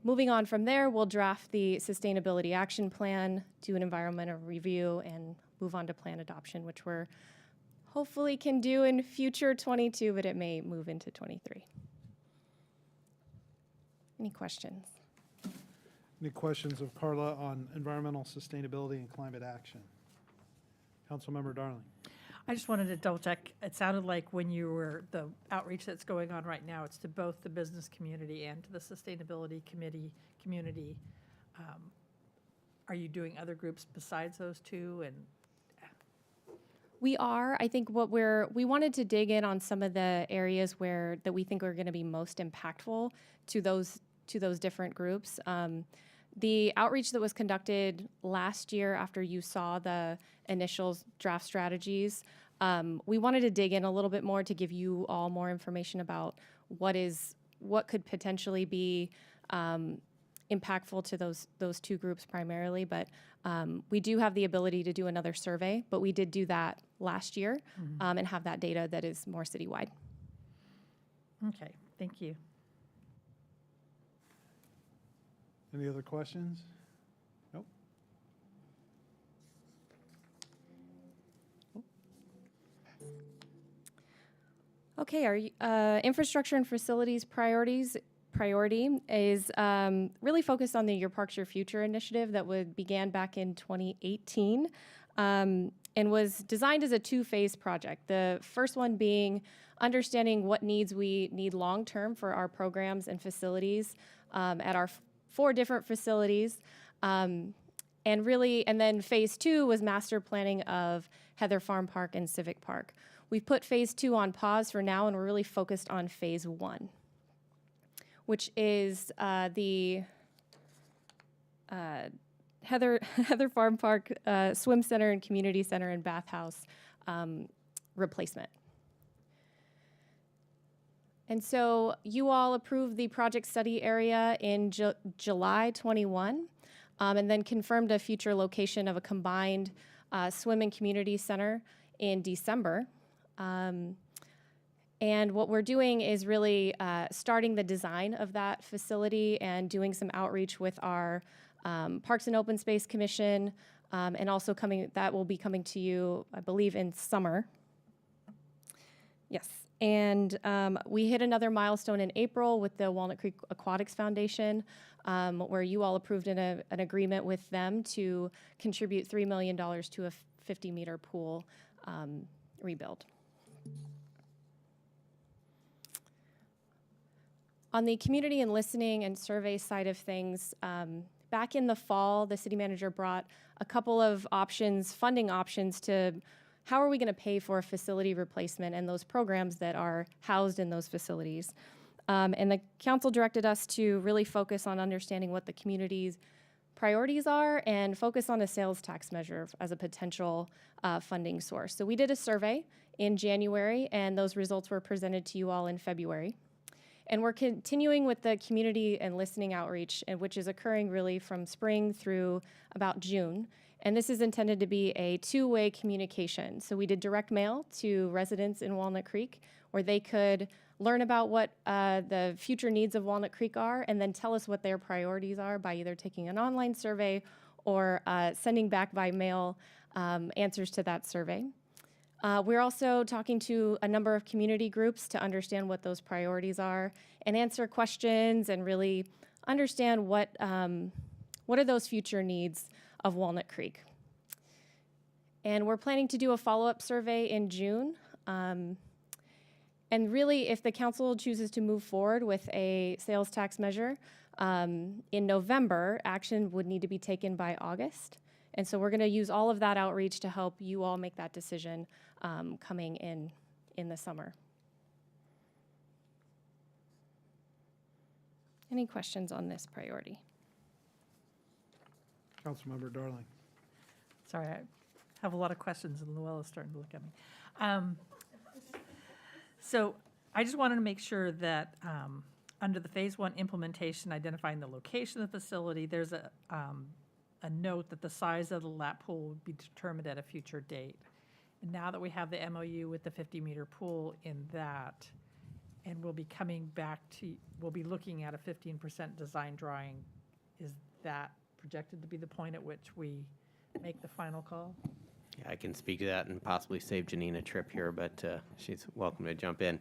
Speaker 4: Moving on from there, we'll draft the Sustainability Action Plan, do an environmental review, and move on to plan adoption, which we're hopefully can do in future 22, but it may move into 23. Any questions?
Speaker 1: Any questions of Carla on environmental sustainability and climate action? Councilmember Darling.
Speaker 15: I just wanted to double check. It sounded like when you were, the outreach that's going on right now, it's to both the business community and to the sustainability community. Are you doing other groups besides those two? And
Speaker 4: We are. I think we wanted to dig in on some of the areas that we think are going to be most impactful to those different groups. The outreach that was conducted last year after you saw the initial draft strategies, we wanted to dig in a little bit more to give you all more information about what could potentially be impactful to those two groups primarily. But we do have the ability to do another survey, but we did do that last year and have that data that is more citywide.
Speaker 15: Okay, thank you.
Speaker 1: Any other questions? Nope.
Speaker 4: Okay, our infrastructure and facilities priority is really focused on the Your Parks, Your Future initiative that began back in 2018 and was designed as a two-phase project. The first one being understanding what needs we need long-term for our programs and facilities at our 4 different facilities. And then phase 2 was master planning of Heather Farm Park and Civic Park. We've put phase 2 on pause for now, and we're really focused on phase 1, which is the Heather Farm Park Swim Center and Community Center and Bathhouse replacement. And so you all approved the project study area in July 21, and then confirmed a future location of a combined swim and community center in December. And what we're doing is really starting the design of that facility and doing some outreach with our Parks and Open Space Commission, and also that will be coming to you, I believe, in summer. Yes. And we hit another milestone in April with the Walnut Creek Aquatics Foundation, where you all approved an agreement with them to contribute $3 million to a 50-meter pool rebuild. On the community and listening and survey side of things, back in the fall, the city manager brought a couple of funding options to how are we going to pay for a facility replacement and those programs that are housed in those facilities. And the council directed us to really focus on understanding what the community's priorities are and focus on a sales tax measure as a potential funding source. So we did a survey in January, and those results were presented to you all in February. And we're continuing with the community and listening outreach, which is occurring really from spring through about June. And this is intended to be a two-way communication. So we did direct mail to residents in Walnut Creek, where they could learn about what the future needs of Walnut Creek are, and then tell us what their priorities are by either taking an online survey or sending back by mail answers to that survey. We're also talking to a number of community groups to understand what those priorities are and answer questions and really understand what are those future needs of Walnut Creek. And we're planning to do a follow-up survey in June. And really, if the council chooses to move forward with a sales tax measure in November, action would need to be taken by August. And so we're going to use all of that outreach to help you all make that decision coming in the summer. Any questions on this priority?
Speaker 1: Councilmember Darling.
Speaker 15: Sorry, I have a lot of questions, and Luella's starting to look at me. So I just wanted to make sure that under the Phase 1 implementation, identifying the location of the facility, there's a note that the size of the lap pool would be determined at a future date. And now that we have the MOU with the 50-meter pool in that, and we'll be coming back to, we'll be looking at a 15% design drawing, is that projected to be the point at which we make the final call?
Speaker 13: Yeah, I can speak to that and possibly save Janine a trip here, but she's welcome to jump in.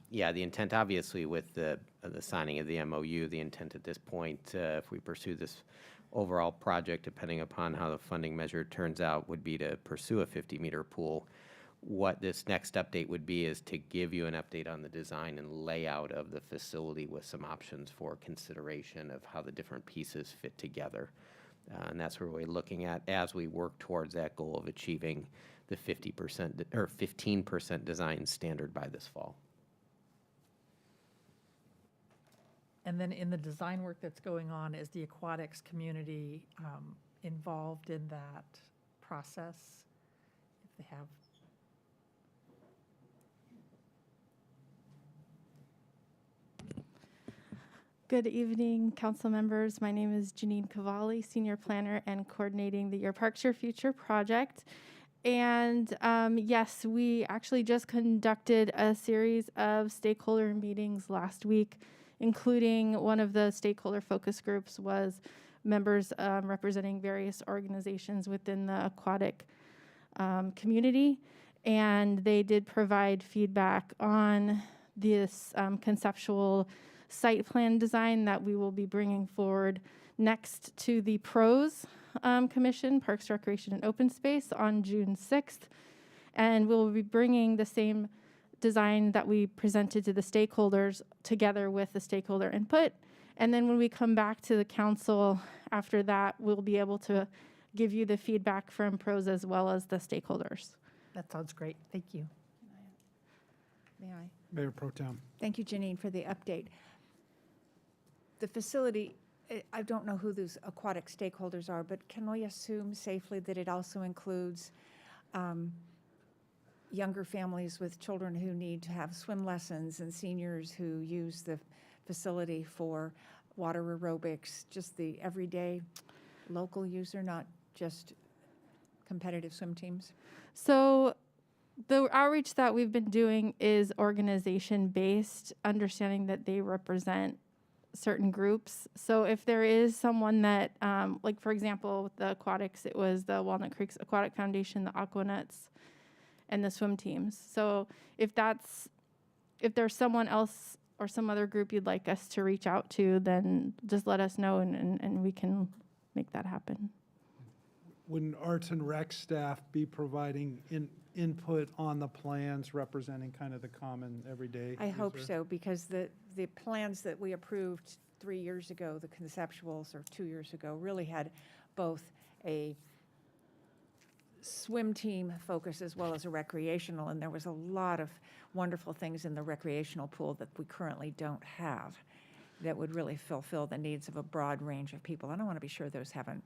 Speaker 13: Yeah, the intent, obviously, with the signing of the MOU, the intent at this point, if we pursue this overall project, depending upon how the funding measure turns out, would be to pursue a 50-meter pool. What this next update would be is to give you an update on the design and layout of the facility with some options for consideration of how the different pieces fit together. And that's what we're looking at as we work towards that goal of achieving the 50% or 15% design standard by this fall.
Speaker 15: And then in the design work that's going on, is the aquatics community involved in that process? If they have.
Speaker 21: Good evening, council members. My name is Janine Cavalli, Senior Planner and coordinating the Your Parks, Your Future project. And yes, we actually just conducted a series of stakeholder meetings last week, including one of the stakeholder focus groups was members representing various organizations within the aquatic community. And they did provide feedback on this conceptual site plan design that we will be bringing forward next to the PROS Commission, Parks, Recreation, and Open Space on June 6th. And we'll be bringing the same design that we presented to the stakeholders together with the stakeholder input. And then when we come back to the council after that, we'll be able to give you the feedback from PROS as well as the stakeholders.
Speaker 15: That sounds great. Thank you.
Speaker 3: May I?
Speaker 1: Mayor Pro Tem.
Speaker 3: Thank you, Janine, for the update. The facility, I don't know who those aquatic stakeholders are, but can we assume safely that it also includes younger families with children who need to have swim lessons and seniors who use the facility for water aerobics, just the everyday local user, not just competitive swim teams?
Speaker 21: So the outreach that we've been doing is organization-based, understanding that they represent certain groups. So if there is someone that, like for example, with the aquatics, it was the Walnut Creek Aquatic Foundation, the Aquanuts, and the swim teams. So if there's someone else or some other group you'd like us to reach out to, then just let us know and we can make that happen.
Speaker 1: Wouldn't Arts and Rec staff be providing input on the plans representing kind of the common everyday
Speaker 3: I hope
Speaker 1: user?
Speaker 3: so, because the plans that we approved 3 years ago, the conceptuals, or 2 years ago, really had both a swim team focus as well as a recreational, and there was a lot of wonderful things in the recreational pool that we currently don't have. that would really fulfill the needs of a broad range of people. And I want to be sure those haven't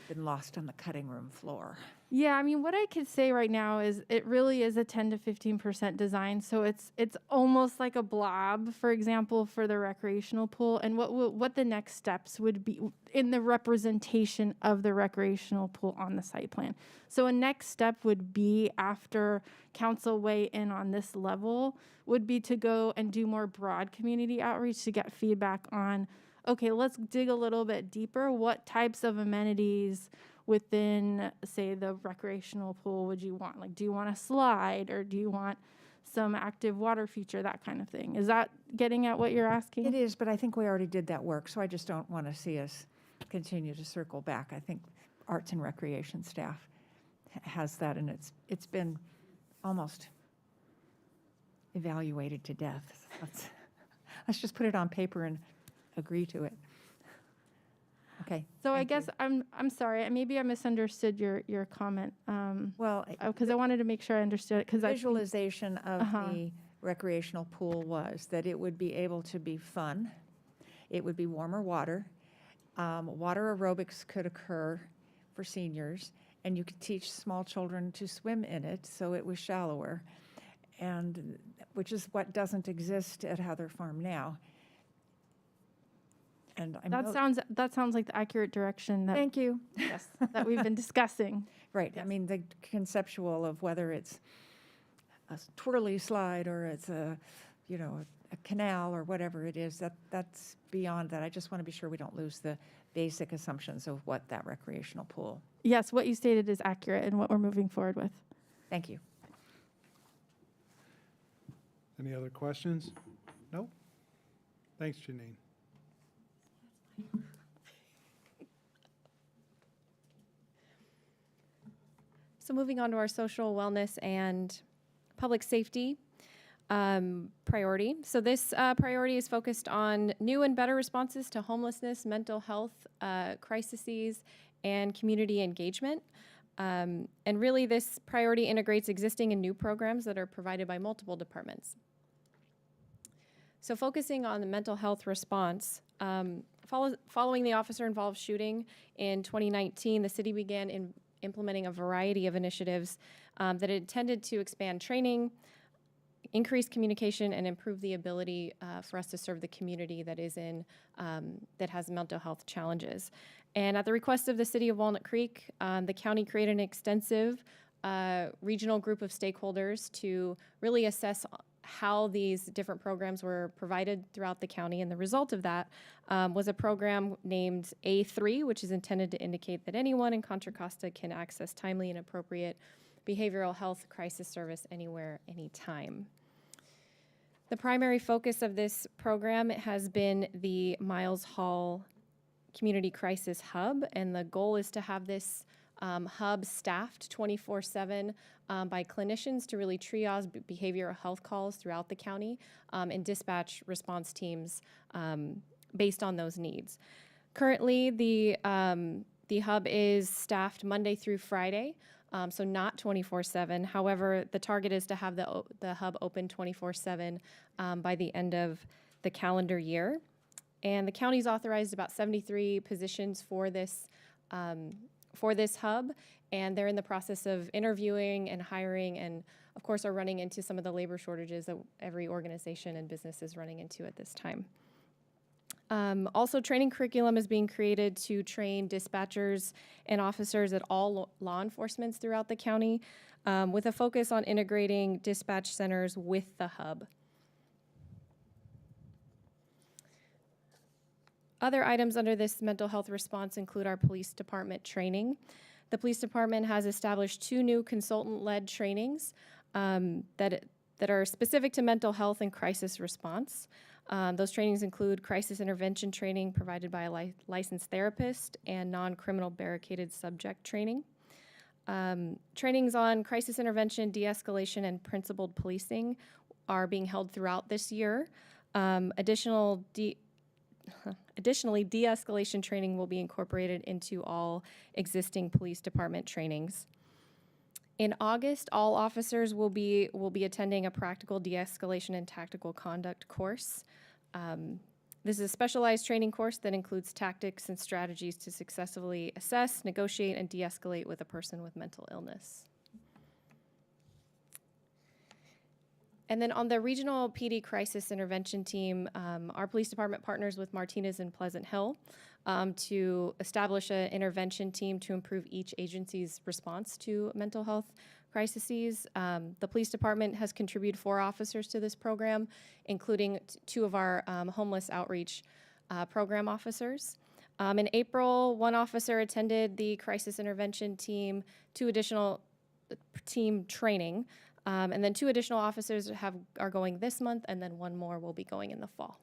Speaker 3: been lost on the cutting room floor.
Speaker 21: Yeah, I mean, what I could say right now is it really is a 10 to 15% design. So it's almost like a blob, for example, for the recreational pool. And what the next steps would be in the representation of the recreational pool on the site plan. So a next step would be, after council weigh in on this level, would be to go and do more broad community outreach to get feedback on, okay, let's dig a little bit deeper. What types of amenities within, say, the recreational pool would you want? Like, do you want a slide, or do you want some active water feature, that kind of thing? Is that getting at what you're asking?
Speaker 3: It is, but I think we already did that work, so I just don't want to see us continue to circle back. I think Arts and Recreation staff has that, and it's been almost evaluated to death. Let's just put it on paper and agree to it. Okay.
Speaker 21: So I guess I'm sorry. Maybe I misunderstood your comment.
Speaker 3: Well,
Speaker 21: because I wanted to make sure I understood it. Because
Speaker 3: visualization of the recreational pool was that it would be able to be fun. It would be warmer water. Water aerobics could occur for seniors, and you could teach small children to swim in it, so it was shallower, and which is what doesn't exist at Heather Farm now. And
Speaker 21: that sounds like the accurate direction. That,
Speaker 3: thank you.
Speaker 21: Yes, that we've been discussing.
Speaker 3: Right. Yes. I mean, the conceptual of whether it's a twirly slide or it's a canal or whatever it is, that's beyond that. I just want to be sure we don't lose the basic assumptions of what that recreational pool.
Speaker 21: Yes, what you stated is accurate and what we're moving forward with.
Speaker 3: Thank you.
Speaker 1: Any other questions? Nope. Thanks, Janine.
Speaker 4: So moving on to our social wellness and public safety priority. So this priority is focused on new and better responses to homelessness, mental health crises, and community engagement. And really, this priority integrates existing and new programs that are provided by multiple departments. So focusing on the mental health response, following the officer-involved shooting in 2019, the city began implementing a variety of initiatives that intended to expand training, increase communication, and improve the ability for us to serve the community that has mental health challenges. And at the request of the city of Walnut Creek, the county created an extensive regional group of stakeholders to really assess how these different programs were provided throughout the county. And the result of that was a program named A3, which is intended to indicate that anyone in Contra Costa can access timely and appropriate behavioral health crisis service anywhere, anytime. The primary focus of this program has been the Miles Hall Community Crisis Hub, and the goal is to have this hub staffed 24/7 by clinicians to really triage behavioral health calls throughout the county and dispatch response teams based on those needs. Currently, the hub is staffed Monday through Friday, so not 24/7. However, the target is to have the hub open 24/7 by the end of the calendar year. And the county's authorized about 73 positions for this hub, and they're in the process of interviewing and hiring, and of course are running into some of the labor shortages that every organization and business is running into at this time. Also, training curriculum is being created to train dispatchers and officers at all law enforcements throughout the county, with a focus on integrating dispatch centers with the hub. Other items under this mental health response include our police department training. The police department has established 2 new consultant-led trainings that are specific to mental health and crisis response. Those trainings include crisis intervention training provided by a licensed therapist and non-criminal barricaded subject training. Trainings on crisis intervention, de-escalation, and principled policing are being held throughout this year. Additionally, de-escalation training will be incorporated into all existing police department trainings. In August, all officers will be attending a practical de-escalation and tactical conduct course. This is a specialized training course that includes tactics and strategies to successfully assess, negotiate, and de-escalate with a person with mental illness. And then on the regional PD crisis intervention team, our police department partners with Martinez and Pleasant Hill to establish an intervention team to improve each agency's response to mental health crises. The police department has contributed 4 officers to this program, including 2 of our homeless outreach program officers. In April, 1 officer attended the crisis intervention team, 2 additional team training, and then 2 additional officers are going this month, and then 1 more will be going in the fall.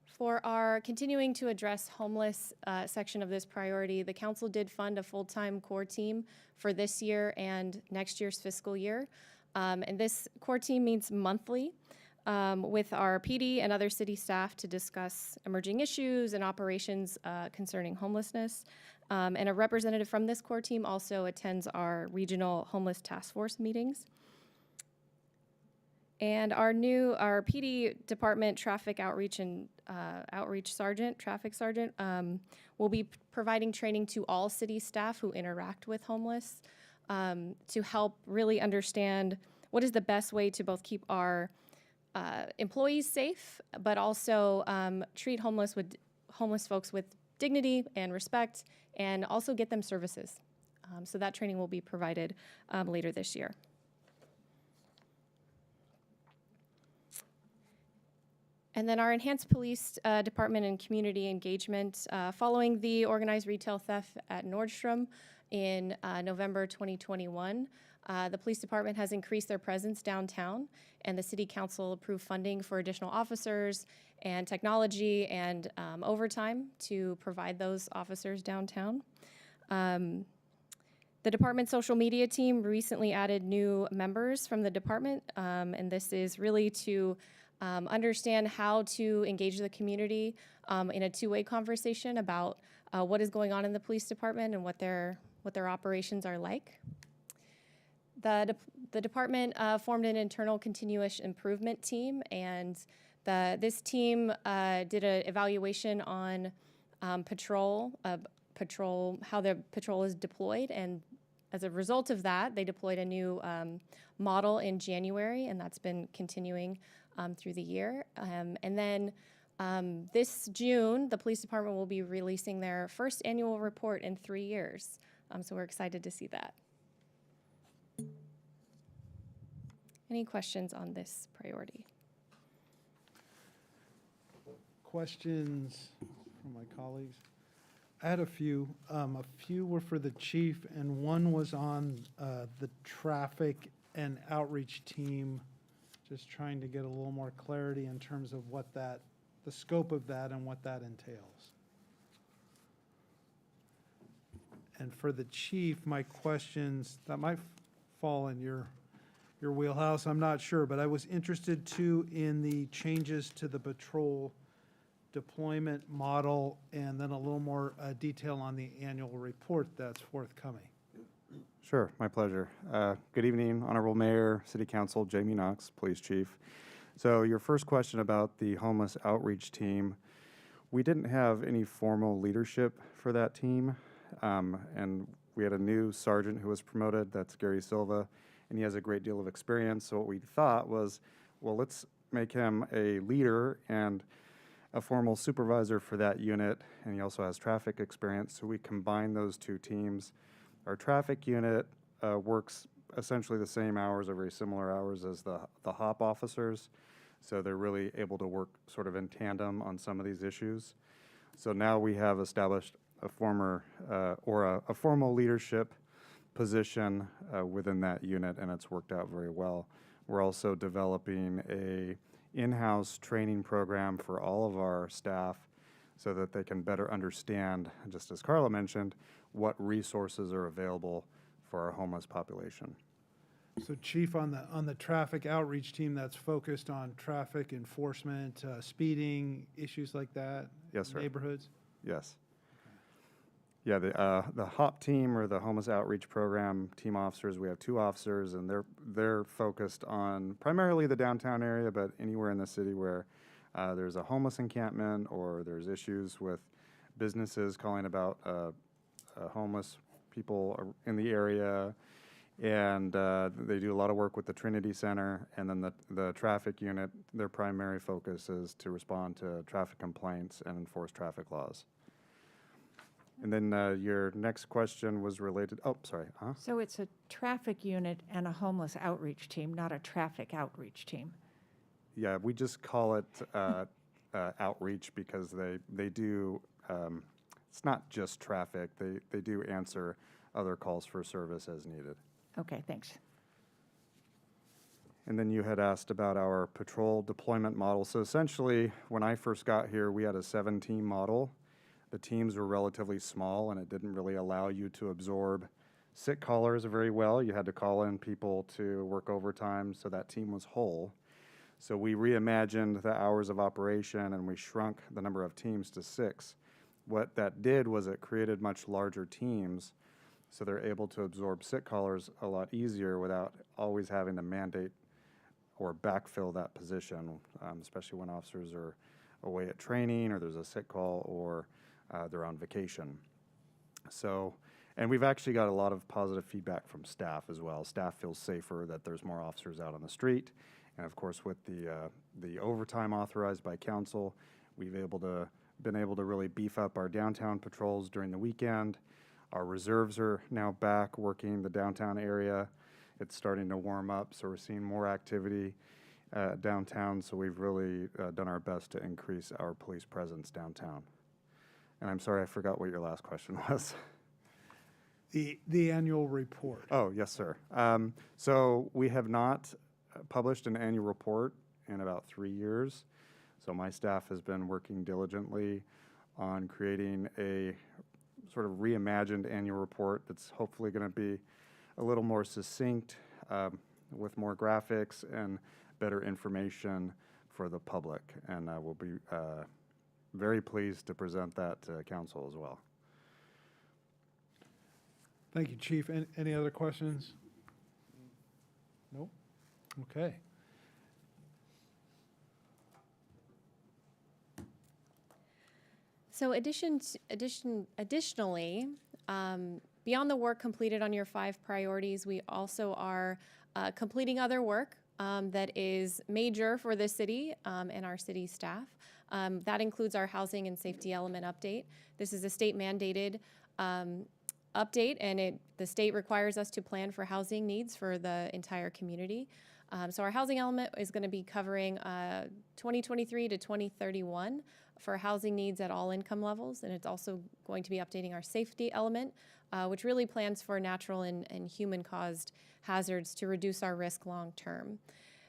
Speaker 4: For our continuing to address homeless section of this priority, the council did fund a full-time core team for this year and next year's fiscal year. And this core team meets monthly with our PD and other city staff to discuss emerging issues and operations concerning homelessness. And a representative from this core team also attends our regional homeless task force meetings. And our PD department traffic outreach and traffic sergeant, will be providing training to all city staff who interact with homeless to help really understand what is the best way to both keep our employees safe, but also treat homeless folks with dignity and respect, and also get them services. So that training will be provided later this year. And then our enhanced police department and community engagement, following the organized retail theft at Nordstrom in November 2021, the police department has increased their presence downtown, and the city council approved funding for additional officers and technology and overtime to provide those officers downtown. The department social media team recently added new members from the department, and this is really to understand how to engage the community in a two-way conversation about what is going on in the police department and what their operations are like. The department formed an internal continuous improvement team, and this team did an evaluation on how the patrol is deployed, and as a result of that, they deployed a new model in January, and that's been continuing through the year. And then this June, the police department will be releasing their first annual report in 3 years. So we're excited to see that. Any questions on this priority?
Speaker 1: Questions from my colleagues? I had a few. A few were for the chief, and one was on the traffic and outreach team. Just trying to get a little more clarity in terms of what the scope of that and what that entails. And for the chief, my questions, that might fall in your wheelhouse, I'm not sure, but I was interested too in the changes to the patrol deployment model, and then a little more detail on the annual report that's forthcoming.
Speaker 6: Sure, my pleasure. Good evening, Honorable Mayor, City Council, Jamie Knox, Police Chief. So your first question about the homeless outreach team, we didn't have any formal leadership for that team, and we had a new sergeant who was promoted, that's Gary Silva, and he has a great deal of experience. So what we thought was, well, let's make him a leader and a formal supervisor for that unit, and he also has traffic experience, so we combine those 2 teams. Our traffic unit works essentially the same hours or very similar hours as the HOP officers, so they're really able to work sort of in tandem on some of these issues. So now we have established a formal leadership position within that unit, and it's worked out very well. We're also developing a in-house training program for all of our staff so that they can better understand, just as Carla mentioned, what resources are available for our homeless population.
Speaker 1: So Chief, on the traffic outreach team, that's focused on traffic enforcement, speeding, issues like that?
Speaker 6: Yes, sir.
Speaker 1: Neighborhoods?
Speaker 6: Yes. Yeah, the HOP team, or the Homeless Outreach Program team officers, we have 2 officers, and they're focused on primarily the downtown area, but anywhere in the city where there's a homeless encampment or there's issues with businesses calling about homeless people in the area. And they do a lot of work with the Trinity Center, and then the traffic unit, their primary focus is to respond to traffic complaints and enforce traffic laws. And then your next question was related, oh, sorry.
Speaker 3: So it's a traffic unit and a homeless outreach team, not a traffic outreach team?
Speaker 6: Yeah, we just call it outreach because they do, it's not just traffic, they do answer other calls for service as needed.
Speaker 3: Okay, thanks.
Speaker 6: And then you had asked about our patrol deployment model. So essentially, when I first got here, we had a 7-team model. The teams were relatively small, and it didn't really allow you to absorb sick callers very well. You had to call in people to work overtime, so that team was whole. So we reimagined the hours of operation, and we shrunk the number of teams to 6. What that did was it created much larger teams, so they're able to absorb sick callers a lot easier without always having to mandate or backfill that position, especially when officers are away at training or there's a sick call or they're on vacation. So, and we've actually got a lot of positive feedback from staff as well. Staff feels safer that there's more officers out on the street. And of course, with the overtime authorized by council, we've been able to really beef up our downtown patrols during the weekend. Our reserves are now back working the downtown area. It's starting to warm up, so we're seeing more activity downtown. So we've really done our best to increase our police presence downtown. And I'm sorry, I forgot what your last question was.
Speaker 1: The annual report.
Speaker 6: Oh, yes, sir. So we have not published an annual report in about 3 years. So my staff has been working diligently on creating a sort of reimagined annual report that's hopefully going to be a little more succinct with more graphics and better information for the public. And we'll be very pleased to present that to council as well.
Speaker 1: Thank you, Chief. Any other questions? Nope. Okay.
Speaker 4: So additionally, beyond the work completed on your 5 priorities, we also are completing other work that is major for the city and our city staff. That includes our housing and safety element update. This is a state mandated update, and the state requires us to plan for housing needs for the entire community. So our housing element is going to be covering 2023 to 2031 for housing needs at all income levels, and it's also going to be updating our safety element, which really plans for natural and human-caused hazards to reduce our risk long-term.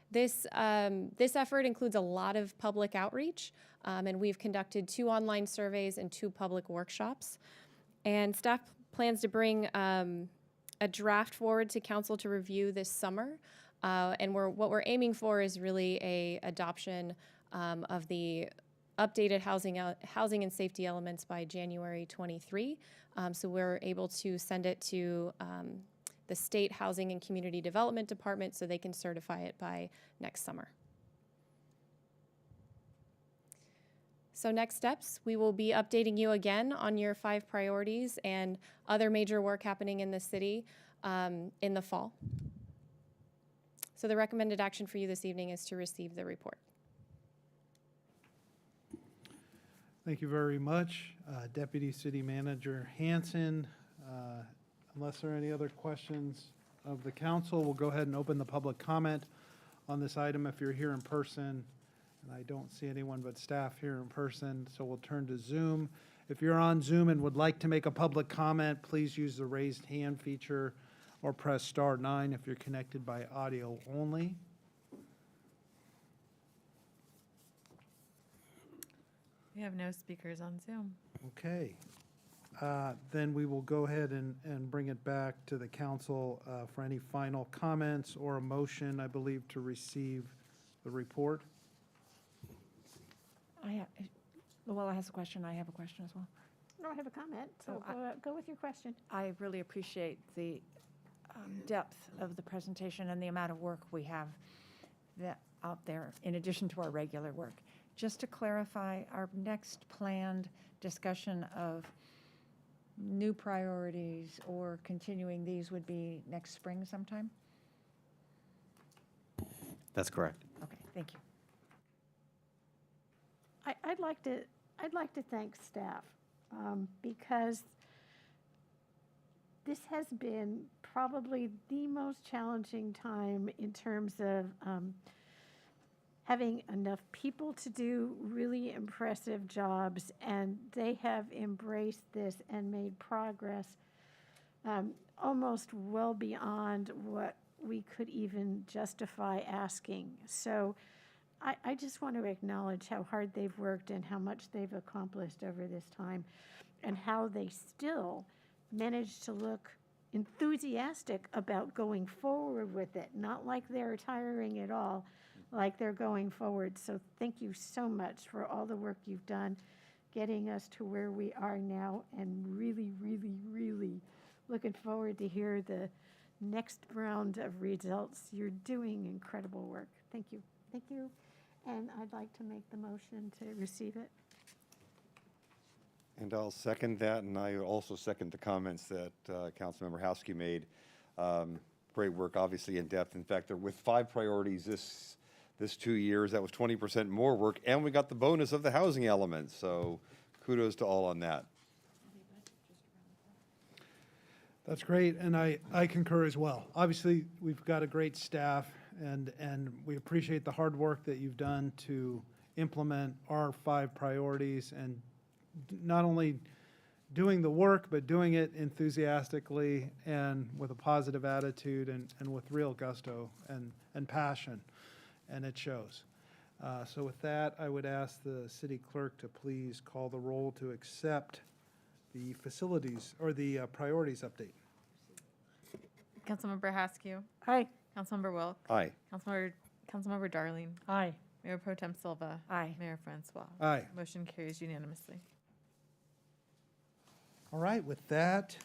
Speaker 4: This effort includes a lot of public outreach, and we've conducted 2 online surveys and 2 public workshops. And staff plans to bring a draft forward to council to review this summer. And what we're aiming for is really a adoption of the updated housing and safety elements by January 23. So we're able to send it to the State Housing and Community Development Department so they can certify it by next summer. So next steps, we will be updating you again on your 5 priorities and other major work happening in the city in the fall. So the recommended action for you this evening is to receive the report.
Speaker 1: Thank you very much, Deputy City Manager Hanson. Unless there are any other questions of the council, we'll go ahead and open the public comment on this item if you're here in person. And I don't see anyone but staff here in person, so we'll turn to Zoom. If you're on Zoom and would like to make a public comment, please use the raised hand feature or press *9 if you're connected by audio only.
Speaker 10: We have no speakers on Zoom.
Speaker 1: Okay. Then we will go ahead and bring it back to the council for any final comments or a motion, I believe, to receive the report.
Speaker 3: Luella has a question. I have a question as well.
Speaker 16: don't have a comment, so
Speaker 3: Oh,
Speaker 16: go with your question.
Speaker 3: I really appreciate the depth of the presentation and the amount of work we have out there in addition to our regular work. Just to clarify, our next planned discussion of new priorities or continuing these would be next spring sometime?
Speaker 13: That's correct.
Speaker 3: Okay, thank you.
Speaker 16: I'd like to thank staff because this has been probably the most challenging time in terms of having enough people to do really impressive jobs, and they have embraced this and made progress almost well beyond what we could even justify asking. So I just want to acknowledge how hard they've worked and how much they've accomplished over this time, and how they still managed to look enthusiastic about going forward with it, not like they're retiring at all, like they're going forward. So thank you so much for all the work you've done getting us to where we are now, and really, really, really looking forward to hear the next round of results. You're doing incredible work. Thank you. Thank you. And I'd like to make the motion to receive it.
Speaker 11: And I'll second that, and I also second the comments that Councilmember Houski made. Great work, obviously in depth. In fact, with 5 priorities this 2 years, that was 20% more work, and we got the bonus of the housing element. So kudos to all on that.
Speaker 1: That's great, and I concur as well. Obviously, we've got a great staff, and we appreciate the hard work that you've done to implement our 5 priorities, and not only doing the work, but doing it enthusiastically and with a positive attitude and with real gusto and passion, and it shows. So with that, I would ask the city clerk to please call the roll to accept the facilities, or the priorities update.
Speaker 10: Councilmember Haskew.
Speaker 16: Aye.
Speaker 10: Councilmember Wilk.
Speaker 11: Aye.
Speaker 10: Councilmember Darling.
Speaker 15: Aye.
Speaker 10: Mayor Pro Tem Silva.
Speaker 3: Aye.
Speaker 10: Mayor Francois.
Speaker 1: Aye.
Speaker 10: Motion carries unanimously.
Speaker 1: All right, with that,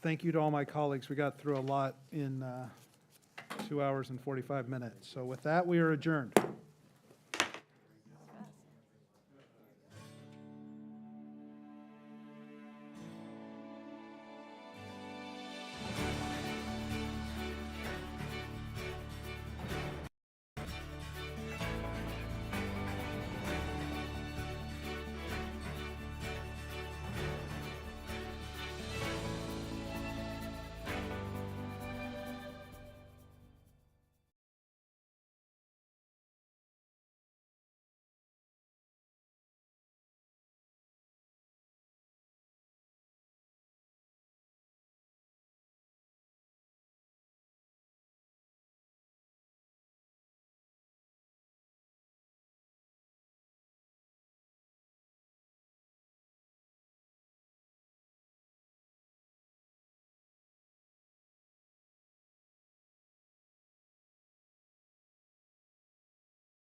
Speaker 1: thank you to all my colleagues. We got through a lot in 2 hours and 45 minutes. So with that, we are adjourned.